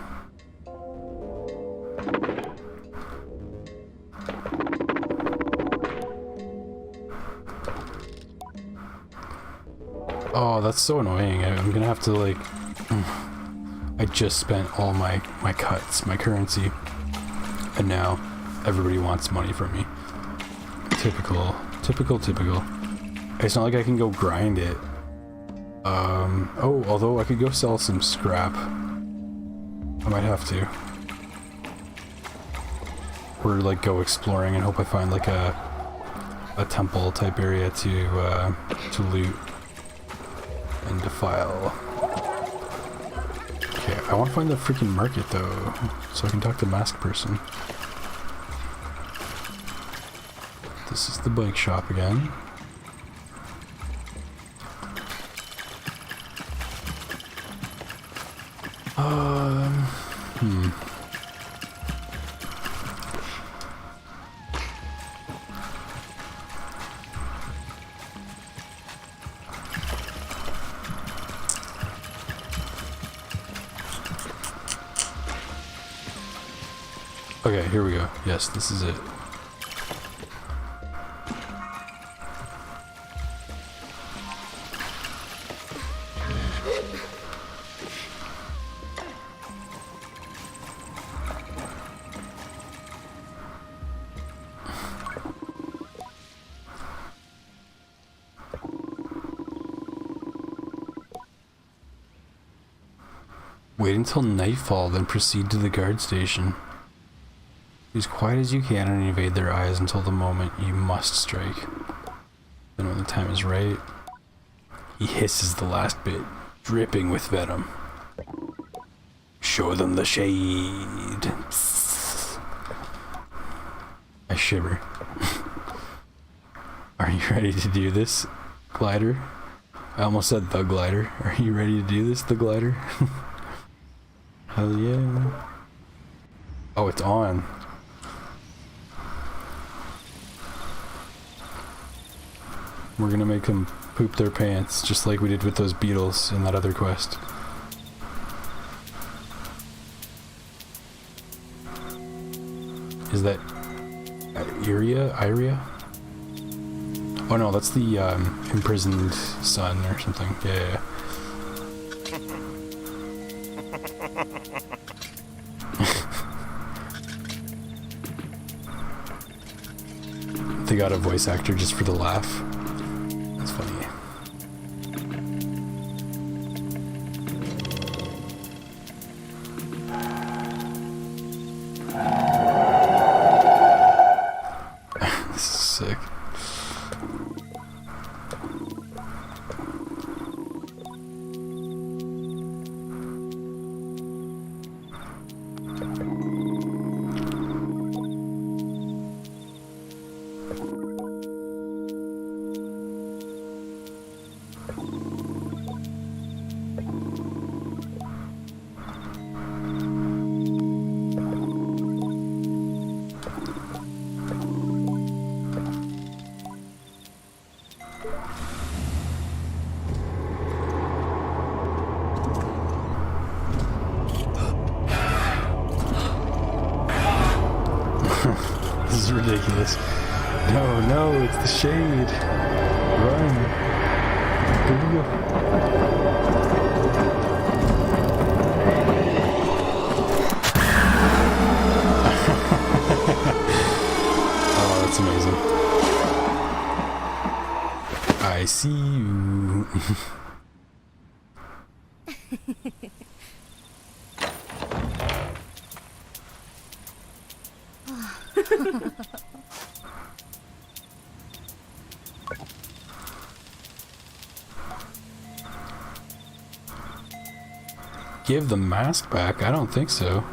Oh, that's so annoying. I'm gonna have to like... I just spent all my cuts, my currency, and now everybody wants money from me. Typical. It's not like I can go grind it. Oh, although I could go sell some scrap. I might have to. Or like go exploring and hope I find like a temple type area to loot and defile. Okay, I want to find the freaking market though, so I can talk to Mask Person. This is the bike shop again. Okay, here we go. Yes, this is it. Wait until nightfall, then proceed to the guard station. Be as quiet as you can and evade their eyes until the moment you must strike. Then when the time is right, he hisses the last bit, dripping with venom. Show them the shade. Psst. I shiver. Are you ready to do this, glider? I almost said the glider. Are you ready to do this, the glider? Hell yeah. Oh, it's on. We're gonna make them poop their pants, just like we did with those beetles in that other quest. Is that Iria? Oh no, that's the imprisoned son or something. Yeah. They got a voice actor just for the laugh. That's funny. This is sick. This is ridiculous. No, it's the shade. Run. Oh, that's amazing. I see you. Give the mask back? I don't think so.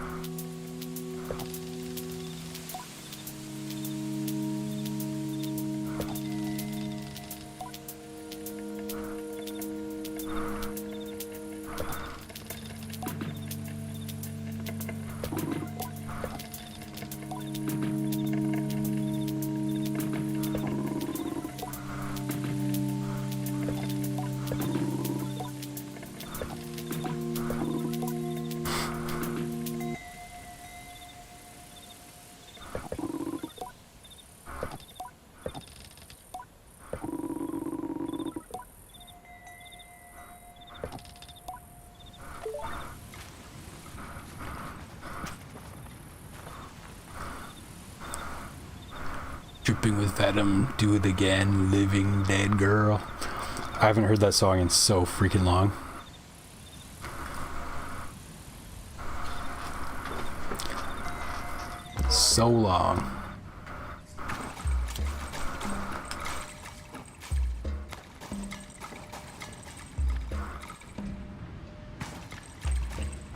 Dripping with venom, do it again, living dead girl. I haven't heard that song in so freaking long. So long.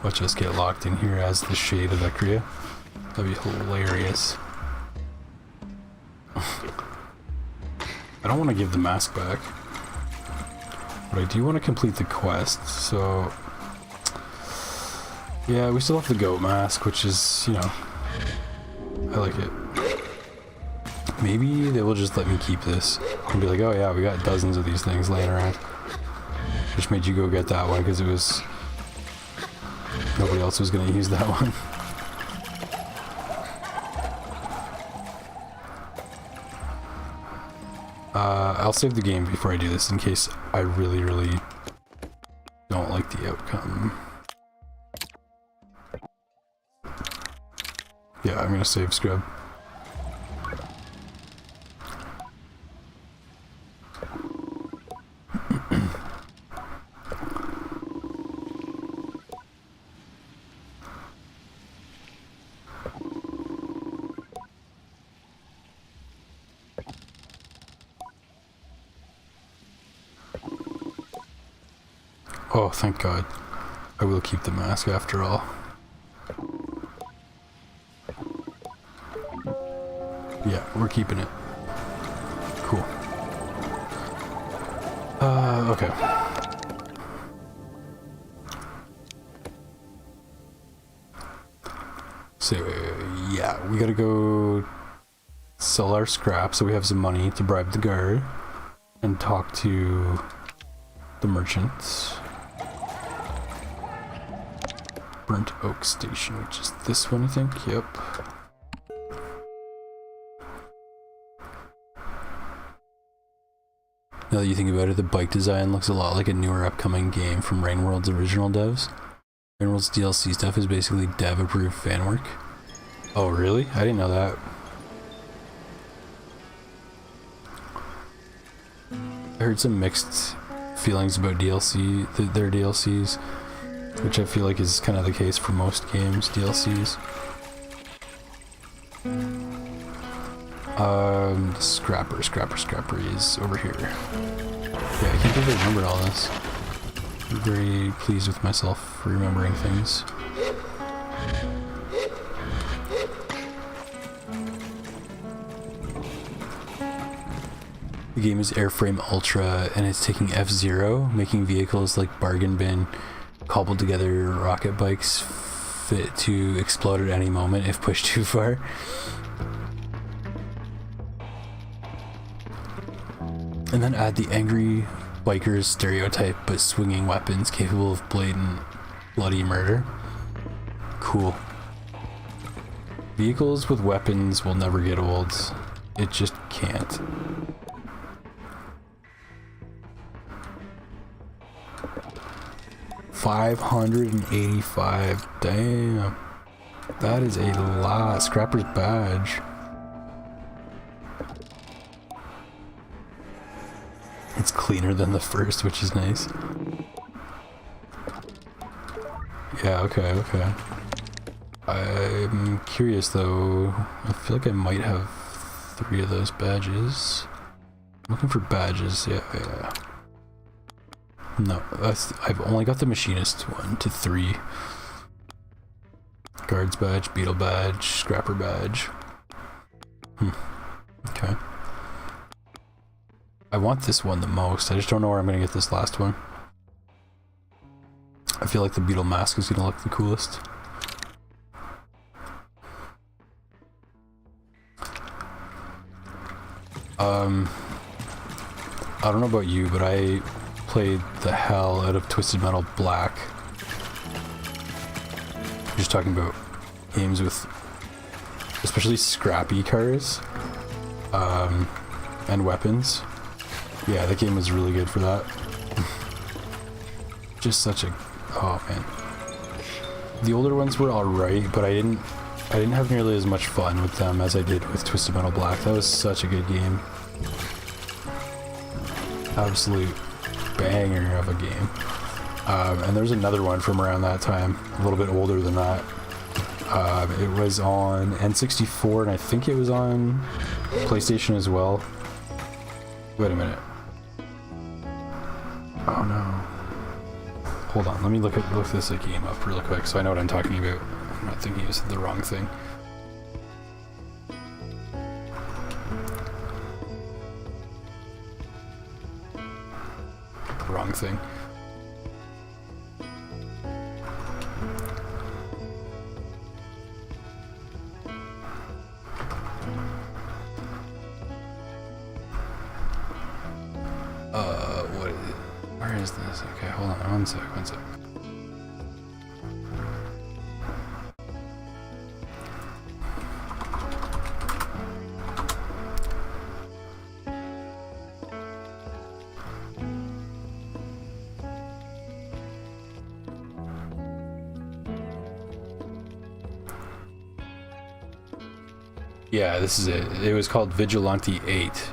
Watch us get locked in here as the shade of Ecria. That'd be hilarious. I don't want to give the mask back, but I do want to complete the quest, so yeah, we still have the goat mask, which is, you know, I like it. Maybe they will just let me keep this and be like, oh yeah, we got dozens of these things laying around. Which made you go get that one because it was, nobody else was going to use that one. I'll save the game before I do this in case I really don't like the outcome. Yeah, I'm gonna save scrub. Oh, thank God. I will keep the mask after all. Yeah, we're keeping it. Cool. Okay. So, yeah, we gotta go sell our scrap so we have some money to bribe the guard and talk to the merchants. Burnt Oak Station, which is this one, I think. Yep. Now that you think about it, the bike design looks a lot like a newer upcoming game from Rainworld's original devs. Rainworld's DLC stuff is basically dev-approved fan work. Oh, really? I didn't know that. I heard some mixed feelings about DLC, their DLCs. Which I feel like is kind of the case for most games, DLCs. Scrapper is over here. Yeah, I can't believe I remembered all this. I'm very pleased with myself for remembering things. The game is Airframe Ultra, and it's taking F-Zero, making vehicles like Bargain Bin, cobbled together rocket bikes fit to explode at any moment if pushed too far. And then add the angry biker's stereotype, but swinging weapons capable of blatant, bloody murder. Cool. Vehicles with weapons will never get old. It just can't. $585. Damn. That is a lot. Scrapper's badge. It's cleaner than the first, which is nice. Yeah, okay. I'm curious though. I feel like I might have 3 of those badges. I'm looking for badges. Yeah. No, I've only got the machinist 1 to 3. Guards badge, beetle badge, scrapper badge. Okay. I want this one the most. I just don't know where I'm gonna get this last one. I feel like the beetle mask is gonna look the coolest. I don't know about you, but I played the hell out of Twisted Metal Black. I'm just talking about games with especially scrappy cars and weapons. Yeah, that game was really good for that. Just such a... oh man. The older ones were alright, but I didn't have nearly as much fun with them as I did with Twisted Metal Black. That was such a good game. Absolute banger of a game. And there's another one from around that time, a little bit older than that. It was on N64, and I think it was on PlayStation as well. Wait a minute. Oh no. Hold on, let me look this game up real quick so I know what I'm talking about. I'm not thinking of the wrong thing. Wrong thing. What is it? Where is this? Okay, hold on, one sec. Yeah, this is it. It was called Vigilante 8.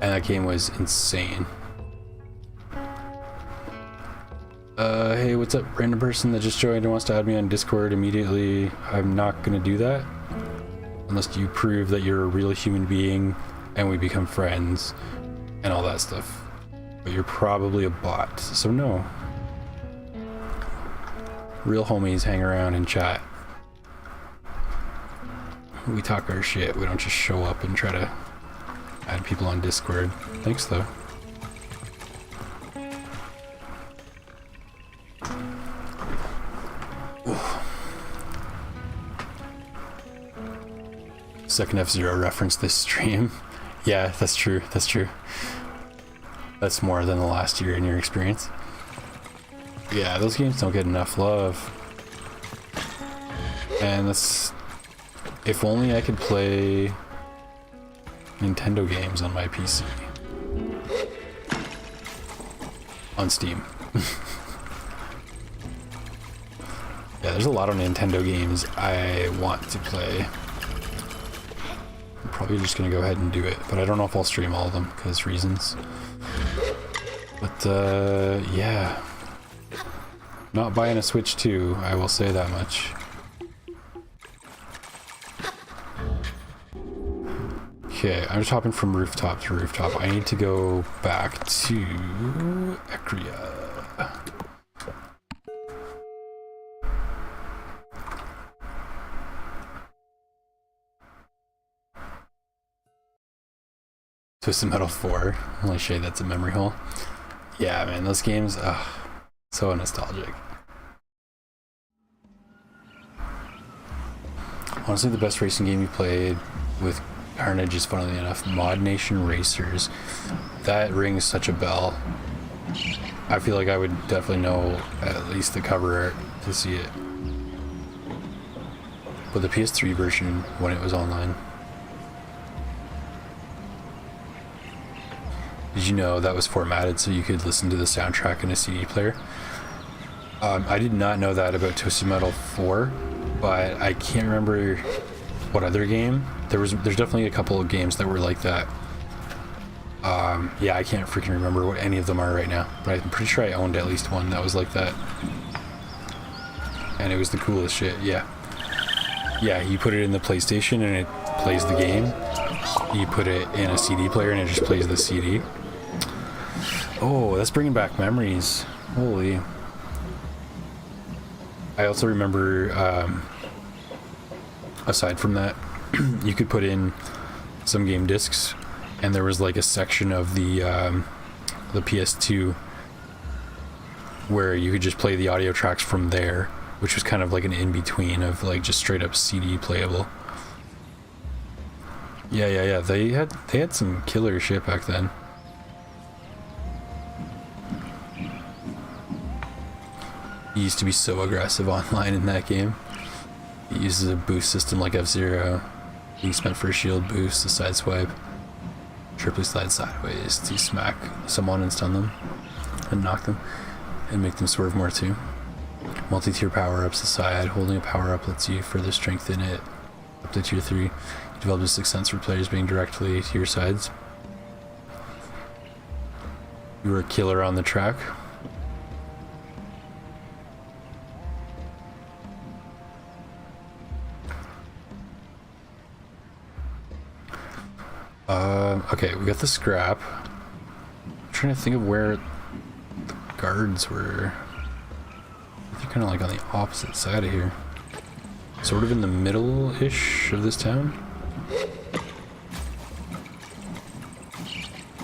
And that game was insane. Hey, what's up, random person that just joined and wants to add me on Discord immediately? I'm not gonna do that. Unless you prove that you're a real human being and we become friends and all that stuff. But you're probably a bot, so no. Real homies hang around and chat. We talk our shit, we don't just show up and try to add people on Discord. Thanks though. Oof. Second F-Zero referenced this stream. Yeah, that's true, that's true. That's more than the last year in your experience. Yeah, those games don't get enough love. And that's... if only I could play Nintendo games on my PC. On Steam. Yeah, there's a lot of Nintendo games I want to play. I'm probably just gonna go ahead and do it, but I don't know if I'll stream all of them, because reasons. But, yeah. Not buying a Switch 2, I will say that much. Okay, I'm just hopping from rooftop to rooftop. I need to go back to Ecria. Twisted Metal 4. Holy shit, that's a memory hole. Yeah, man, those games, so nostalgic. Honestly, the best racing game you played with Carnage is, funnily enough, Mod Nation Racers. That rings such a bell. I feel like I would definitely know at least the cover art to see it. But the PS3 version, when it was online. Did you know that was formatted so you could listen to the soundtrack in a CD player? I did not know that about Twisted Metal 4, but I can't remember what other game. There's definitely a couple of games that were like that. Yeah, I can't freaking remember what any of them are right now, but I'm pretty sure I owned at least one that was like that. and it was the coolest shit. Yeah, you put it in the PlayStation and it plays the game. You put it in a CD player and it just plays the CD. Oh, that's bringing back memories. Holy. I also remember, aside from that, you could put in some game discs, and there was like a section of the PS2 where you could just play the audio tracks from there, which was kind of like an in-between of like just straight up CD playable. Yeah. They had some killer shit back then. He used to be so aggressive online in that game. He uses a boost system like F-Zero. Being spent for a shield boost, a side swipe, triply slide sideways to smack someone and stun them, and knock them, and make them swerve more too. Multi-tier power-ups aside, holding a power-up lets you further strengthen it up to tier 3. You develop a sixth sense for players being directly to your sides. You were a killer on the track. Okay, we got the scrap. I'm trying to think of where the guards were. They're kind of like on the opposite side of here. Sort of in the middle-ish of this town.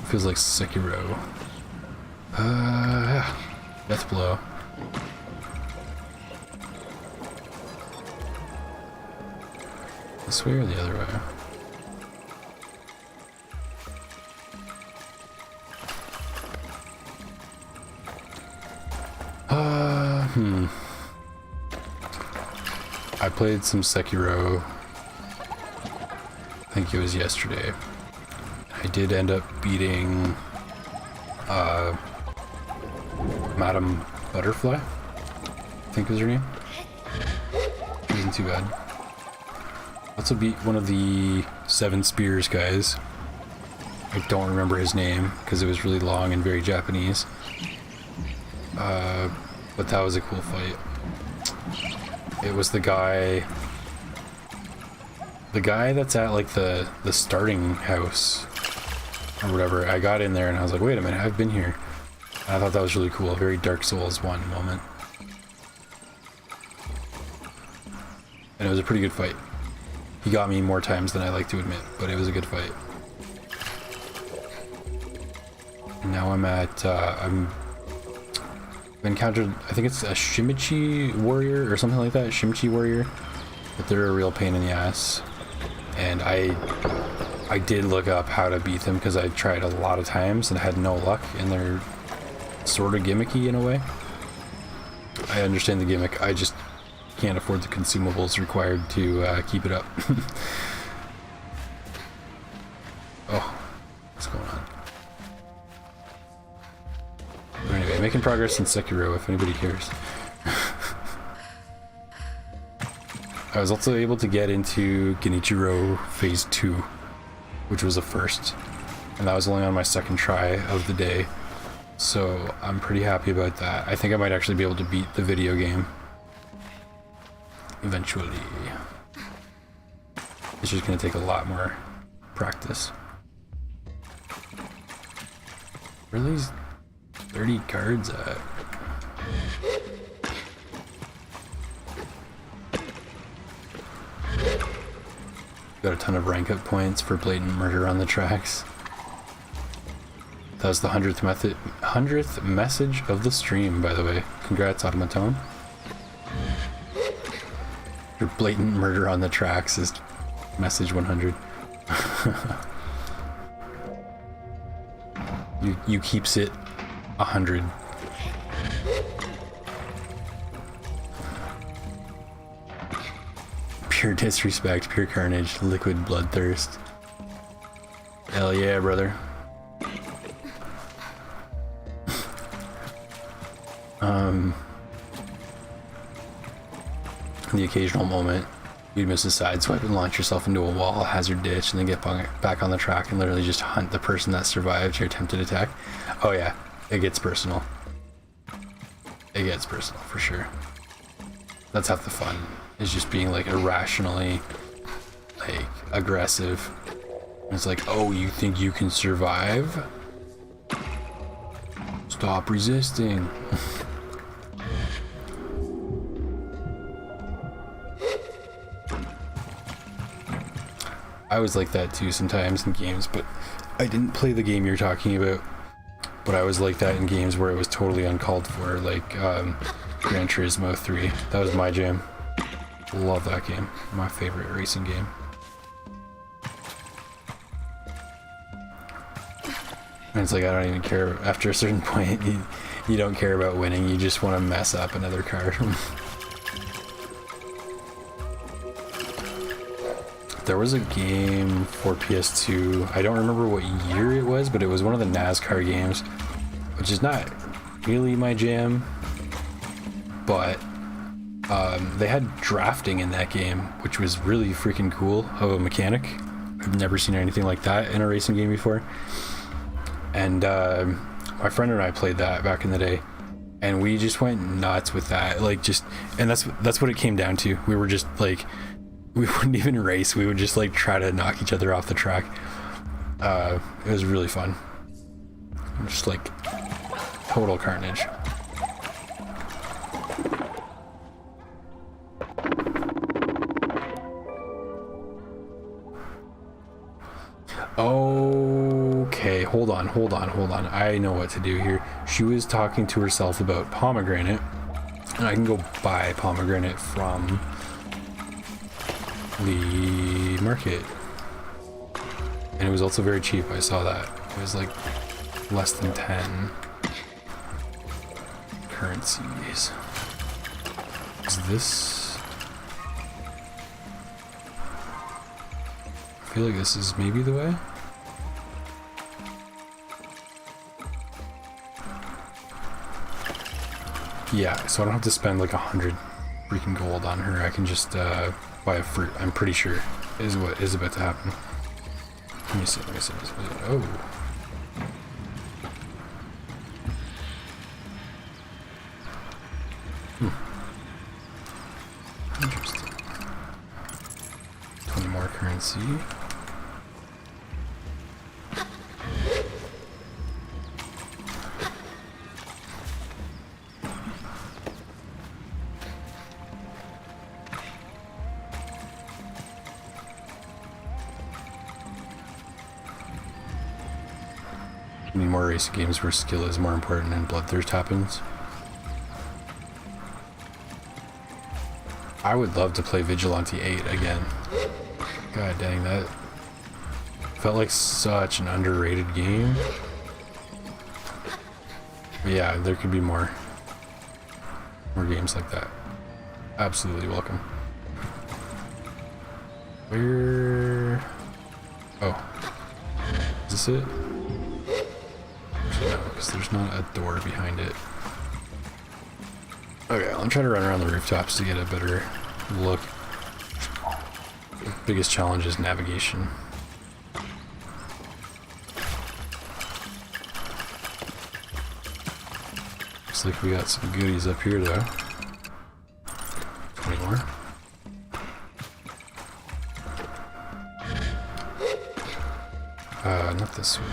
Feels like Sekiro. Death blow. This way or the other way? I played some Sekiro. I think it was yesterday. I did end up beating Madam Butterfly, I think was her name. It wasn't too bad. Also beat one of the Seven Spears guys. I don't remember his name because it was really long and very Japanese. But that was a cool fight. It was the guy that's at like the starting house or whatever. I got in there and I was like, wait a minute, I've been here. And I thought that was really cool. Very Dark Souls 1 moment. And it was a pretty good fight. He got me more times than I like to admit, but it was a good fight. And now I'm at, I've encountered, I think it's a Shimichi warrior or something like that, Shimichi warrior, but they're a real pain in the ass. And I did look up how to beat them because I tried a lot of times and had no luck, and they're sort of gimmicky in a way. I understand the gimmick, I just can't afford the consumables required to keep it up. Oh, what's going on? But anyway, making progress in Sekiro if anybody cares. I was also able to get into Genichiro Phase 2, which was a first, and that was only on my second try of the day, so I'm pretty happy about that. I think I might actually be able to beat the video game eventually. It's just going to take a lot more practice. Where are these 30 guards at? Got a ton of rank up points for blatant murder on the tracks. That was the 100th message of the stream, by the way. Congrats, Automaton. Your blatant murder on the tracks is message 100. you keeps it 100. Pure disrespect, pure carnage, liquid bloodthirst. Hell yeah, brother. The occasional moment you'd miss a side swipe and launch yourself into a wall, hazard ditch, and then get back on the track and literally just hunt the person that survived your attempted attack. Oh yeah, it gets personal. It gets personal for sure. That's half the fun, is just being like irrationally like aggressive. And it's like, oh, you think you can survive? Stop resisting. I was like that too sometimes in games, but I didn't play the game you're talking about. But I was like that in games where it was totally uncalled for, like Gran Turismo 3. That was my jam. Love that game. My favorite racing game. And it's like, I don't even care. After a certain point, you don't care about winning. You just want to mess up another car. There was a game for PS2. I don't remember what year it was, but it was one of the NASCAR games, which is not really my jam. But they had drafting in that game, which was really freaking cool of a mechanic. I've never seen anything like that in a racing game before. And my friend and I played that back in the day, and we just went nuts with that. Like, just, and that's what it came down to. We were just like, we wouldn't even race. We would just like try to knock each other off the track. It was really fun. Just like total carnage. Okay, hold on. I know what to do here. She was talking to herself about pomegranate, and I can go buy pomegranate from the market. And it was also very cheap. I saw that. It was like less than 10 currencies. Is this... I feel like this is maybe the way. Yeah, so I don't have to spend like 100 freaking gold on her. I can just buy a fruit. I'm pretty sure is what is about to happen. Let me see. Oh. Interesting. 20 more currency. I need more racing games where skill is more important and bloodthirst happens. I would love to play Vigilante 8 again. God dang, that felt like such an underrated game. But yeah, there could be more games like that. Absolutely welcome. Where... Oh. Is this it? Actually no, because there's not a door behind it. Okay, I'm trying to run around the rooftops to get a better look. The biggest challenge is navigation. Looks like we got some goodies up here though. 20 more. Not this way.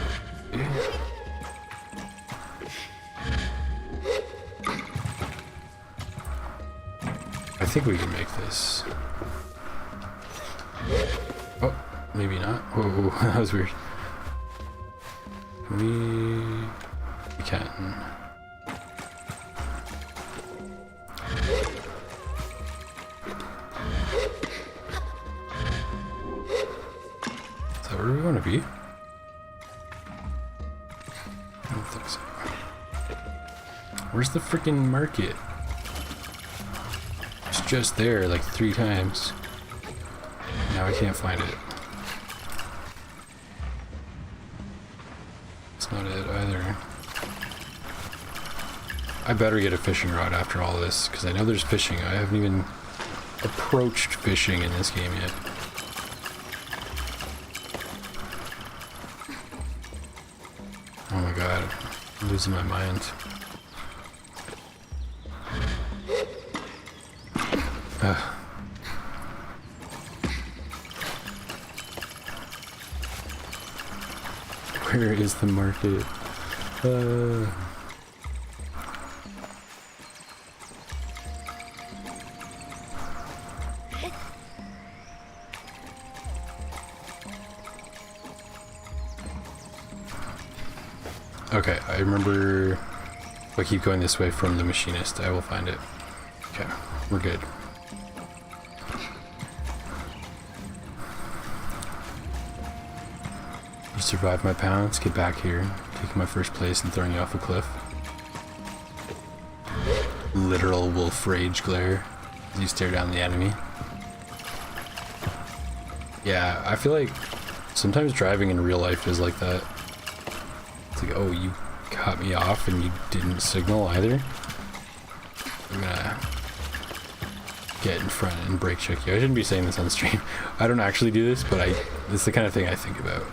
I think we can make this. Oh, maybe not. Whoa, that was weird. We can. Is that where we want to be? I don't think so. Where's the freaking market? It's just there like 3 times. Now I can't find it. It's not it either. I better get a fishing rod after all this, because I know there's fishing. I haven't even approached fishing in this game yet. Oh my god, I'm losing my mind. Where is the market? Okay, I remember if I keep going this way from the machinist, I will find it. Okay, we're good. You survived my pounds, get back here, taking my first place and throwing you off a cliff. Literal wolf rage glare as you stare down the enemy. Yeah, I feel like sometimes driving in real life is like that. It's like, oh, you cut me off and you didn't signal either. I'm gonna get in front and brake check you. I shouldn't be saying this on stream. I don't actually do this, but it's the kind of thing I think about.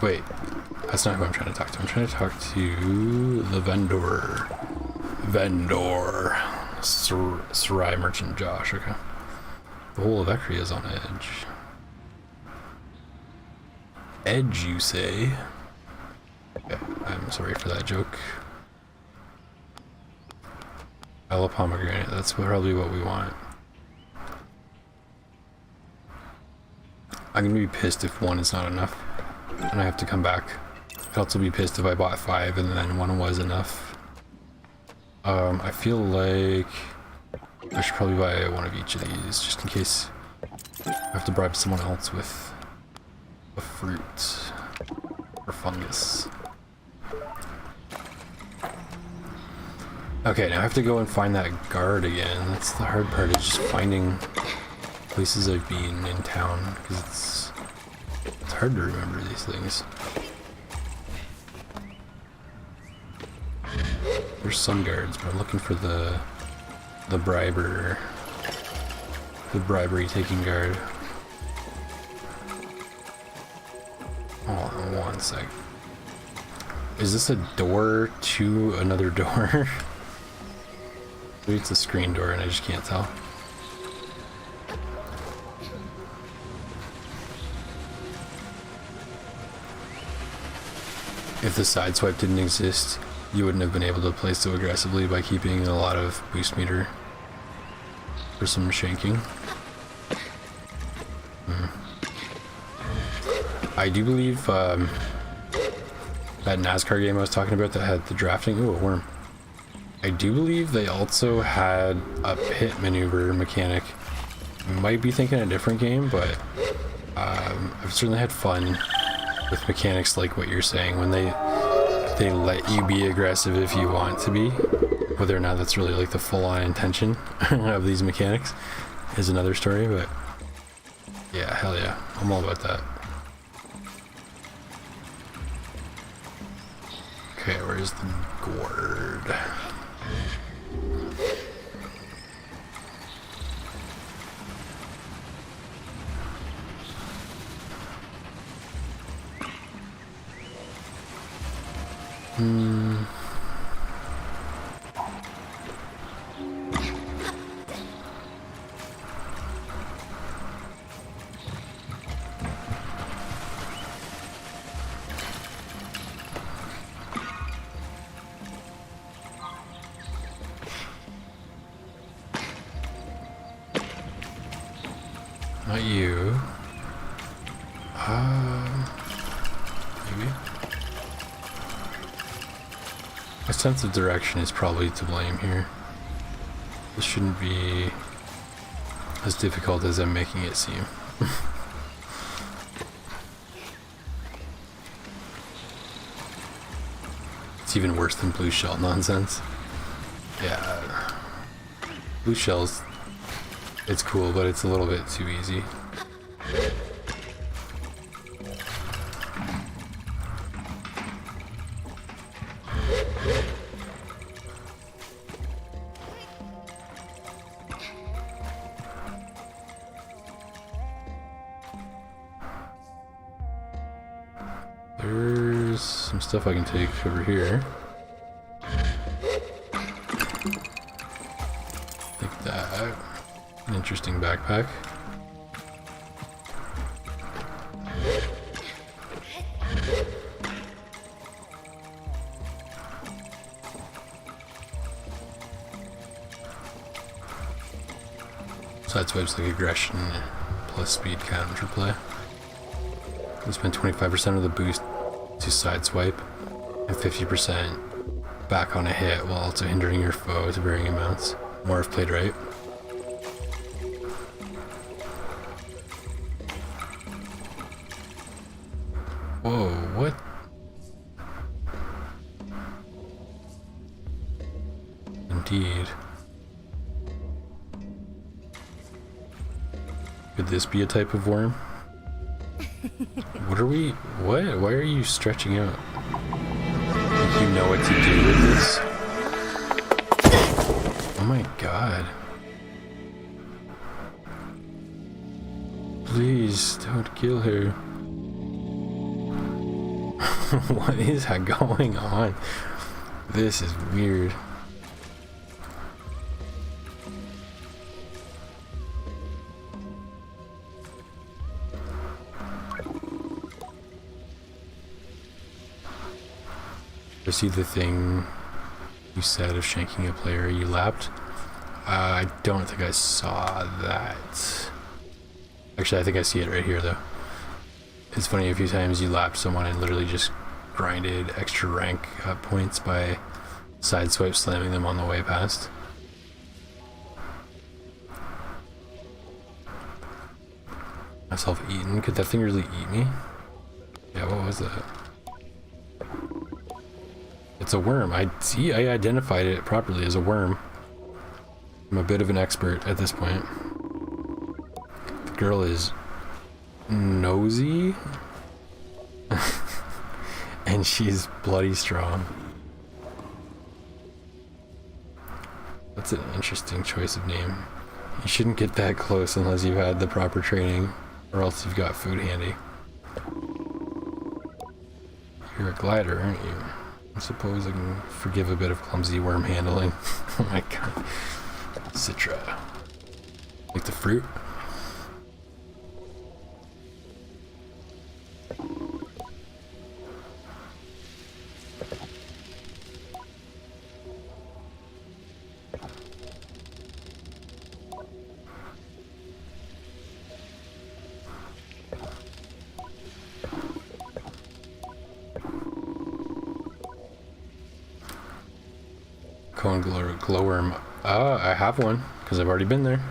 Wait, that's not who I'm trying to talk to. I'm trying to talk to the vendor. Sarai Merchant Josh, okay. The whole of Ekria is on edge. Edge, you say? Okay, I'm sorry for that joke. Yellow pomegranate, that's probably what we want. I'm gonna be pissed if one is not enough and I have to come back. I'd also be pissed if I bought 5 and then one was enough. I feel like I should probably buy one of each of these just in case I have to bribe someone else with a fruit or fungus. Okay, now I have to go and find that guard again. That's the hard part, is just finding places I've been in town, because it's hard to remember these things. There's some guards, but I'm looking for the bribery taking guard. Hold on one sec. Is this a door to another door? Maybe it's a screen door and I just can't tell. If the side swipe didn't exist, you wouldn't have been able to play so aggressively by keeping a lot of boost meter for some shanking. I do believe that NASCAR game I was talking about that had the drafting. Ooh, a worm. I do believe they also had a pit maneuver mechanic. Might be thinking a different game, but I've certainly had fun with mechanics like what you're saying when they let you be aggressive if you want to be. Whether or not that's really like the full-on intention of these mechanics is another story, but yeah, hell yeah, I'm all about that. Okay, where's the gourd? Not you. Maybe. My sense of direction is probably to blame here. This shouldn't be as difficult as I'm making it seem. It's even worse than blue shell nonsense. Yeah. Blue shells, it's cool, but it's a little bit too easy. some stuff I can take over here. Take that. An interesting backpack. Sideswipe's like aggression plus speed counterplay. You spend 25% of the boost to sideswipe and 50% back on a hit while also hindering your foe to varying amounts. More if played right. Whoa, what? Indeed. Could this be a type of worm? What are we? What? Why are you stretching out? Like you know what to do with this? Oh my god. Please don't kill her. What is going on? This is weird. I see the thing you said of shanking a player you lapped. I don't think I saw that. Actually, I think I see it right here though. It's funny, a few times you lapped someone and literally just grinded extra rank points by sideswipe slamming them on the way past. Myself eaten. Could that thing really eat me? Yeah, what was that? It's a worm. I identified it properly as a worm. I'm a bit of an expert at this point. The girl is nosy. And she's bloody strong. That's an interesting choice of name. You shouldn't get that close unless you've had the proper training, or else you've got food handy. You're a glider, aren't you? I suppose I can forgive a bit of clumsy worm handling. Oh my god. Citra. Like the fruit? Cone glowworm. I have one because I've already been there.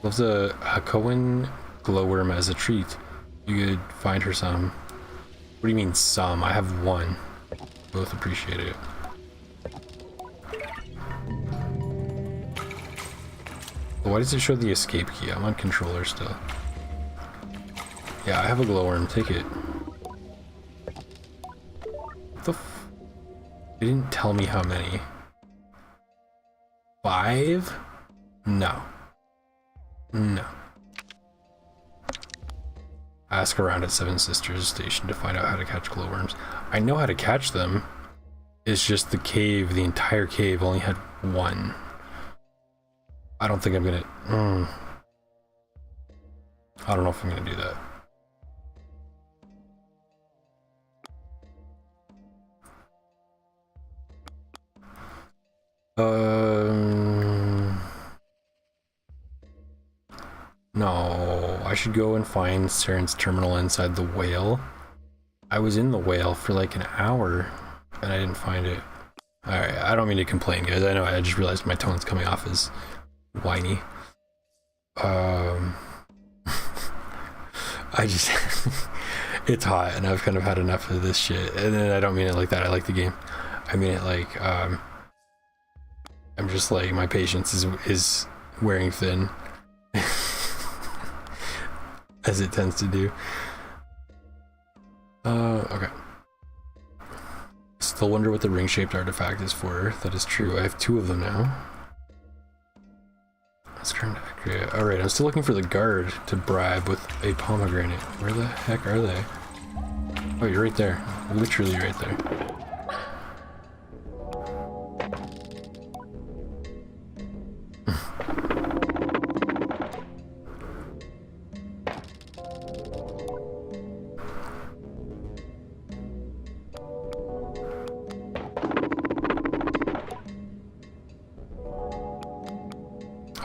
Loves a Hakoan glowworm as a treat. You could find her some. What do you mean some? I have one. Both appreciate it. Why does it show the escape key? I'm on controller still. Yeah, I have a glowworm. Take it. What the f— they didn't tell me how many. 5? No. No. Ask around at Seven Sisters Station to find out how to catch glowworms. I know how to catch them. It's just the cave, the entire cave only had one. I don't think I'm gonna... I don't know if I'm gonna do that. No, I should go and find Saren's terminal inside the whale. I was in the whale for like an hour and I didn't find it. Alright, I don't mean to complain, guys. I know, I just realized my tone's coming off as whiny. I just... it's hot and I've kind of had enough of this shit. And then I don't mean it like that. I like the game. I mean it like, I'm just like, my patience is wearing thin. As it tends to do. Okay. Still wonder what the ring-shaped artifact is for. That is true. I have 2 of them now. Let's turn to accurate. Alright, I'm still looking for the guard to bribe with a pomegranate. Where the heck are they? Oh, you're right there. Literally right there.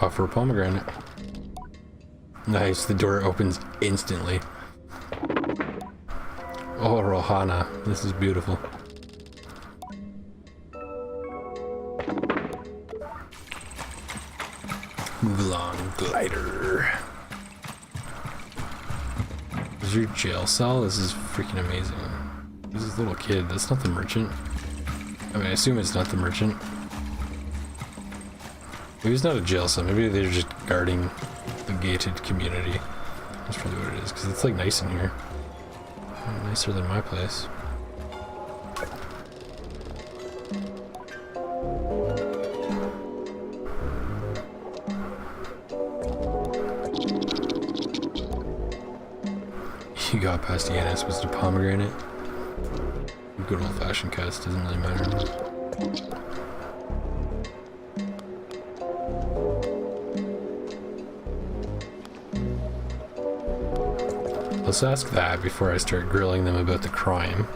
Offer a pomegranate. Nice, the door opens instantly. Oh, Rohana, this is beautiful. Move along, glider. Is your jail cell? This is freaking amazing. This is a little kid. That's not the merchant. I mean, I assume it's not the merchant. Maybe it's not a jail cell. Maybe they're just guarding the gated community. That's probably what it is, because it's like nice in here. Nicer than my place. You got past Yanis, was the pomegranate? Good old fashioned cuts, doesn't really matter. Let's ask that before I start grilling them about the crime.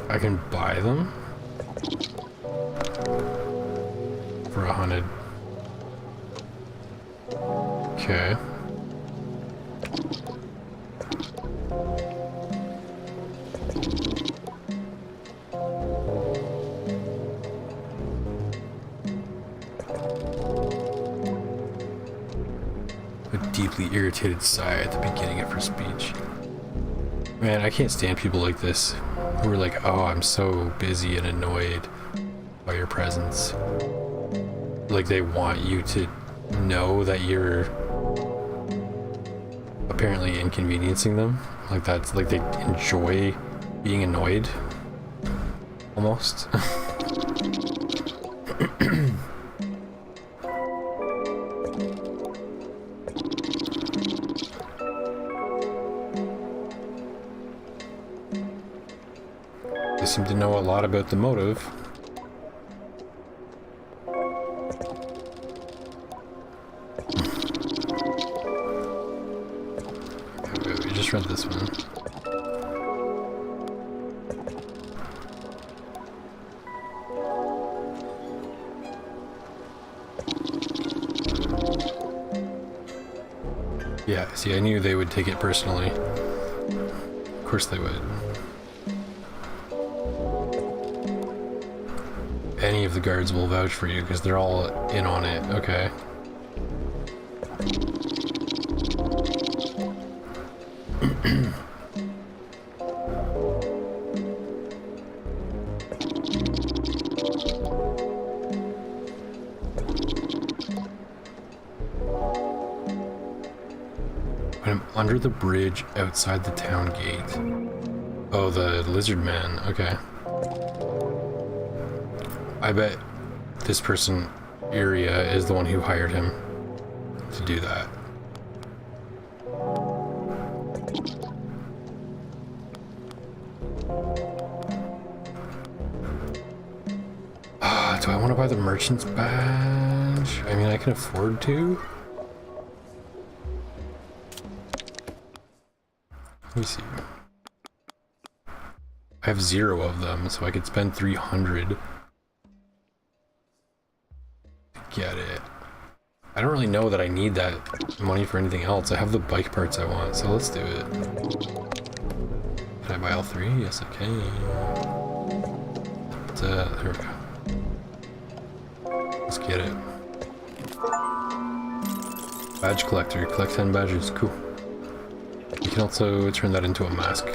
I can buy them for 100. Okay. A deeply irritated sigh at the beginning of her speech. Man, I can't stand people like this who are like, oh, I'm so busy and annoyed by your presence. Like they want you to know that you're apparently inconveniencing them. Like that's like they enjoy being annoyed. Almost. They seem to know a lot about the motive. We just read this one. Yeah, see, I knew they would take it personally. Of course they would. Any of the guards will vouch for you because they're all in on it. Okay. I'm under the bridge outside the town gate. Oh, the lizard man. Okay. I bet this person, Iria, is the one who hired him to do that. Do I want to buy the merchant's badge? I mean, I can afford to. Let me see. I have 0 of them, so I could spend 300 to get it. I don't really know that I need that money for anything else. I have the bike parts I want, so let's do it. Can I buy all 3? Yes, I can. There we go. Let's get it. Badge collector. Collect 10 badges. Cool. You can also turn that into a mask.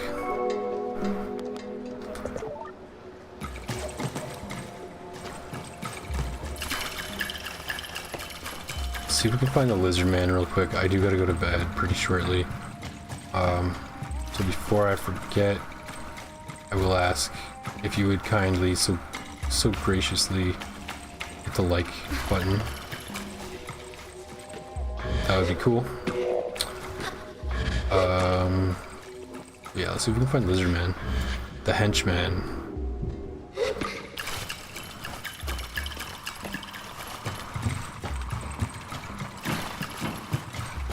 Let's see if we can find the lizard man real quick. I do gotta go to bed pretty shortly. So before I forget, I will ask if you would kindly, so graciously hit the like button. That would be cool. Yeah, let's see if we can find Lizard Man. The henchman.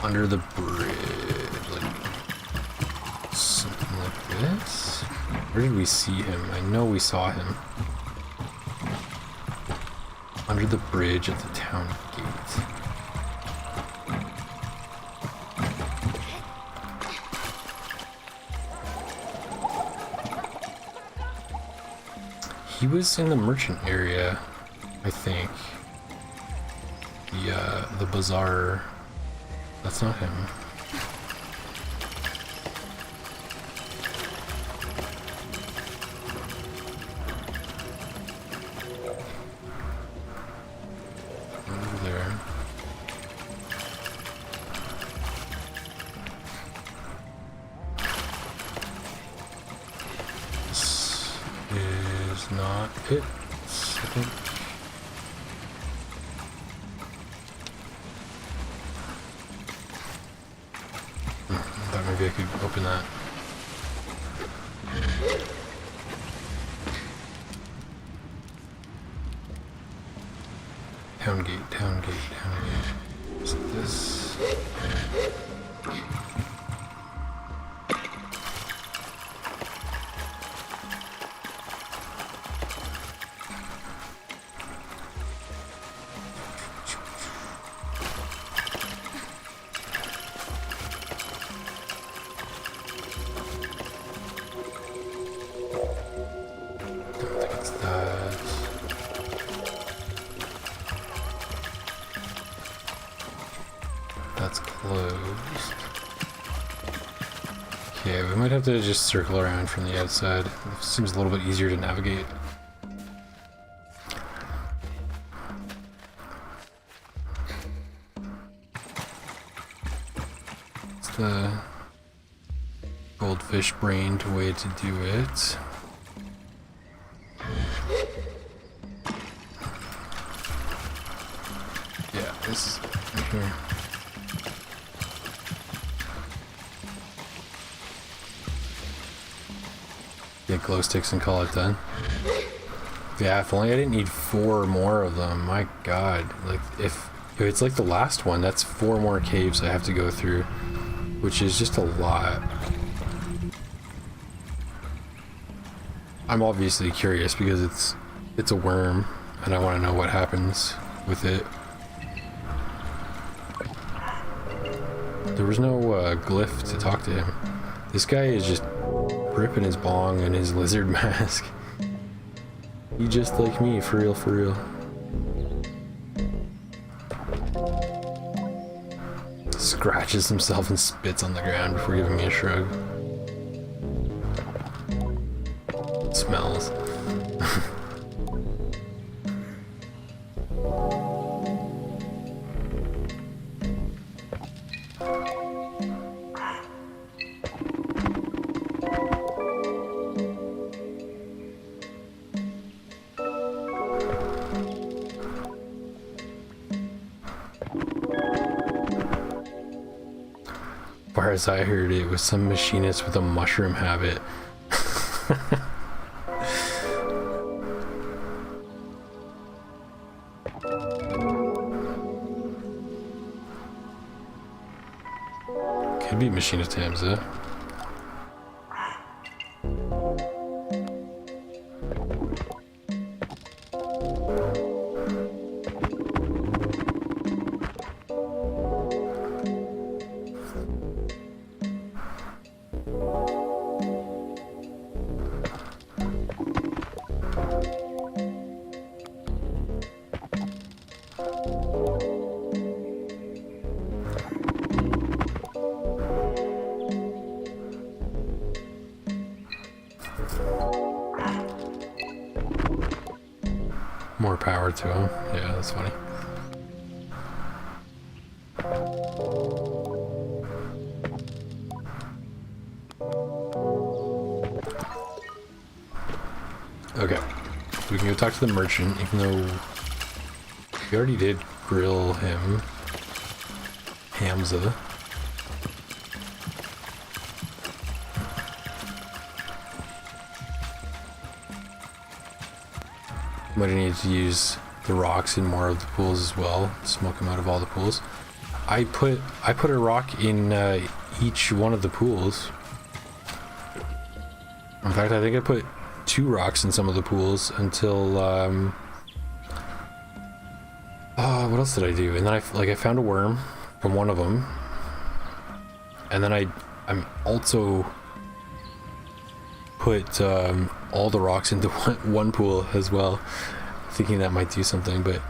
Under the bridge, like something like this. Where did we see him? I know we saw him. Under the bridge at the town gate. He was in the merchant area, I think. The bazaar. That's not him. Over there. This is not it, I think. Maybe I could open that. Town gate, town gate, town gate. Is it this? That's closed. Okay, we might have to just circle around from the outside. It seems a little bit easier to navigate. It's the goldfish-brained way to do it. Yeah, this is right here. Get glow sticks and call it done. Yeah, if only I didn't need 4 more of them. My god. Like, if it's like the last one, that's 4 more caves I have to go through, which is just a lot. I'm obviously curious because it's a worm, and I want to know what happens with it. There was no glyph to talk to him. This guy is just ripping his bong and his lizard mask. He just like me, for real, for real. Scratches himself and spits on the ground before giving me a shrug. It smells. Far as I heard, it was some machinist with a mushroom habit. Could be machinist Hamza. More power to him. Yeah, that's funny. Okay, so we can go talk to the merchant, even though We already did grill him. Hamza. Might need to use the rocks in more of the pools as well. Smoke them out of all the pools. I put a rock in each one of the pools. In fact, I think I put 2 rocks in some of the pools until what else did I do? And then I found a worm from one of them, and then I'm also put all the rocks into one pool as well, thinking that might do something. But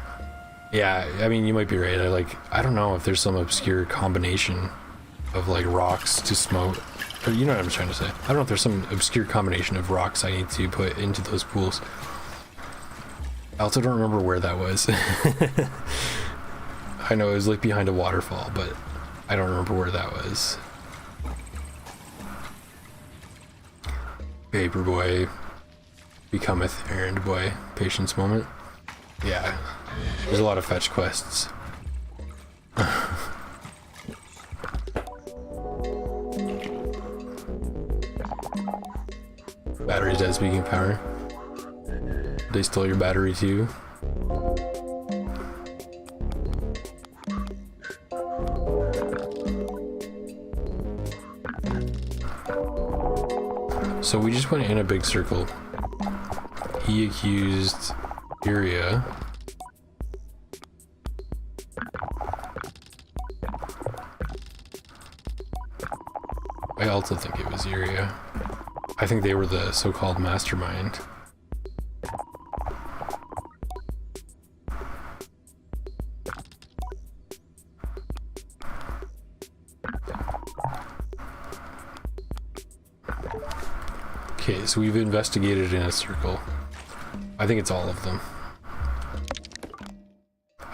yeah, I mean, you might be right. I don't know if there's some obscure combination of like rocks to smoke, or you know what I'm trying to say. I don't know if there's some obscure combination of rocks I need to put into those pools. I also don't remember where that was. I know it was like behind a waterfall, but I don't remember where that was. Paper boy becometh errand boy. Patience moment. Yeah, there's a lot of fetch quests. Battery's dead, speaking of power. They stole your battery too. So we just went in a big circle. He accused Iria. I also think it was Iria. I think they were the so-called mastermind. Okay, so we've investigated in a circle. I think it's all of them.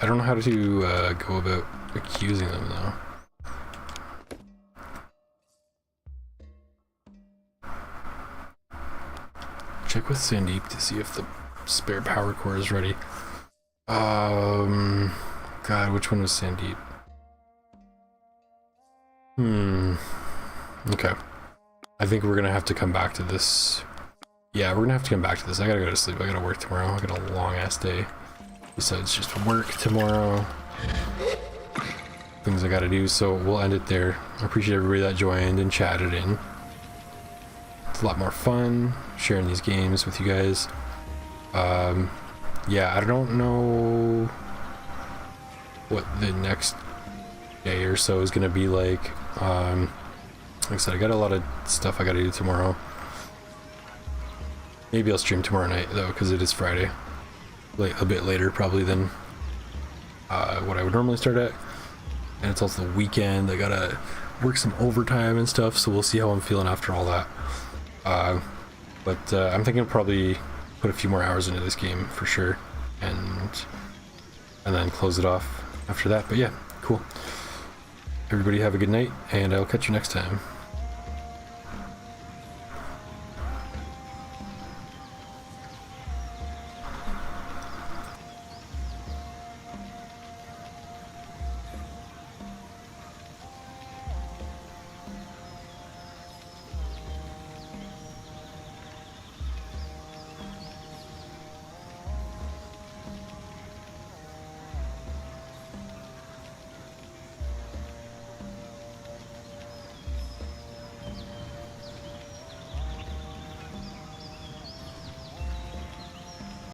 I don't know how to go about accusing them though. Check with Sandeep to see if the spare power core is ready. God, which one was Sandeep? Okay. I think we're gonna have to come back to this. Yeah, we're gonna have to come back to this. I gotta go to sleep. I gotta work tomorrow. I got a long ass day. Besides just work tomorrow. Things I gotta do, so we'll end it there. I appreciate everybody that joined and chatted in. It's a lot more fun sharing these games with you guys. Yeah, I don't know what the next day or so is gonna be like. Like I said, I got a lot of stuff I gotta do tomorrow. Maybe I'll stream tomorrow night though, because it is Friday. A bit later probably than what I would normally start at. And it's also the weekend. I gotta work some overtime and stuff, so we'll see how I'm feeling after all that. But I'm thinking I'll probably put a few more hours into this game for sure, and then close it off after that. But yeah, cool. Everybody have a good night, and I'll catch you next time.